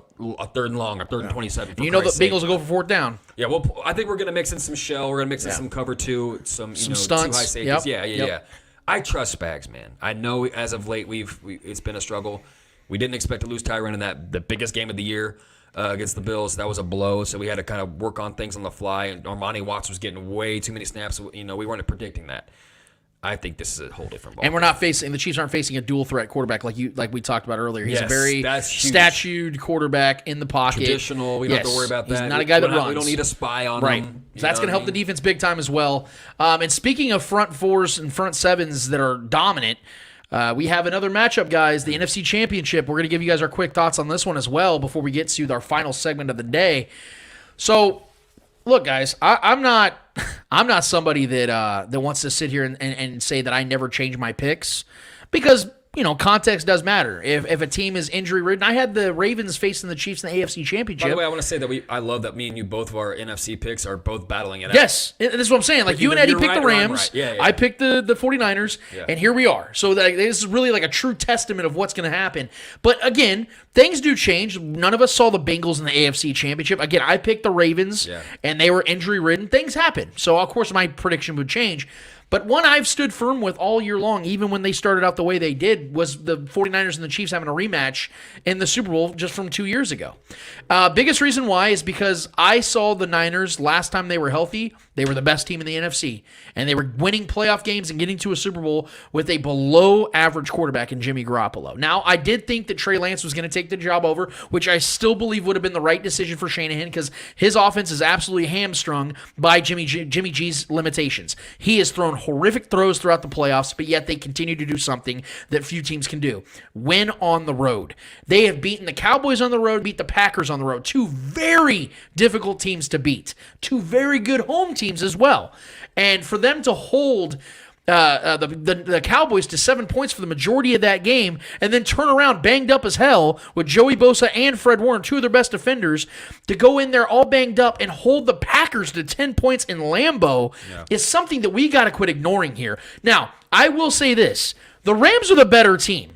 third and long or third and 27. The Bengals will go for fourth down. Yeah, well, I think we're going to mix in some shell. We're going to mix in some cover two, some stunts. 2 high safeties. Yep. Yeah. I trust Spags, man. I know as of late it's been a struggle. We didn't expect to lose Tyrann in the biggest game of the year against the Bills. That was a blow, so we had to kind of work on things on the fly. And Armani Watts was getting way too many snaps. We weren't predicting that. I think this is a whole different ball. And the Chiefs aren't facing a dual threat quarterback like we talked about earlier. He's a very statued quarterback in the pocket. Traditional. We don't have to worry about that. He's not a guy that runs. We don't need a spy on him. So that's going to help the defense big time as well. And speaking of front fours and front sevens that are dominant, we have another matchup, guys, the NFC Championship. We're going to give you guys our quick thoughts on this one as well before we get to our final segment of the day. So, look, guys, I'm not somebody that wants to sit here and say that I never change my picks because context does matter. If a team is injury ridden, I had the Ravens facing the Chiefs in the AFC Championship. By the way, I want to say that I love that me and you, both of our NFC picks are both battling it out. Yes, this is what I'm saying. Like you and Eddie picked the Rams. Right. I picked the 49ers, and here we are. So this is really like a true testament of what's going to happen. But again, things do change. None of us saw the Bengals in the AFC Championship. Again, I picked the Ravens, and they were injury ridden. Things happen. So of course my prediction would change. But one I've stood firm with all year long, even when they started out the way they did, was the 49ers and the Chiefs having a rematch in the Super Bowl just from 2 years ago. Biggest reason why is because I saw the Niners last time they were healthy. They were the best team in the NFC, and they were winning playoff games and getting to a Super Bowl with a below-average quarterback in Jimmy Garoppolo. Now, I did think that Trey Lance was going to take the job over, which I still believe would have been the right decision for Shanahan because his offense is absolutely hamstrung by Jimmy G's limitations. He has thrown horrific throws throughout the playoffs, but yet they continue to do something that few teams can do. Win on the road. They have beaten the Cowboys on the road, beat the Packers on the road. Two very difficult teams to beat. Two very good home teams as well. And for them to hold the Cowboys to 7 points for the majority of that game and then turn around banged up as hell with Joey Bosa and Fred Warner, two of their best defenders, to go in there all banged up and hold the Packers to 10 points in Lambeau is something that we got to quit ignoring here. Now, I will say this. The Rams are the better team.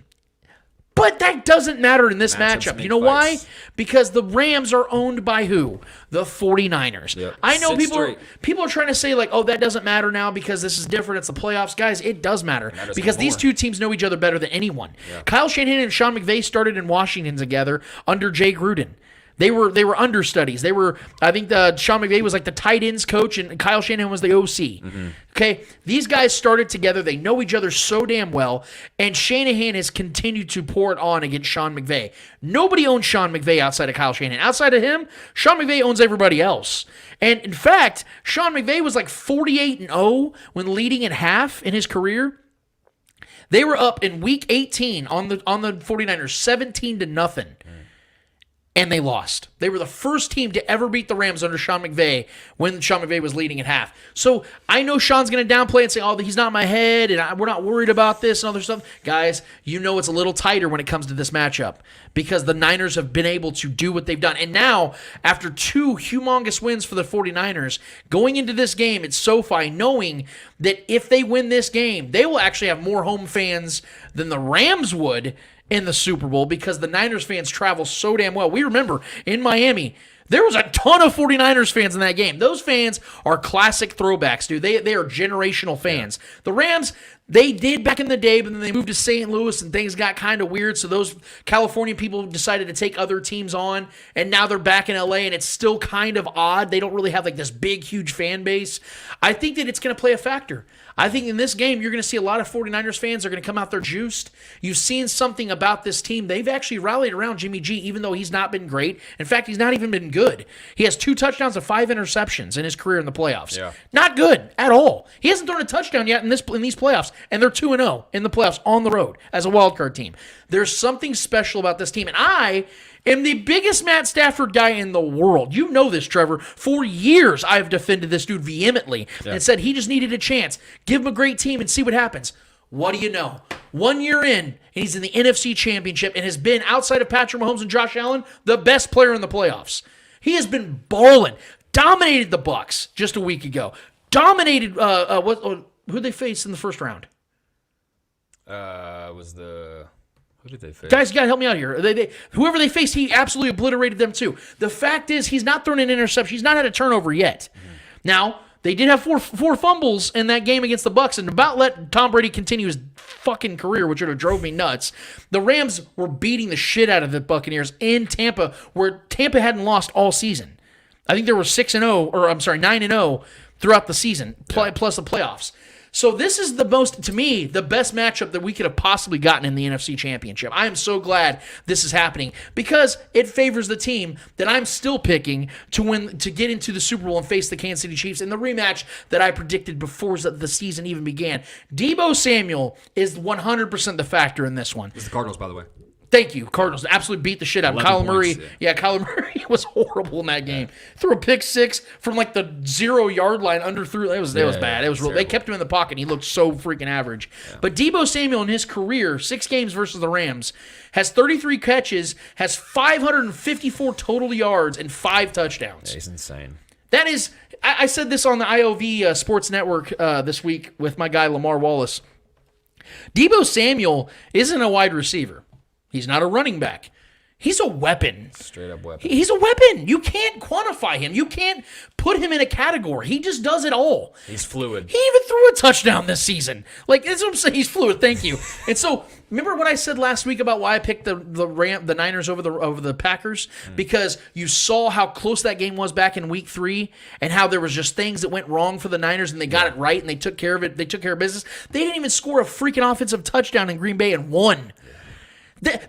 But that doesn't matter in this matchup. You know why? Because the Rams are owned by who? The 49ers. Yep. I know people are trying to say, like, oh, that doesn't matter now because this is different. It's the playoffs. Guys, it does matter. Because these two teams know each other better than anyone. Yeah. Kyle Shanahan and Sean McVay started in Washington together under Jay Gruden. They were understudies. I think Sean McVay was like the tight ends coach and Kyle Shanahan was the OC. Mm-hmm. Okay, these guys started together. They know each other so damn well, and Shanahan has continued to pour it on against Sean McVay. Nobody owns Sean McVay outside of Kyle Shanahan. Outside of him, Sean McVay owns everybody else. And in fact, Sean McVay was like 48-0 when leading at half in his career. They were up in week 18 on the 49ers 17-0. and they lost. They were the first team to ever beat the Rams under Sean McVay when Sean McVay was leading at half. So I know Sean's going to downplay and say, oh, he's not in my head, and we're not worried about this and other stuff. Guys, you know it's a little tighter when it comes to this matchup because the Niners have been able to do what they've done. And now, after 2 humongous wins for the 49ers, going into this game at SoFi, knowing that if they win this game, they will actually have more home fans than the Rams would in the Super Bowl because the Niners fans travel so damn well. We remember in Miami, there was a ton of 49ers fans in that game. Those fans are classic throwbacks, dude. They are generational fans. Yeah. The Rams, they did back in the day, but then they moved to St. Louis and things got kind of weird. So those California people decided to take other teams on, and now they're back in LA, and it's still kind of odd. They don't really have like this big, huge fan base. I think that it's going to play a factor. I think in this game, you're going to see a lot of 49ers fans are going to come out there juiced. You've seen something about this team. They've actually rallied around Jimmy G, even though he's not been great. In fact, he's not even been good. He has 2 touchdowns and 5 interceptions in his career in the playoffs. Yeah. Not good at all. He hasn't thrown a touchdown yet in these playoffs, and they're 2-0 in the playoffs on the road as a wildcard team. There's something special about this team, and I am the biggest Matt Stafford guy in the world. You know this, Trevor. For years, I've defended this dude vehemently and said he just needed a chance. Give him a great team and see what happens. What do you know? 1 year in, and he's in the NFC Championship and has been, outside of Patrick Mahomes and Josh Allen, the best player in the playoffs. He has been balling. Dominated the Bucs just a week ago. Dominated, who they faced in the first round? Who did they face? Guys, you got to help me out here. Whoever they faced, he absolutely obliterated them too. The fact is, he's not thrown an interception. He's not had a turnover yet. Mm-hmm. Now, they did have four fumbles in that game against the Bucs and about let Tom Brady continue his fucking career, which would have drove me nuts. The Rams were beating the shit out of the Buccaneers in Tampa, where Tampa hadn't lost all season. I think they were 9-0 throughout the season, plus the playoffs. So this is to me, the best matchup that we could have possibly gotten in the NFC Championship. I am so glad this is happening because it favors the team that I'm still picking to get into the Super Bowl and face the Kansas City Chiefs in the rematch that I predicted before the season even began. Deebo Samuel is 100% the factor in this one. It's the Cardinals, by the way. Thank you. Cardinals absolutely beat the shit out of Kyler Murray. Yeah, Kyler Murray was horrible in that game. Threw a pick 6 from like the 0-yard line It was bad. It was real. They kept him in the pocket. He looked so freaking average. Yeah. But Deebo Samuel in his career, 6 games versus the Rams, has 33 catches, has 554 total yards, and 5 touchdowns. Yeah, he's insane. That is, I said this on the IOV Sports Network this week with my guy Lamar Wallace. Deebo Samuel isn't a wide receiver. He's not a running back. He's a weapon. Straight up weapon. He's a weapon. You can't quantify him. You can't put him in a category. He just does it all. He's fluid. He even threw a touchdown this season. Like, that's what I'm saying. He's fluid. Thank you. And so, remember what I said last week about why I picked the Niners over the Packers? Because you saw how close that game was back in week 3 and how there was just things that went wrong for the Niners and they got it right and they took care of it. They took care of business. They didn't even score a freaking offensive touchdown in Green Bay and won.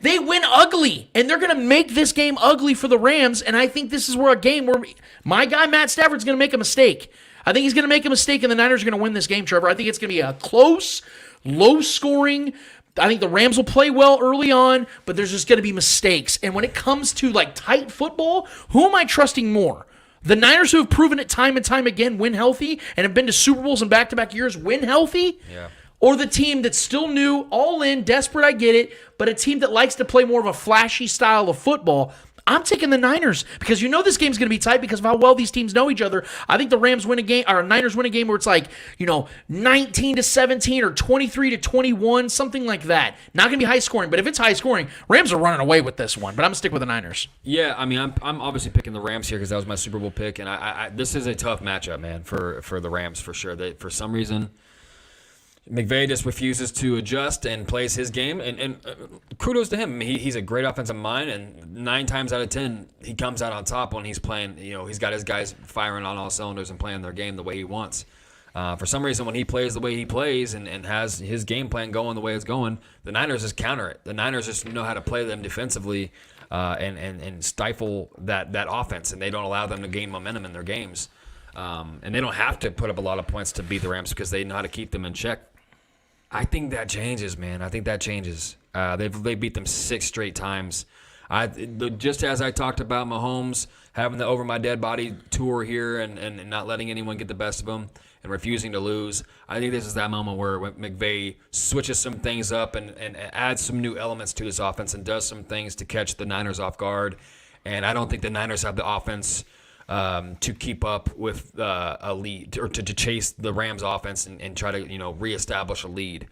They win ugly, and they're going to make this game ugly for the Rams, and I think this is where my guy Matt Stafford's going to make a mistake. I think he's going to make a mistake, and the Niners are going to win this game, Trevor. I think it's going to be a close, low-scoring. I think the Rams will play well early on, but there's just going to be mistakes. And when it comes to like tight football, who am I trusting more? The Niners, who have proven it time and time again, win healthy, and have been to Super Bowls in back-to-back years, win healthy? Yeah. Or the team that's still new, all in, desperate, I get it, but a team that likes to play more of a flashy style of football. I'm taking the Niners because you know this game's going to be tight because of how well these teams know each other. I think the Niners win a game where it's like, 19-17 or 23-21, something like that. Not going to be high scoring, but if it's high scoring, Rams are running away with this one. But I'm going to stick with the Niners. Yeah, I mean, I'm obviously picking the Rams here because that was my Super Bowl pick, and I this is a tough matchup, man, for the Rams for sure. They, for some reason, McVay just refuses to adjust and plays his game, and kudos to him. He's a great offensive mind, and 9 times out of 10, he comes out on top when he's playing. He's got his guys firing on all cylinders and playing their game the way he wants. For some reason, when he plays the way he plays and has his game plan going the way it's going, the Niners just counter it. The Niners just know how to play them defensively and stifle that offense, and they don't allow them to gain momentum in their games. And they don't have to put up a lot of points to beat the Rams because they know how to keep them in check. I think that changes, man. I think that changes. They beat them 6 straight times. Just as I talked about Mahomes having the over my dead body tour here and not letting anyone get the best of him and refusing to lose, I think this is that moment where McVay switches some things up and adds some new elements to his offense and does some things to catch the Niners off guard. And I don't think the Niners have the offense to keep up with a lead or to chase the Rams offense and try to reestablish a lead.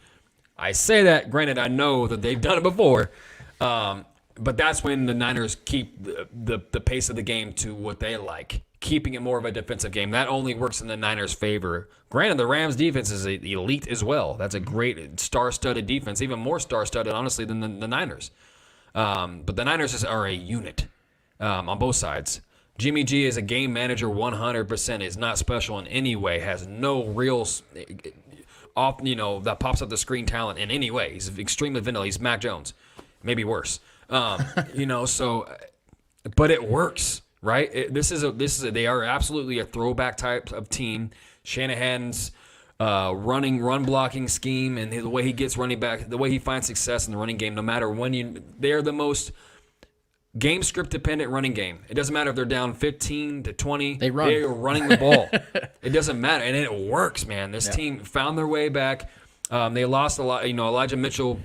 I say that, granted, I know that they've done it before, but that's when the Niners keep the pace of the game to what they like, keeping it more of a defensive game. That only works in the Niners' favor. Granted, the Rams' defense is elite as well. That's a great star-studded defense, even more star-studded, honestly, than the Niners. But the Niners are a unit on both sides. Jimmy G is a game manager 100%, is not special in any way, has no real that pops up the screen talent in any way. He's extremely vanilla. He's Mac Jones, maybe worse. But it works, right? They are absolutely a throwback type of team. Shanahan's run blocking scheme and the way he gets running back, the way he finds success in the running game, no matter when they're the most game script dependent running game. It doesn't matter if they're down 15 to 20. They run. They're running the ball. It doesn't matter, and it works, man. This team found their way back. They lost a lot. Elijah Mitchell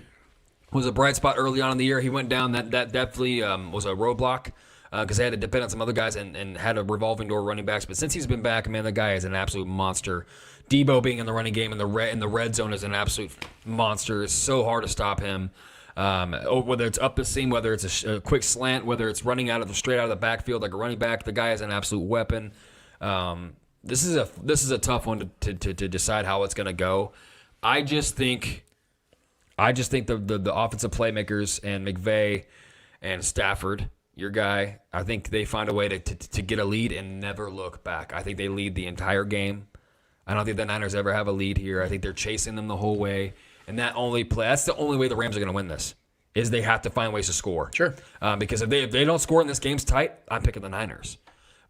was a bright spot early on in the year. He went down. That definitely was a roadblock because they had to depend on some other guys and had a revolving door running backs. But since he's been back, man, the guy is an absolute monster. Debo being in the running game in the red zone is an absolute monster. It's so hard to stop him. Whether it's up the seam, whether it's a quick slant, whether it's running straight out of the backfield like a running back, the guy is an absolute weapon. This is a tough one to decide how it's going to go. I just think the offensive playmakers and McVay and Stafford, your guy, I think they find a way to get a lead and never look back. I think they lead the entire game. I don't think the Niners ever have a lead here. I think they're chasing them the whole way. And that's the only way the Rams are going to win this, is they have to find ways to score. Sure. Because if they don't score and this game's tight, I'm picking the Niners.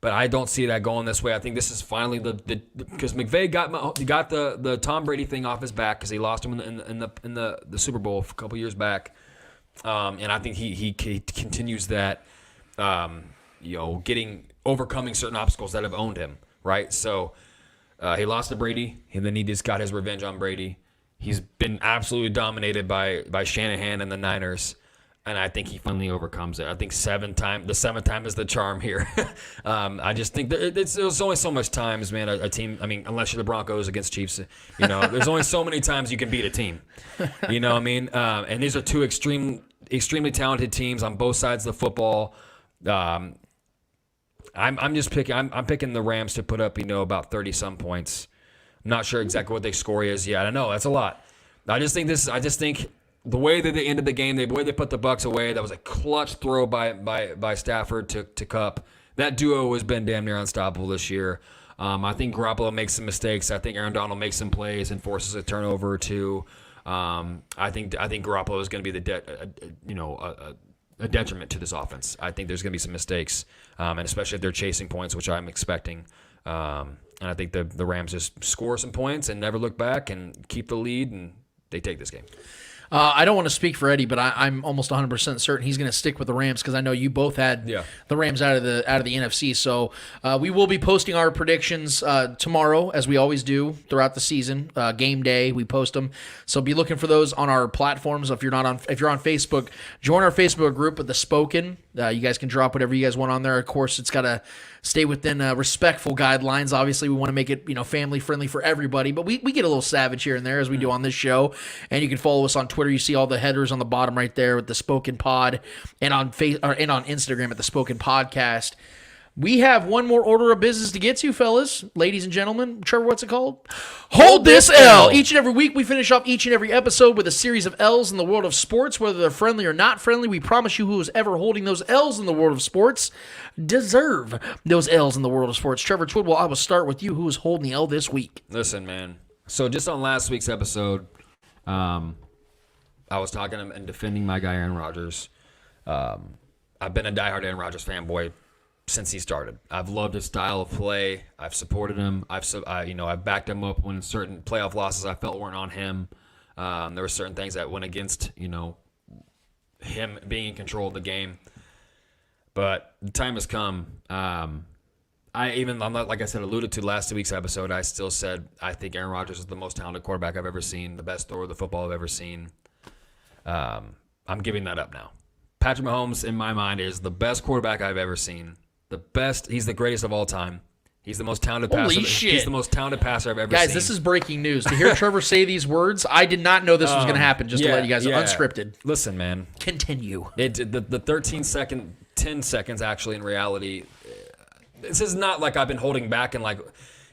But I don't see that going this way. I think this is finally because McVay got the Tom Brady thing off his back because he lost him in the Super Bowl a couple years back, and I think he continues that, overcoming certain obstacles that have owned him. Right. So he lost to Brady, and then he just got his revenge on Brady. He's been absolutely dominated by Shanahan and the Niners, and I think he finally overcomes it. I think the seventh time is the charm here. I just think that there's only so much times, man, a team, I mean, unless you're the Broncos against Chiefs, there's only so many times you can beat a team. You know what I mean? And these are two extremely talented teams on both sides of the football. I'm picking the Rams to put up, about 30-some points. I'm not sure exactly what their score is yet. I know that's a lot. I just think the way that they ended the game, the way they put the Bucs away, that was a clutch throw by Stafford to Kupp. That duo has been damn near unstoppable this year. I think Garoppolo makes some mistakes. I think Aaron Donald makes some plays and forces a turnover or two. I think Garoppolo is going to be a detriment to this offense. I think there's going to be some mistakes, and especially if they're chasing points, which I'm expecting. And I think the Rams just score some points and never look back and keep the lead, and they take this game. I don't want to speak for Eddie, but I'm almost 100% certain he's going to stick with the Rams because I know you both had the Rams out of the NFC. So we will be posting our predictions tomorrow, as we always do throughout the season. Game day, we post them. So be looking for those on our platforms. If you're on Facebook, join our Facebook group with The Spoken. You guys can drop whatever you guys want on there. Of course, it's got to stay within respectful guidelines. Obviously, we want to make it family friendly for everybody, but we get a little savage here and there as we do on this show. And you can follow us on Twitter. You see all the headers on the bottom right there with The Spoken Pod, and on Instagram at The Spoken Podcast. We have one more order of business to get to, fellas, ladies and gentlemen. Trevor, what's it called? Hold this L. Each and every week, we finish off each and every episode with a series of L's in the world of sports, whether they're friendly or not friendly. We promise you, who is ever holding those L's in the world of sports deserve those L's in the world of sports. Trevor Twidwell, I will start with you. Who is holding the L this week? Listen, man. So just on last week's episode, I was talking and defending my guy Aaron Rodgers. I've been a diehard Aaron Rodgers fanboy since he started. I've loved his style of play. I've supported him. I've backed him up when certain playoff losses I felt weren't on him. There were certain things that went against him being in control of the game. But the time has come. I'm not, like I said, alluded to last week's episode. I still said I think Aaron Rodgers is the most talented quarterback I've ever seen, the best thrower of the football I've ever seen. I'm giving that up now. Patrick Mahomes, in my mind, is the best quarterback I've ever seen. The best. He's the greatest of all time. He's the most talented passer. Shit. He's the most talented passer I've ever seen. Guys, this is breaking news. To hear Trevor say these words, I did not know this was going to happen, just to let you guys know. Unscripted. Listen, man. Continue. The 10 seconds, actually, in reality, this is not like I've been holding back, and like,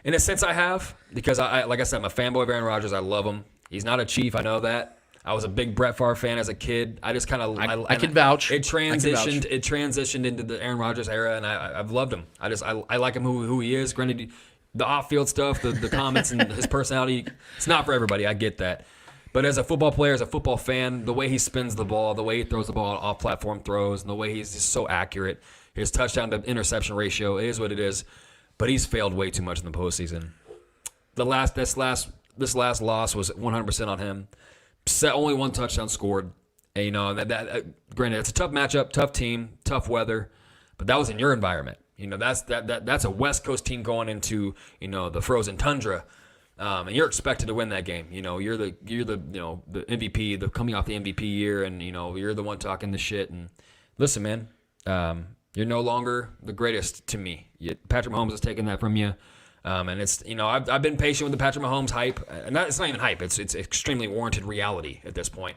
in a sense I have, because I like I said, I'm a fanboy of Aaron Rodgers. I love him. He's not a Chief. I know that. I was a big Brett Favre fan as a kid. I just kind of I can vouch. It transitioned into the Aaron Rodgers era, and I've loved him. I like him who he is. Granted, the off-field stuff, the comments, and his personality, it's not for everybody. I get that. But as a football player, as a football fan, the way he spins the ball, the way he throws the ball on off-platform throws, and the way he's just so accurate, his touchdown to interception ratio, it is what it is. But he's failed way too much in the postseason. This last loss was 100% on him. Only one touchdown scored. And, granted, it's a tough matchup, tough team, tough weather, but that was in your environment. That's a West Coast team going into the frozen tundra, and you're expected to win that game. You're the the MVP, the coming off the MVP year, and you're the one talking the shit. And listen, man, you're no longer the greatest to me. Patrick Mahomes has taken that from you. And it's I've been patient with the Patrick Mahomes hype, and it's not even hype. It's extremely warranted reality at this point.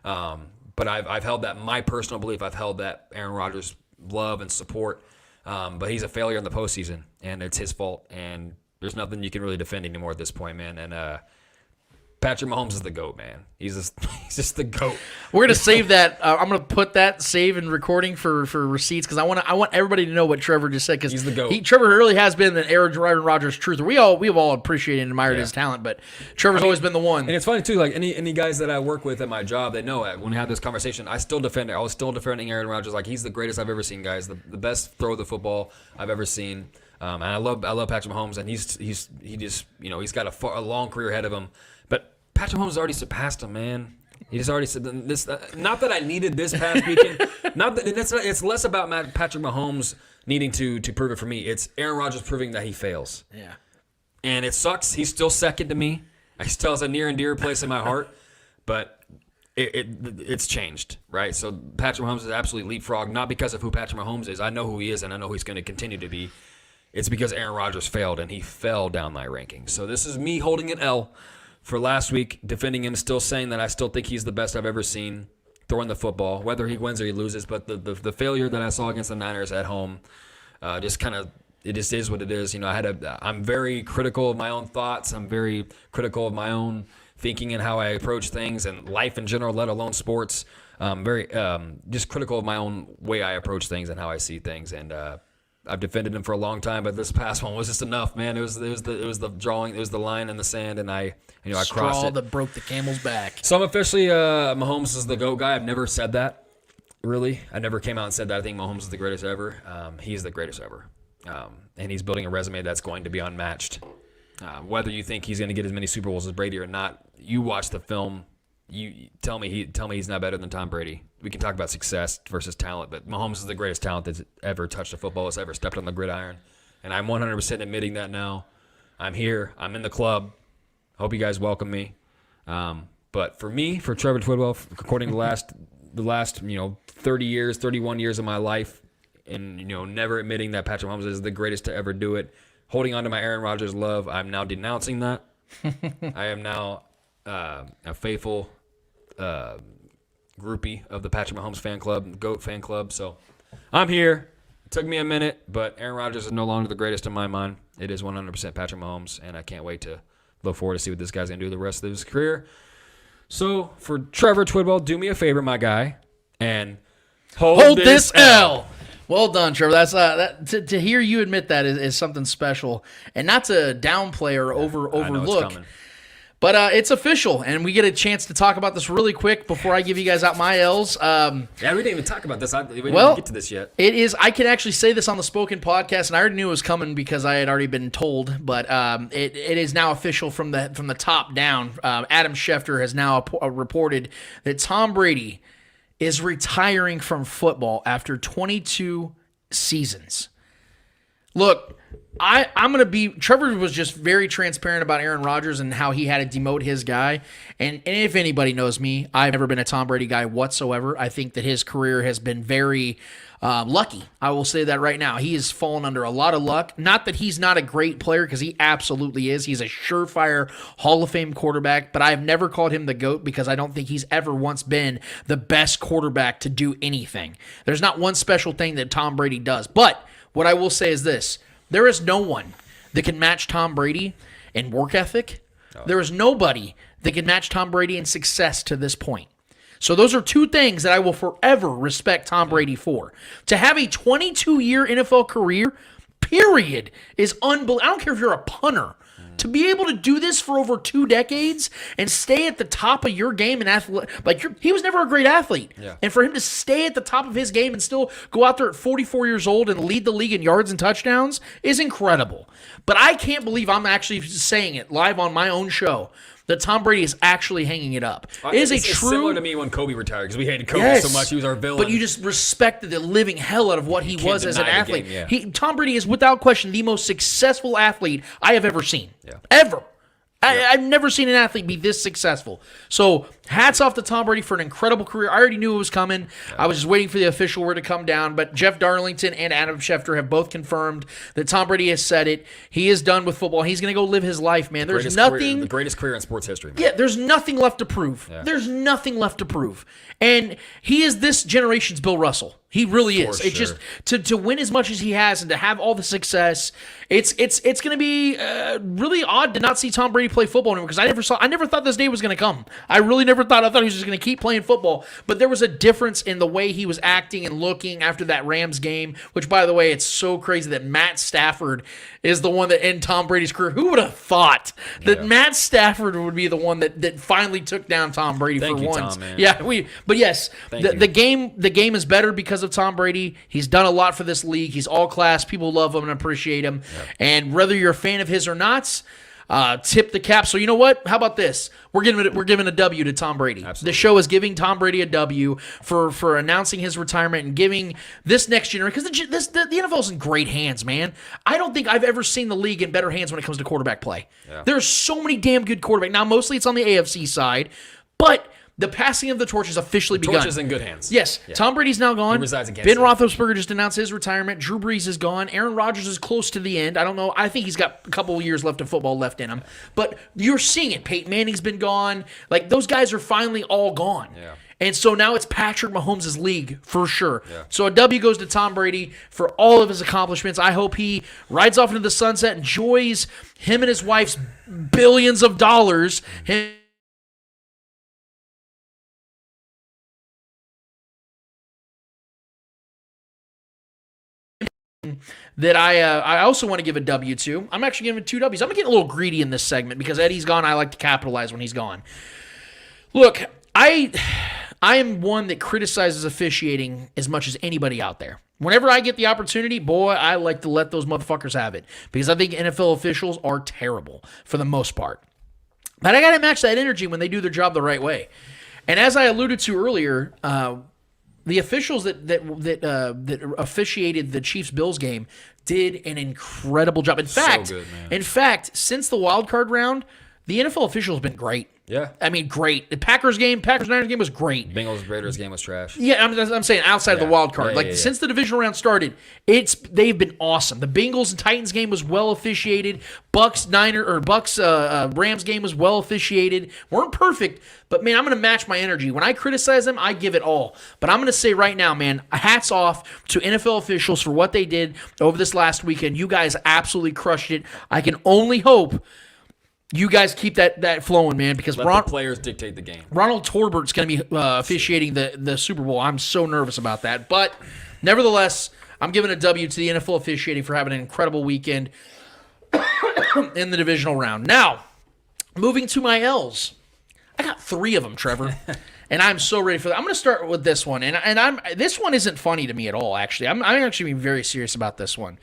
But I've held that, my personal belief. I've held that Aaron Rodgers love and support. But he's a failure in the postseason, and it's his fault. And there's nothing you can really defend anymore at this point, man. And Patrick Mahomes is the GOAT, man. He's just the GOAT. We're gonna save that. I'm gonna put that save and recording for receipts, because I want everybody to know what Trevor just said, because he's the GOAT. Trevor really has been an Aaron Rodgers truther. We've all appreciated and admired his talent, but Trevor's always been the one. And it's funny too. Like any guys that I work with at my job, they know it. When we have this conversation, I was still defending Aaron Rodgers. Like, he's the greatest I've ever seen, guys. The best throw of the football I've ever seen. And I love Patrick Mahomes, and he's got a long career ahead of him. But Patrick Mahomes already surpassed him, man. He just already said this. Not that I needed this past weekend. It's less about Patrick Mahomes needing to prove it for me. It's Aaron Rodgers proving that he fails. Yeah. And it sucks. He's still second to me. He still has a near and dear place in my heart. But it's changed, right? So Patrick Mahomes is absolutely leapfrog, not because of who Patrick Mahomes is. I know who he is, and I know he's going to continue to be. It's because Aaron Rodgers failed, and he fell down my rankings. So this is me holding an L for last week, defending him, still saying that I still think he's the best I've ever seen throwing the football, whether he wins or he loses. But the failure that I saw against the Niners at home, it just is what it is. I'm very critical of my own thoughts. I'm very critical of my own thinking and how I approach things and life in general, let alone sports. Very just critical of my own way I approach things and how I see things. And I've defended him for a long time, but this past one was just enough, man. It was the drawing, it was the line in the sand, and I crossed it. Straw that broke the camel's back. So I'm officially Mahomes is the GOAT guy. I've never said that, really. I never came out and said that. I think Mahomes is the greatest ever. He's the greatest ever, and he's building a resume that's going to be unmatched. Whether you think he's going to get as many Super Bowls as Brady or not, you watch the film. You tell me he's not better than Tom Brady. We can talk about success versus talent, but Mahomes is the greatest talent that's ever touched a football, that's ever stepped on the gridiron. And I'm 100% admitting that now. I'm here. I'm in the club. Hope you guys welcome me. But for me, for Trevor Twidwell, according to the last 30 years, 31 years of my life, and never admitting that Patrick Mahomes is the greatest to ever do it, holding on to my Aaron Rodgers love, I'm now denouncing that. I am now a faithful groupie of the Patrick Mahomes fan club, GOAT fan club. So I'm here. It took me a minute, but Aaron Rodgers is no longer the greatest in my mind. It is 100% Patrick Mahomes, and I can't wait to look forward to see what this guy's going to do the rest of his career. So for Trevor Twidwell, do me a favor, my guy, and hold this L. Well done, Trevor. That's to hear you admit that is something special, and not to downplay or overlook. But it's official, and we get a chance to talk about this really quick before I give you guys out my L's. Yeah, we didn't even talk about this. We didn't even get to this yet. It is. I can actually say this on the Spoken podcast, and I already knew it was coming because I had already been told. But it is now official from the top down. Adam Schefter has now reported that Tom Brady is retiring from football after 22 seasons. Look, I'm going to be... Trevor was just very transparent about Aaron Rodgers and how he had to demote his guy. And if anybody knows me, I've never been a Tom Brady guy whatsoever. I think that his career has been very lucky. I will say that right now. He has fallen under a lot of luck. Not that he's not a great player, because he absolutely is. He's a surefire Hall of Fame quarterback, but I've never called him the GOAT because I don't think he's ever once been the best quarterback to do anything. There's not one special thing that Tom Brady does. But what I will say is this. There is no one that can match Tom Brady in work ethic. There is nobody that can match Tom Brady in success to this point. So those are two things that I will forever respect Tom Brady for. To have a 22-year NFL career, period, is unbelievable. I don't care if you're a punter. To be able to do this for over 2 decades and stay at the top of your game and he was never a great athlete. Yeah. And for him to stay at the top of his game and still go out there at 44 years old and lead the league in yards and touchdowns is incredible. But I can't believe I'm actually saying it live on my own show that Tom Brady is actually hanging it up. It's similar to me when Kobe retired, because we hated Kobe so much. He was our villain. But you just respected the living hell out of what he was as an athlete. Game, Tom Brady is without question the most successful athlete I have ever seen. Yeah. Ever. I've never seen an athlete be this successful. So hats off to Tom Brady for an incredible career. I already knew it was coming. Yeah. I was just waiting for the official word to come down. But Jeff Darlington and Adam Schefter have both confirmed that Tom Brady has said it. He is done with football. He's going to go live his life, man. There's nothing. The greatest career in sports history, man. Yeah, there's nothing left to prove. Yeah. There's nothing left to prove. And he is this generation's Bill Russell. He really is. It's just to win as much as he has and to have all the success. It's going to be really odd to not see Tom Brady play football anymore, because I never thought this day was going to come. I really never thought. I thought he was just going to keep playing football. But there was a difference in the way he was acting and looking after that Rams game. Which, by the way, it's so crazy that Matt Stafford is the one that ended Tom Brady's career. Who would have thought that Matt Stafford would be the one that finally took down Tom Brady for once? Tom, man. Yeah, but yes, the game is better because of Tom Brady. He's done a lot for this league. He's all class. People love him and appreciate him. Yep. And whether you're a fan of his or not, tip the cap. So you know what? How about this? We're giving a W to Tom Brady. Absolutely. The show is giving Tom Brady a W for announcing his retirement and giving this next generation, because the NFL is in great hands, man. I don't think I've ever seen the league in better hands when it comes to quarterback play. Yeah. There's so many damn good quarterbacks. Now, mostly it's on the AFC side, but the passing of the torch has officially begun. Torch is in good hands. Yes. Yeah. Tom Brady's now gone. He resides against Ben him. Roethlisberger just announced his retirement. Drew Brees is gone. Aaron Rodgers is close to the end. I don't know. I think he's got a couple of years left of football left in him. But you're seeing it. Peyton Manning's been gone. Like, those guys are finally all gone. Yeah. And so now it's Patrick Mahomes' league for sure. Yeah. So a W goes to Tom Brady for all of his accomplishments. I hope he rides off into the sunset, enjoys him and his wife's billions of dollars. That I also want to give a W to. I'm actually giving 2 W's. I'm going to get a little greedy in this segment because Eddie's gone. I like to capitalize when he's gone. Look, I am one that criticizes officiating as much as anybody out there. Whenever I get the opportunity, boy, I like to let those motherfuckers have it, because I think NFL officials are terrible for the most part. But I got to match that energy when they do their job the right way. And as I alluded to earlier, the officials that officiated the Chiefs-Bills game did an incredible job. In fact, since the wild card round, the NFL officials have been great. Yeah. I mean, great. The Packers-Niners game was great. Bengals-Raiders game was trash. Yeah, I'm saying outside of the wild card. Since the divisional round started, they've been awesome. The Bengals and Titans game was well officiated. Rams game was well officiated. Weren't perfect, but man, I'm going to match my energy. When I criticize them, I give it all. But I'm going to say right now, man, hats off to NFL officials for what they did over this last weekend. You guys absolutely crushed it. I can only hope you guys keep that flowing, man, because the players dictate the game. Ronald Torbert's going to be officiating the Super Bowl. I'm so nervous about that. But nevertheless, I'm giving a W to the NFL officiating for having an incredible weekend in the divisional round. Now, moving to my L's. I got 3 of them, Trevor, and I'm so ready for that. I'm going to start with this one, and this one isn't funny to me at all, actually. I'm actually being very serious about this one.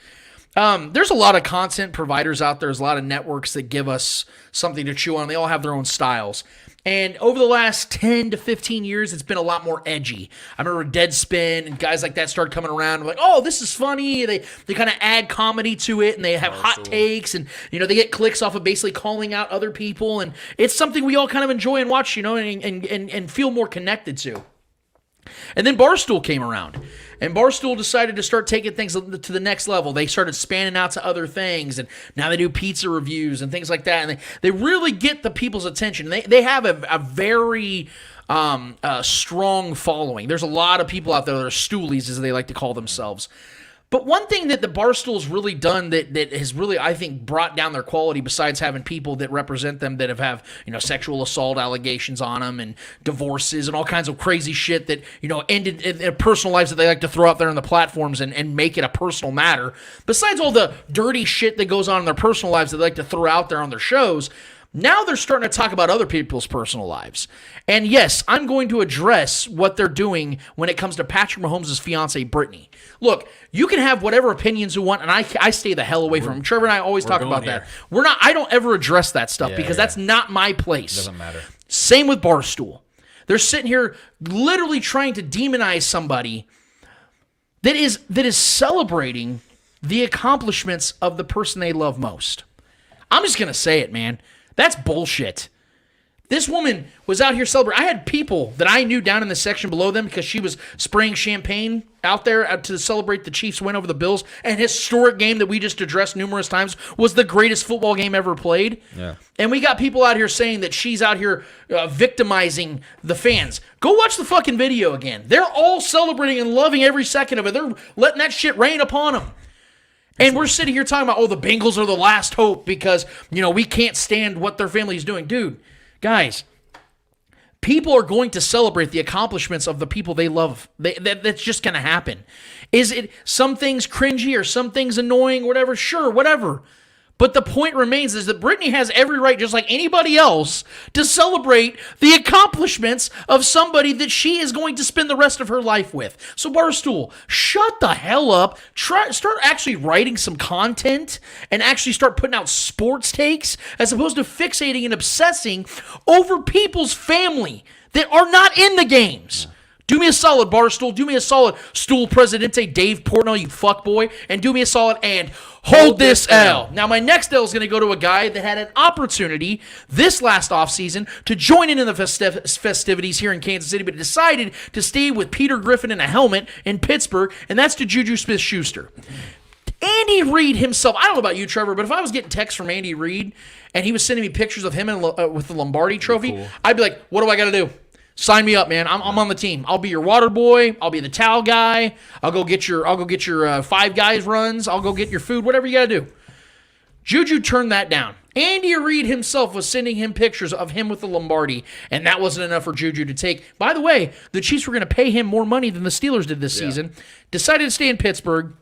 There's a lot of content providers out there. There's a lot of networks that give us something to chew on. They all have their own styles. And over the last 10 to 15 years, it's been a lot more edgy. I remember Deadspin and guys like that started coming around like, oh, this is funny. They kind of add comedy to it, and they have hot takes, and they get clicks off of basically calling out other people, and it's something we all kind of enjoy and watch, and feel more connected to. And then Barstool came around, and Barstool decided to start taking things to the next level. They started spanning out to other things, and now they do pizza reviews and things like that, and they really get the people's attention. They have a very strong following. There's a lot of people out there that are stoolies, as they like to call themselves. But one thing that the Barstool's really done that has really, I think, brought down their quality, besides having people that represent them that have sexual assault allegations on them and divorces and all kinds of crazy shit that, ended in their personal lives that they like to throw out there on the platforms and make it a personal matter. Besides all the dirty shit that goes on in their personal lives that they like to throw out there on their shows, now they're starting to talk about other people's personal lives. And yes, I'm going to address what they're doing when it comes to Patrick Mahomes' fiancée, Brittany. Look, you can have whatever opinions you want, and I stay the hell away from them. Trevor and I always talk about that. I don't ever address that stuff because that's not my place. Doesn't matter. Same with Barstool. They're sitting here literally trying to demonize somebody that is celebrating the accomplishments of the person they love most. I'm just going to say it, man. That's bullshit. This woman was out here celebrating. I had people that I knew down in the section below them because she was spraying champagne out there to celebrate the Chiefs' win over the Bills. An historic game that we just addressed numerous times was the greatest football game ever played. Yeah. And we got people out here saying that she's out here victimizing the fans. Go watch the fucking video again. They're all celebrating and loving every second of it. They're letting that shit rain upon them. And we're sitting here talking about, the Bengals are the last hope because, we can't stand what their family is doing. Dude, guys, people are going to celebrate the accomplishments of the people they love. That's just going to happen. Is it some things cringy or some things annoying, whatever? Sure, whatever. But the point remains is that Brittany has every right, just like anybody else, to celebrate the accomplishments of somebody that she is going to spend the rest of her life with. So Barstool, shut the hell up. Start actually writing some content and actually start putting out sports takes as opposed to fixating and obsessing over people's family that are not in the games. Do me a solid, Barstool. Do me a solid, Stool Presidente Dave Portnoy, you fuckboy. And do me a solid and hold this L. Now, my next L is going to go to a guy that had an opportunity this last offseason to join in the festivities here in Kansas City, but decided to stay with Peter Griffin in a helmet in Pittsburgh, and that's to Juju Smith-Schuster. Andy Reid himself, I don't know about you, Trevor, but if I was getting texts from Andy Reid and he was sending me pictures of him with the Lombardi trophy, cool. I'd be like, what do I got to do? Sign me up, man. I'm on the team. I'll be your water boy. I'll be the towel guy. I'll go get your Five Guys runs. I'll go get your food. Whatever you got to do. Juju turned that down. Andy Reid himself was sending him pictures of him with the Lombardi, and that wasn't enough for Juju to take. By the way, the Chiefs were going to pay him more money than the Steelers did this season. Decided to stay in Pittsburgh.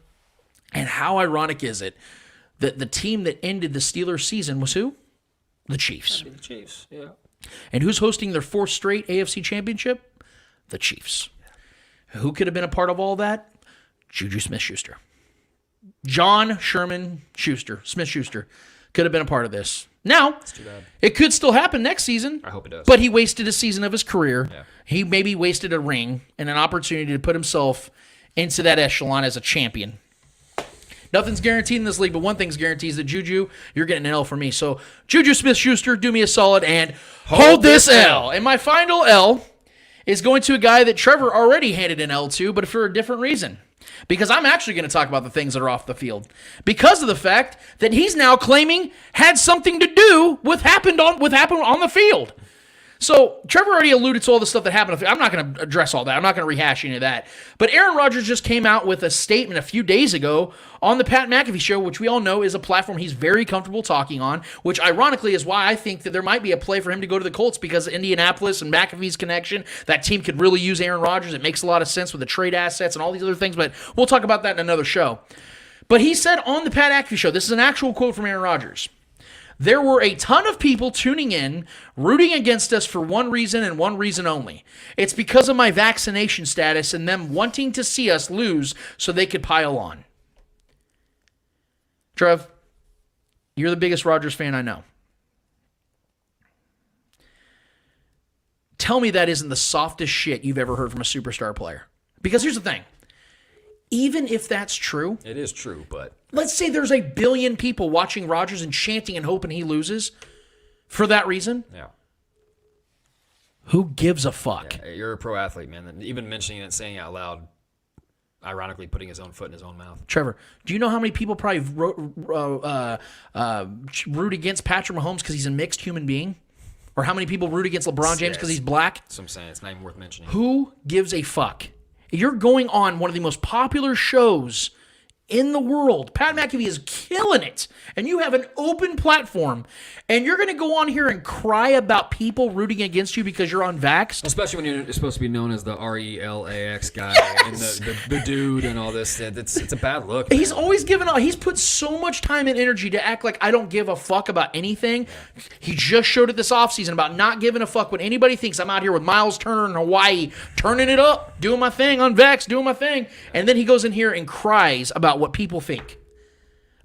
And how ironic is it that the team that ended the Steelers season was who? The Chiefs. The Chiefs, yeah. And who's hosting their fourth straight AFC Championship? The Chiefs. Who could have been a part of all that? Juju Smith-Schuster. John Sherman Smith-Schuster could have been a part of this. Now, it could still happen next season. I hope it does. But he wasted a season of his career. Yeah. He maybe wasted a ring and an opportunity to put himself into that echelon as a champion. Nothing's guaranteed in this league, but one thing's guaranteed is that Juju, you're getting an L for me. So, Juju Smith-Schuster, do me a solid and hold this L. And my final L is going to a guy that Trevor already handed an L to, but for a different reason. Because I'm actually going to talk about the things that are off the field. Because of the fact that he's now claiming had something to do with happened on the field. So, Trevor already alluded to all the stuff that happened. I'm not going to address all that. I'm not going to rehash any of that. But Aaron Rodgers just came out with a statement a few days ago on the Pat McAfee Show, which we all know is a platform he's very comfortable talking on, which ironically is why I think that there might be a play for him to go to the Colts because of Indianapolis and McAfee's connection. That team could really use Aaron Rodgers. It makes a lot of sense with the trade assets and all these other things, but we'll talk about that in another show. But he said on the Pat McAfee Show, this is an actual quote from Aaron Rodgers, there were a ton of people tuning in, rooting against us for one reason and one reason only. It's because of my vaccination status and them wanting to see us lose so they could pile on. Trev, you're the biggest Rodgers fan I know. tell me that isn't the softest shit you've ever heard from a superstar player. Because here's the thing. Even if that's true. It is true, but. Let's say there's a billion people watching Rodgers and chanting and hoping he loses for that reason. Yeah. Who gives a fuck? Yeah, you're a pro athlete, man. And even mentioning it and saying it out loud, ironically putting his own foot in his own mouth. Trevor, do you know how many people probably root against Patrick Mahomes because he's a mixed human being? Or how many people root against LeBron James because he's black? That's what I'm saying. It's not even worth mentioning. Who gives a fuck? You're going on one of the most popular shows in the world. Pat McAfee is killing it. And you have an open platform. And you're going to go on here and cry about people rooting against you because you're unvaxxed? Especially when you're supposed to be known as the RELAX guy and the dude and all this. It's a bad look. He's always he's put so much time and energy to act like I don't give a fuck about anything. He just showed it this offseason about not giving a fuck what anybody thinks. I'm out here with Miles Turner in Hawaii, turning it up, doing my thing, unvaxxed, doing my thing. And then he goes in here and cries about what people think.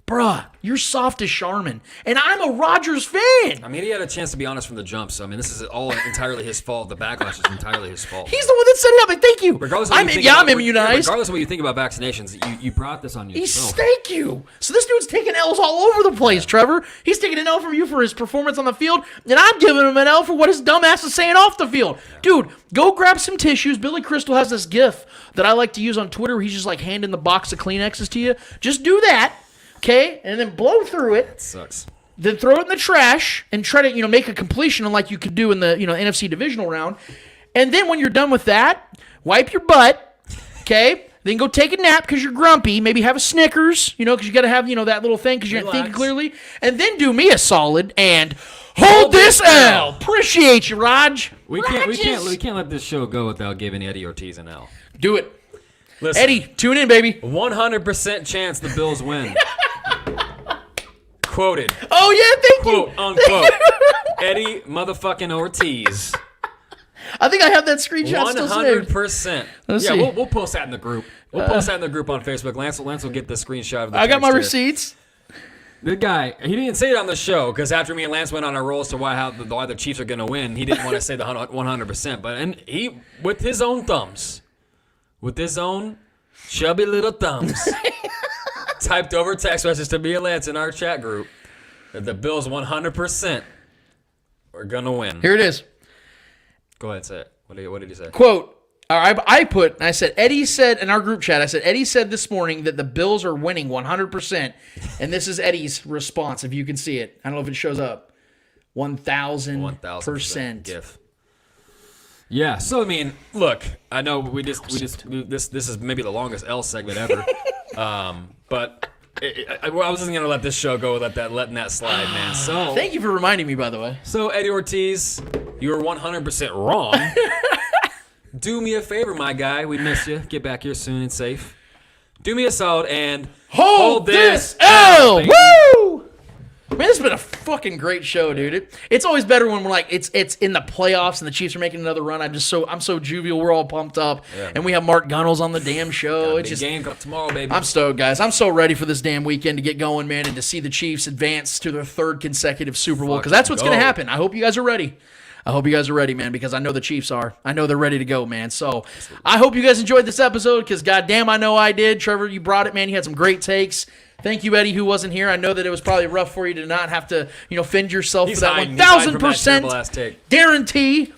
Bruh, you're soft as Charmin. And I'm a Rodgers fan. I mean, he had a chance to be honest from the jump. So, I mean, this is all entirely his fault. The backlash is entirely his fault. He's the one that set it up. And thank you. Regardless I'm immunized. Regardless of what you think about vaccinations, you brought this on yourself. Thank you. So this dude's taking L's all over the place, Trevor. He's taking an L from you for his performance on the field, and I'm giving him an L for what his dumb ass is saying off the field. Dude, go grab some tissues. Billy Crystal has this gif that I like to use on Twitter where he's just like handing the box of Kleenexes to you. Just do that. Okay, and then blow through it. That sucks. Then throw it in the trash and try to, make a completion like you could do in the, NFC divisional round. And then when you're done with that, wipe your butt. Okay, then go take a nap because you're grumpy. Maybe have a Snickers, because you got to have, that little thing because you're not thinking clearly. And then do me a solid and hold this L. Appreciate you, Raj. We can't let this show go without giving Eddie Ortiz an L. Do it. Listen, Eddie, tune in, baby. 100% chance the Bills win. Quoted. Oh, yeah, thank Quote, you. unquote. Eddie motherfucking Ortiz. I think I have that screenshot still saved. 100%. Let's see. We'll post that in the group. We'll post that in the group on Facebook. Lance will get the screenshot of the I got my text receipts. The guy, he didn't say it on the show because after me and Lance went on our roll as to why the Chiefs are going to win, he didn't want to say the 100%. But he, with his own thumbs, with his own chubby little thumbs, typed over text message to me and Lance in our chat group that the Bills 100% are going to win. Here it is. Go ahead, say it. What did he say? Quote, I said, Eddie said in our group chat, Eddie said this morning that the Bills are winning 100%. And this is Eddie's response, if you can see it. I don't know if it shows up. 1,000%. GIF. Yeah, so I mean, look, I know this is maybe the longest L segment ever, but I wasn't gonna let this show go letting that slide, man. So thank you for reminding me, by the way. So Eddie Ortiz, you were 100% wrong. Do me a favor, my guy. We miss you. Get back here soon and safe. Do me a solid and hold this L. Woo! Man, this has been a fucking great show, dude. It's always better when we're like it's in the playoffs and the Chiefs are making another run. I'm so jovial. We're all pumped up, and we have Mark Gunnels on the damn show. It's just game tomorrow, baby. I'm stoked, guys. I'm so ready for this damn weekend to get going, man, and to see the Chiefs advance to their third consecutive Super Bowl because that's what's going to happen. I hope you guys are ready. I hope you guys are ready, man, because I know the Chiefs are. I know they're ready to go, man. So I hope you guys enjoyed this episode because, goddamn, I know I did. Trevor, you brought it, man. You had some great takes. Thank you, Eddie, who wasn't here. I know that it was probably rough for you to not have to, fend yourself for that 1,000% guarantee.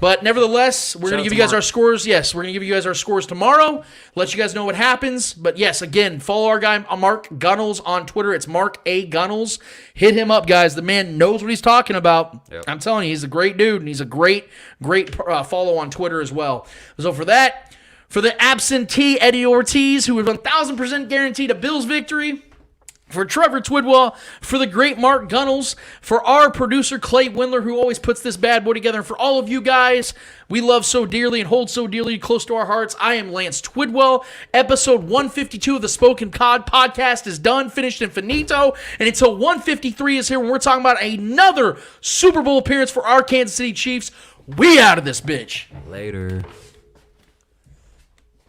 But nevertheless, we're going to give you guys our scores. Yes, we're going to give you guys our scores tomorrow. Let you guys know what happens. But yes, again, follow our guy Mark Gunnels on Twitter. It's Mark A. Gunnels. Hit him up, guys. The man knows what he's talking about. Yep. I'm telling you, he's a great dude, and he's a great follow on Twitter as well. So for that, for the absentee Eddie Ortiz, who was 1,000% guaranteed a Bills victory, for Trevor Twidwell, for the great Mark Gunnels, for our producer Clay Windler, who always puts this bad boy together, and for all of you guys we love so dearly and hold so dearly close to our hearts, I am Lance Twidwell. Episode 152 of the Spoken Cod podcast is done, finished, and finito. And until 153 is here when we're talking about another Super Bowl appearance for our Kansas City Chiefs, we out of this bitch. Later.